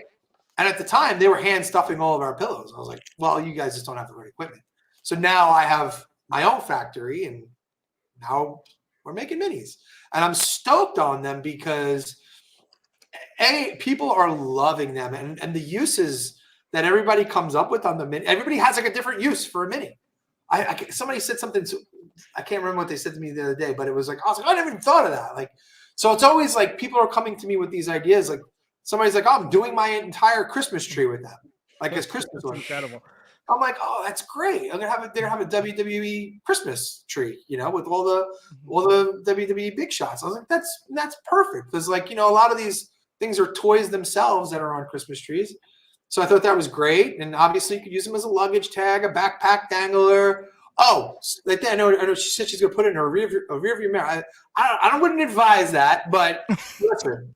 Speaker 3: And at the time, they were hand stuffing all of our pillows. I was like, well, you guys just don't have the right equipment. So now I have my own factory, and now we're making minis. And I'm stoked on them because people are loving them, and the uses that everybody comes up with on the mini. Everybody has like a different use for a mini. Somebody said something. I can't remember what they said to me the other day, but it was like, I was like, I never even thought of that. Like, so it's always like people are coming to me with these ideas. Like somebody's like, oh, I'm doing my entire Christmas tree with them, like as Christmas.
Speaker 1: That's incredible.
Speaker 3: I'm like, oh, that's great. They're gonna have a WWE Christmas tree, you know, with all the WWE big shots. I was like, that's perfect, because, like, you know, a lot of these things are toys themselves that are on Christmas trees. So I thought that was great, and obviously you could use them as a luggage tag, a backpack dangler. Oh, like that. I know. She said she's gonna put it in her rear view mirror. I wouldn't advise that, but listen.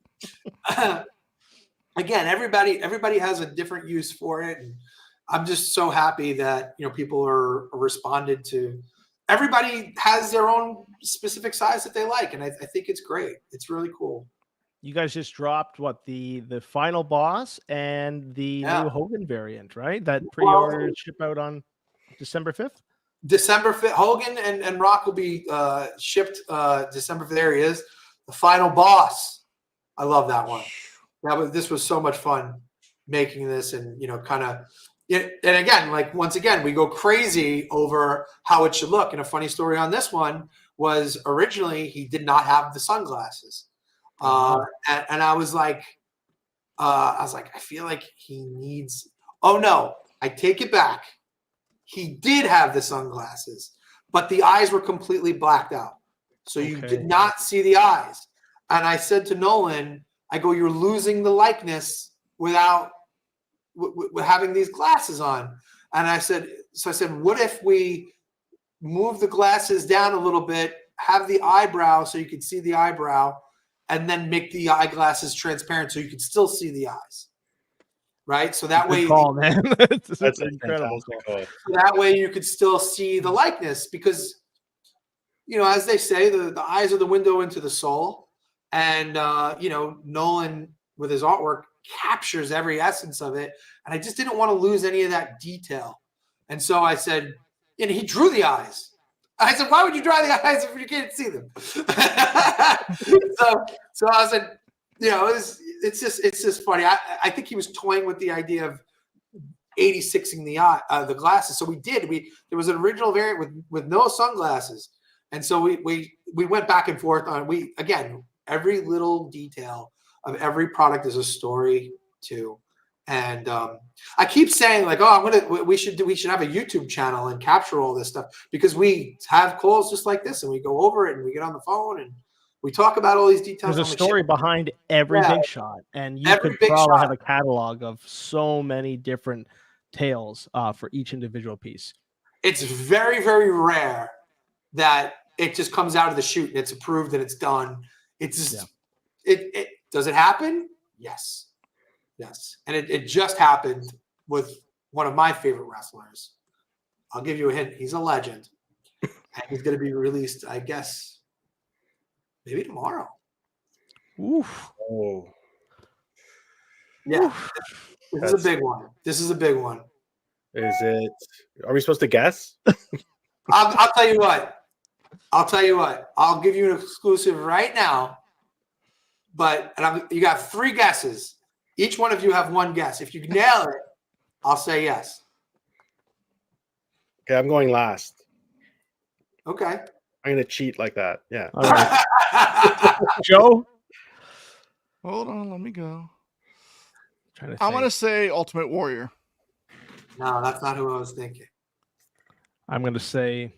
Speaker 3: Again, everybody has a different use for it, and I'm just so happy that, you know, people are responded to. Everybody has their own specific size that they like, and I think it's great. It's really cool.
Speaker 1: You guys just dropped the final boss and the new Hogan variant, right? That pre-order ship out on December 5th.
Speaker 3: December 5th, Hogan and Rock will be shipped December 5th. There he is, the final boss. I love that one. This was so much fun making this, and, you know, kind of. And again, like, once again, we go crazy over how it should look. And a funny story on this one was, originally he did not have the sunglasses. And I was like, I feel like he needs, oh no, I take it back. He did have the sunglasses, but the eyes were completely blacked out. So you did not see the eyes. And I said to Nolan, I go, you're losing the likeness without having these glasses on. And I said, what if we move the glasses down a little bit have the eyebrow so you can see the eyebrow, and then make the eyeglasses transparent so you can still see the eyes. Right. So that
Speaker 1: Good
Speaker 3: way,
Speaker 1: call, man. That's
Speaker 2: That's
Speaker 1: an
Speaker 2: a
Speaker 1: incredible
Speaker 2: fantastic
Speaker 1: call.
Speaker 2: call.
Speaker 3: that way you could still see the likeness, because, you know, as they say, the eyes are the window into the soul. And, you know, Nolan with his artwork captures every essence of it. And I just didn't want to lose any of that detail. And so I said, and he drew the eyes. I said, why would you draw the eyes if you can't see them? so I said, you know, it's just funny. I think he was toying with the idea of 86ing the glasses. So we did. There was an original variant with no sunglasses. And so we went back and forth on every little detail of every product is a story too. And I keep saying, like, we should have a YouTube channel and capture all this stuff, because we have calls just like this and we go over it and we get on the phone and we talk about all these details.
Speaker 1: There's a story behind every big shot, and you
Speaker 3: Every
Speaker 1: could
Speaker 3: big
Speaker 1: probably
Speaker 3: shot.
Speaker 1: have a catalog of so many different tales for each individual piece.
Speaker 3: It's very, very rare that it just comes out of the chute and it's approved and it's done. It's just, it does it happen? Yes. And it just happened with one of my favorite wrestlers. I'll give you a hint. He's a legend. And he's going to be released, I guess, maybe tomorrow.
Speaker 1: Oof.
Speaker 2: Oh,
Speaker 3: Yeah. This is a big one. Is
Speaker 2: it? Are we supposed to guess?
Speaker 3: I'll tell you what. I'll give you an exclusive right now. You got 3 guesses. Each one of you have 1 guess. If you nail it, I'll say yes.
Speaker 2: Okay, I'm going last.
Speaker 3: Okay.
Speaker 2: I'm going to cheat like that. Yeah.
Speaker 1: All right. Joe?
Speaker 4: Hold on, let me go.
Speaker 1: I'm
Speaker 4: I'm gonna say Ultimate Warrior.
Speaker 3: No, that's not who I was thinking.
Speaker 1: I'm going to say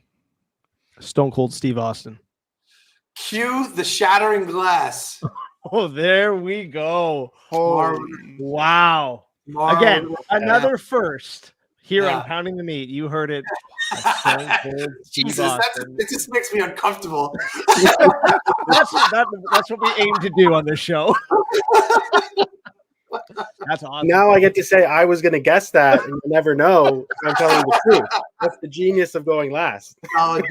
Speaker 1: Stone Cold Steve Austin.
Speaker 3: Cue the shattering glass.
Speaker 1: Oh, there we go.
Speaker 4: Holy.
Speaker 1: Wow.
Speaker 3: Tomorrow.
Speaker 1: Again, another first here
Speaker 3: Yeah.
Speaker 1: on Pounding the Meat. You heard it. Stone Cold Steve
Speaker 3: Jesus,
Speaker 1: Austin.
Speaker 3: it just makes me uncomfortable.
Speaker 1: That's what we aim to do on this show. That's awesome.
Speaker 2: Now I get to say I was going to guess that, and you never know if I'm telling the truth. That's the genius of going last.
Speaker 3: Solid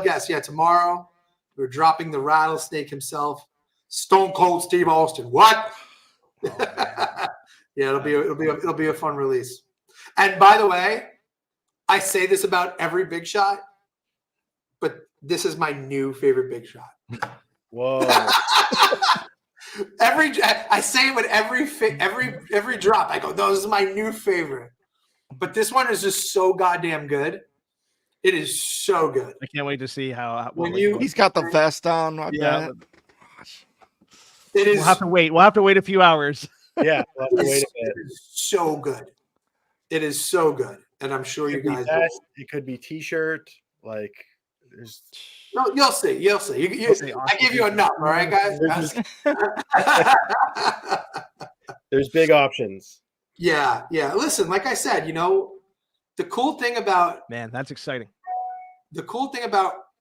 Speaker 3: guess. Yeah, tomorrow we're dropping the rattlesnake himself, Stone Cold Steve Austin. What? Yeah, it'll be a fun release. And by the way, I say this about every big shot, but this is my new favorite big shot.
Speaker 2: Whoa.
Speaker 3: I say it with every drop. I go, no, this is my new favorite. But this one is just so goddamn good. It is so good.
Speaker 1: I can't wait to see how
Speaker 4: He's got the vest on. I
Speaker 1: Yeah.
Speaker 4: bet.
Speaker 3: It is.
Speaker 1: We'll have to wait. We'll have to wait a few hours.
Speaker 2: Yeah. We'll have to wait a bit.
Speaker 3: It is so good. It is so good. And I'm sure you guys
Speaker 2: Vest, it could be t-shirt. Like, there's
Speaker 3: No, you'll see. You'll see. I give you enough, all right, guys?
Speaker 2: there's big options.
Speaker 3: Yeah. Listen, like I said, the cool thing about
Speaker 1: Man, that's exciting.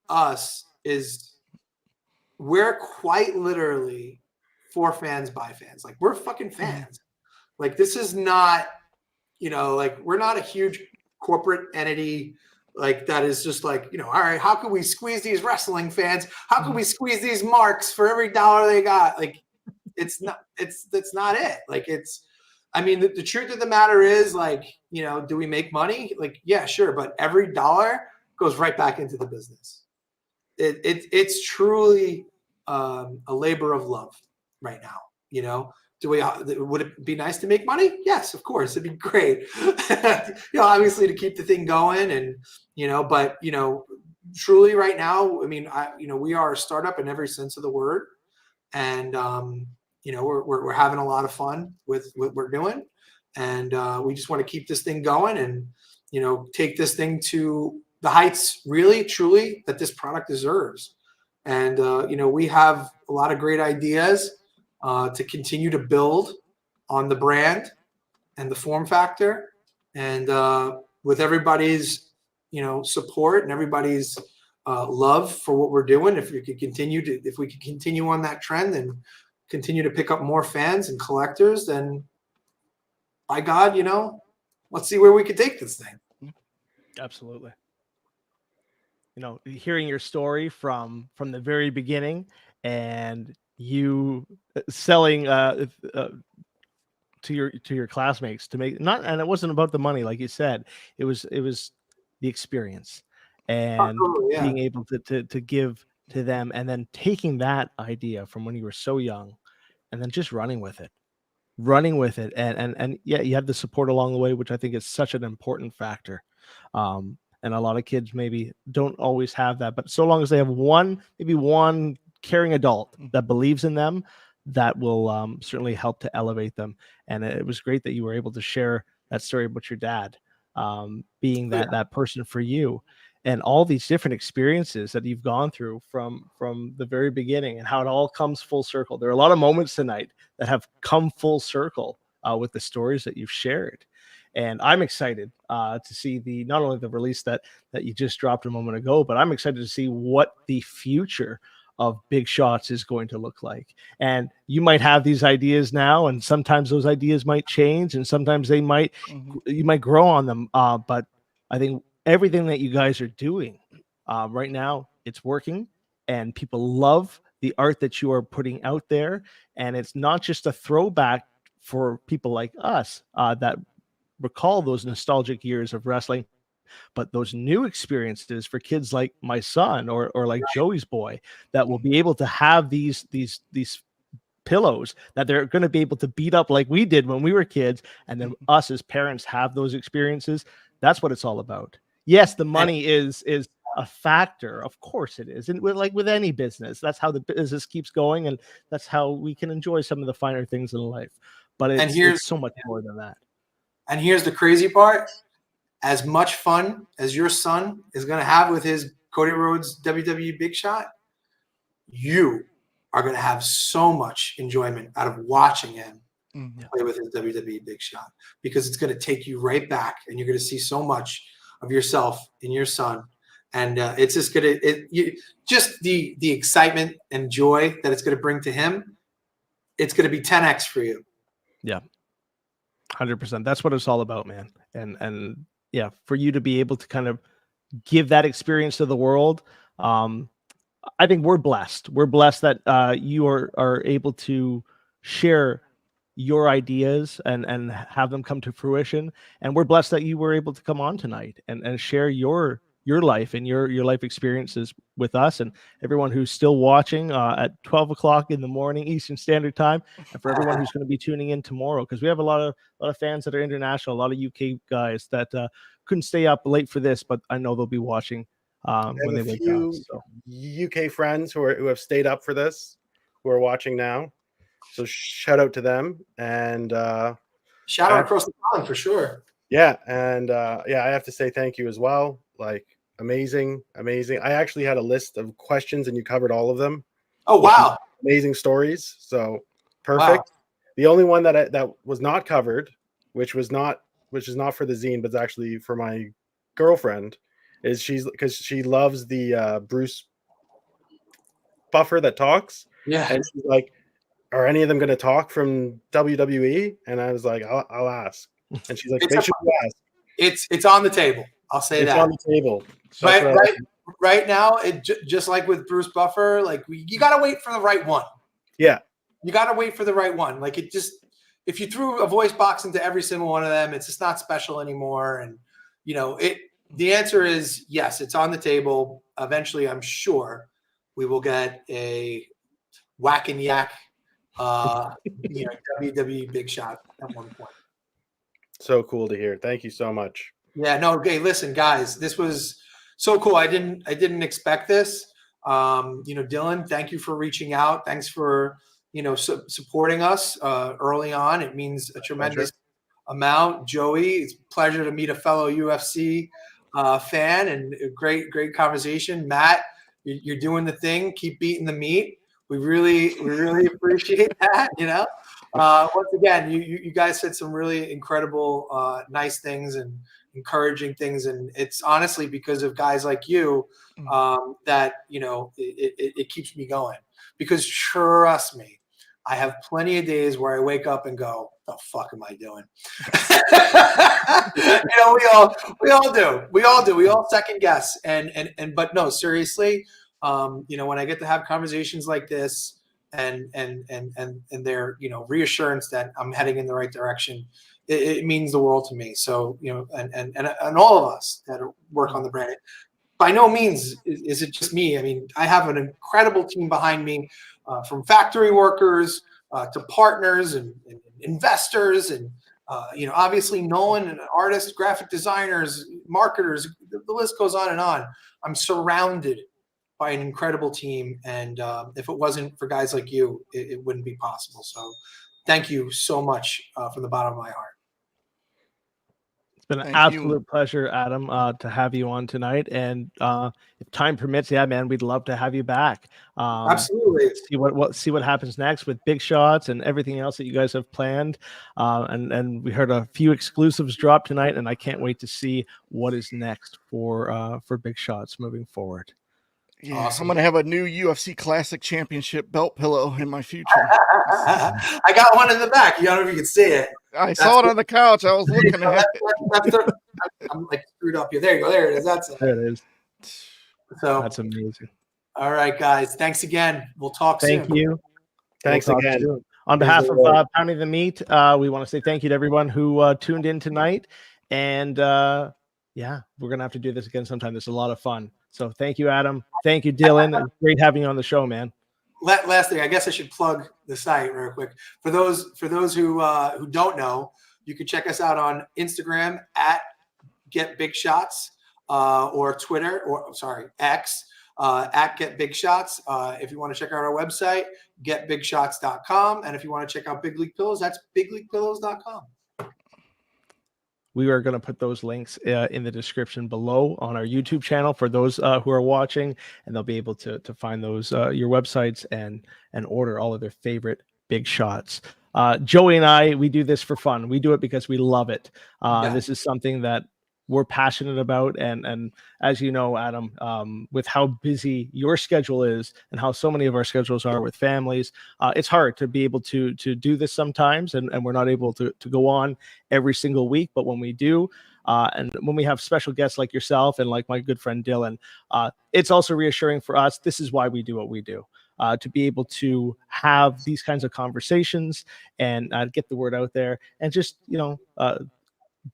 Speaker 3: us is we're quite literally for fans by fans. Like, we're fucking fans. Like, this is not, like, we're not a huge corporate entity like that is just like, all right, how can we squeeze these wrestling fans? How can we squeeze these marks for every dollar they got? Like, that's not it. Like, the truth of the matter is, like, do we make money? Like, yeah, sure. But every dollar goes right back into the business. It's truly a labor of love right now. Would it be nice to make money? Yes, of course. It'd be great. Obviously to keep the thing going and, but, truly right now, we are a startup in every sense of the word. And, we're having a lot of fun with what we're doing. And we just want to keep this thing going and, take this thing to the heights really, truly that this product deserves. And, we have a lot of great ideas to continue to build on the brand and the form factor, and with everybody's support and everybody's love for what we're doing. If we could continue on that trend and continue to pick up more fans and collectors, then by God, let's see where we could take this thing.
Speaker 1: Absolutely. Hearing your story from the very beginning, and you selling to your classmates to make and it wasn't about the money, like you said. It was the experience and being able to give to them, and then taking that idea from when you were so young and then just running with it. And yeah, you had the support along the way, which I think is such an important factor. And a lot of kids maybe don't always have that, but so long as they have maybe one caring adult that believes in them, that will certainly help to elevate them. And it was great that you were able to share that story about your dad being that person for you, and all these different experiences that you've gone through from the very beginning, and how it all comes full circle. There are a lot of moments tonight that have come full circle with the stories that you've shared. And I'm excited to see not only the release that you just dropped a moment ago, but I'm excited to see what the future of Big Shots is going to look like. And you might have these ideas now, and sometimes those ideas might change, and sometimes you might grow on them. But I think everything that you guys are doing right now, it's working, and people love the art that you are putting out there. And it's not just a throwback for people like us that recall those nostalgic years of wrestling, but those new experiences for kids like my son or like Joey's boy, that will be able to have these pillows that they're going to be able to beat up like we did when we were kids, and then us as parents have those experiences. That's what it's all about. Yes, the money is a factor, of course it is, and with any business, that's how the business keeps going, and that's how we can enjoy some of the finer things in life. But it's so much more than that.
Speaker 3: And here's the crazy part: as much fun as your son is going to have with his Cody Rhodes WWE Big Shot, you are going to have so much enjoyment out of watching him play with his WWE Big Shot, because it's going to take you right back, and you're going to see so much of yourself in your son. And it's just going to just the excitement and joy that it's going to bring to him. It's going to be 10x for you.
Speaker 1: Yeah, 100%. That's what it's all about, man. And yeah, for you to be able to kind of give that experience to the world, I think we're blessed. We're blessed that you are able to share your ideas and have them come to fruition. And we're blessed that you were able to come on tonight and share your life and your life experiences with us and everyone who's still watching at 12 o'clock in the morning Eastern Standard Time, and for everyone who's going to be tuning in tomorrow, because we have a lot of fans that are international, a lot of UK guys that couldn't stay up late for this, but I know they'll be watching when they wake up. So.
Speaker 2: UK friends who have stayed up for this, who are watching now, so shout out to them, and
Speaker 3: shout out across the pond for sure.
Speaker 2: Yeah, and I have to say thank you as well. Like, amazing. I actually had a list of questions, and you covered all of them.
Speaker 3: Oh wow,
Speaker 2: amazing stories. So perfect. Wow. The only one that was not covered, which is not for the zine, but it's actually for my girlfriend, is because she loves the Bruce Buffer that talks. Yeah, and she's like, are any of them going to talk from WWE? And I was like, I'll ask. And she's like, make sure you ask.
Speaker 3: It's on the table. I'll say that.
Speaker 2: It's on the table.
Speaker 3: Right now, just like with Bruce Buffer, like you got to wait for the right one.
Speaker 2: Yeah.
Speaker 3: You got to wait for the right one. Like if you threw a voice box into every single one of them, it's just not special anymore. And the answer is yes, it's on the table. Eventually, I'm sure we will get a whack and yak, WWE Big Shot at one point.
Speaker 2: So cool to hear. Thank you so much.
Speaker 3: Yeah, no, okay. Listen, guys, this was so cool. I didn't expect this. Dylan, thank you for reaching out. Thanks for, supporting us early on. It means a tremendous amount. Joey, it's a pleasure to meet a fellow UFC fan, and a great conversation. Matt, you're doing the thing. Keep beating the meat. We really appreciate that. Once again, you guys said some really incredible, nice things, and encouraging things. And it's honestly because of guys like you that, it keeps me going. Because trust me, I have plenty of days where I wake up and go, "The fuck am I doing?" We all do. We all second guess. But no, seriously, when I get to have conversations like this and their, reassurance that I'm heading in the right direction, it means the world to me. So, and all of us that work on the brand, by no means is it just me. I mean, I have an incredible team behind me, from factory workers to partners and investors, and obviously Nolan, and artists, graphic designers, marketers. The list goes on and on. I'm surrounded by an incredible team, and if it wasn't for guys like you, it wouldn't be possible. So, thank you so much from the bottom of my heart.
Speaker 1: It's been an absolute pleasure, Adam, to have you on tonight. And if time permits, yeah, man, we'd love to have you back.
Speaker 3: Absolutely.
Speaker 1: See what happens next with Big Shots and everything else that you guys have planned. And we heard a few exclusives drop tonight, and I can't wait to see what is next for Big Shots moving forward.
Speaker 4: Yeah,
Speaker 3: awesome.
Speaker 4: I'm gonna have a new UFC Classic Championship belt pillow in my future.
Speaker 3: I got one in the back. You don't know if you can see it.
Speaker 4: I saw it on the couch. I was looking at it.
Speaker 3: I'm like screwed up here. There you go. There it is. That's it.
Speaker 1: There it is.
Speaker 3: So
Speaker 1: that's amazing.
Speaker 3: All right, guys. Thanks again. We'll talk soon.
Speaker 1: Thank you.
Speaker 2: Thanks again.
Speaker 1: Soon. On behalf of Pounding the Meat, we want to say thank you to everyone who tuned in tonight. And yeah, we're gonna have to do this again sometime. This is a lot of fun. So thank you, Adam. Thank you, Dylan. Great having you on the show, man.
Speaker 3: Last thing, I guess I should plug the site real quick. For those who don't know, you can check us out on Instagram at Get Big Shots, or Twitter, or X, at Get Big Shots. If you want to check out our website, getbigshots.com. And if you want to check out Big League Pillows, that's bigleaguepillows.com.
Speaker 1: We are going to put those links in the description below on our YouTube channel for those who are watching, and they'll be able to find those your websites and order all of their favorite Big Shots. Joey and I, we do this for fun. We do it because we love it. This is something that we're passionate about, and as you know, Adam, with how busy your schedule is and how so many of our schedules are with families, it's hard to be able to do this sometimes, and we're not able to go on every single week. But when we do, and when we have special guests like yourself and like my good friend Dylan, it's also reassuring for us. This is why we do what we do. To be able to have these kinds of conversations and get the word out there, and just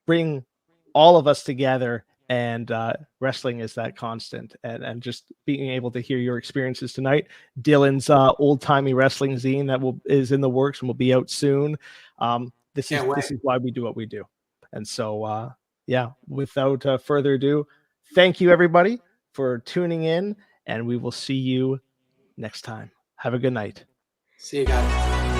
Speaker 1: bring all of us together, and wrestling is that constant, and just being able to hear your experiences tonight. Dylan's Old-Timey Wrestling Zine that is in the works and will be out soon. This is why we do what we do. And so yeah, without further ado, thank you everybody for tuning in, and we will see you next time. Have a good night.
Speaker 3: See you guys.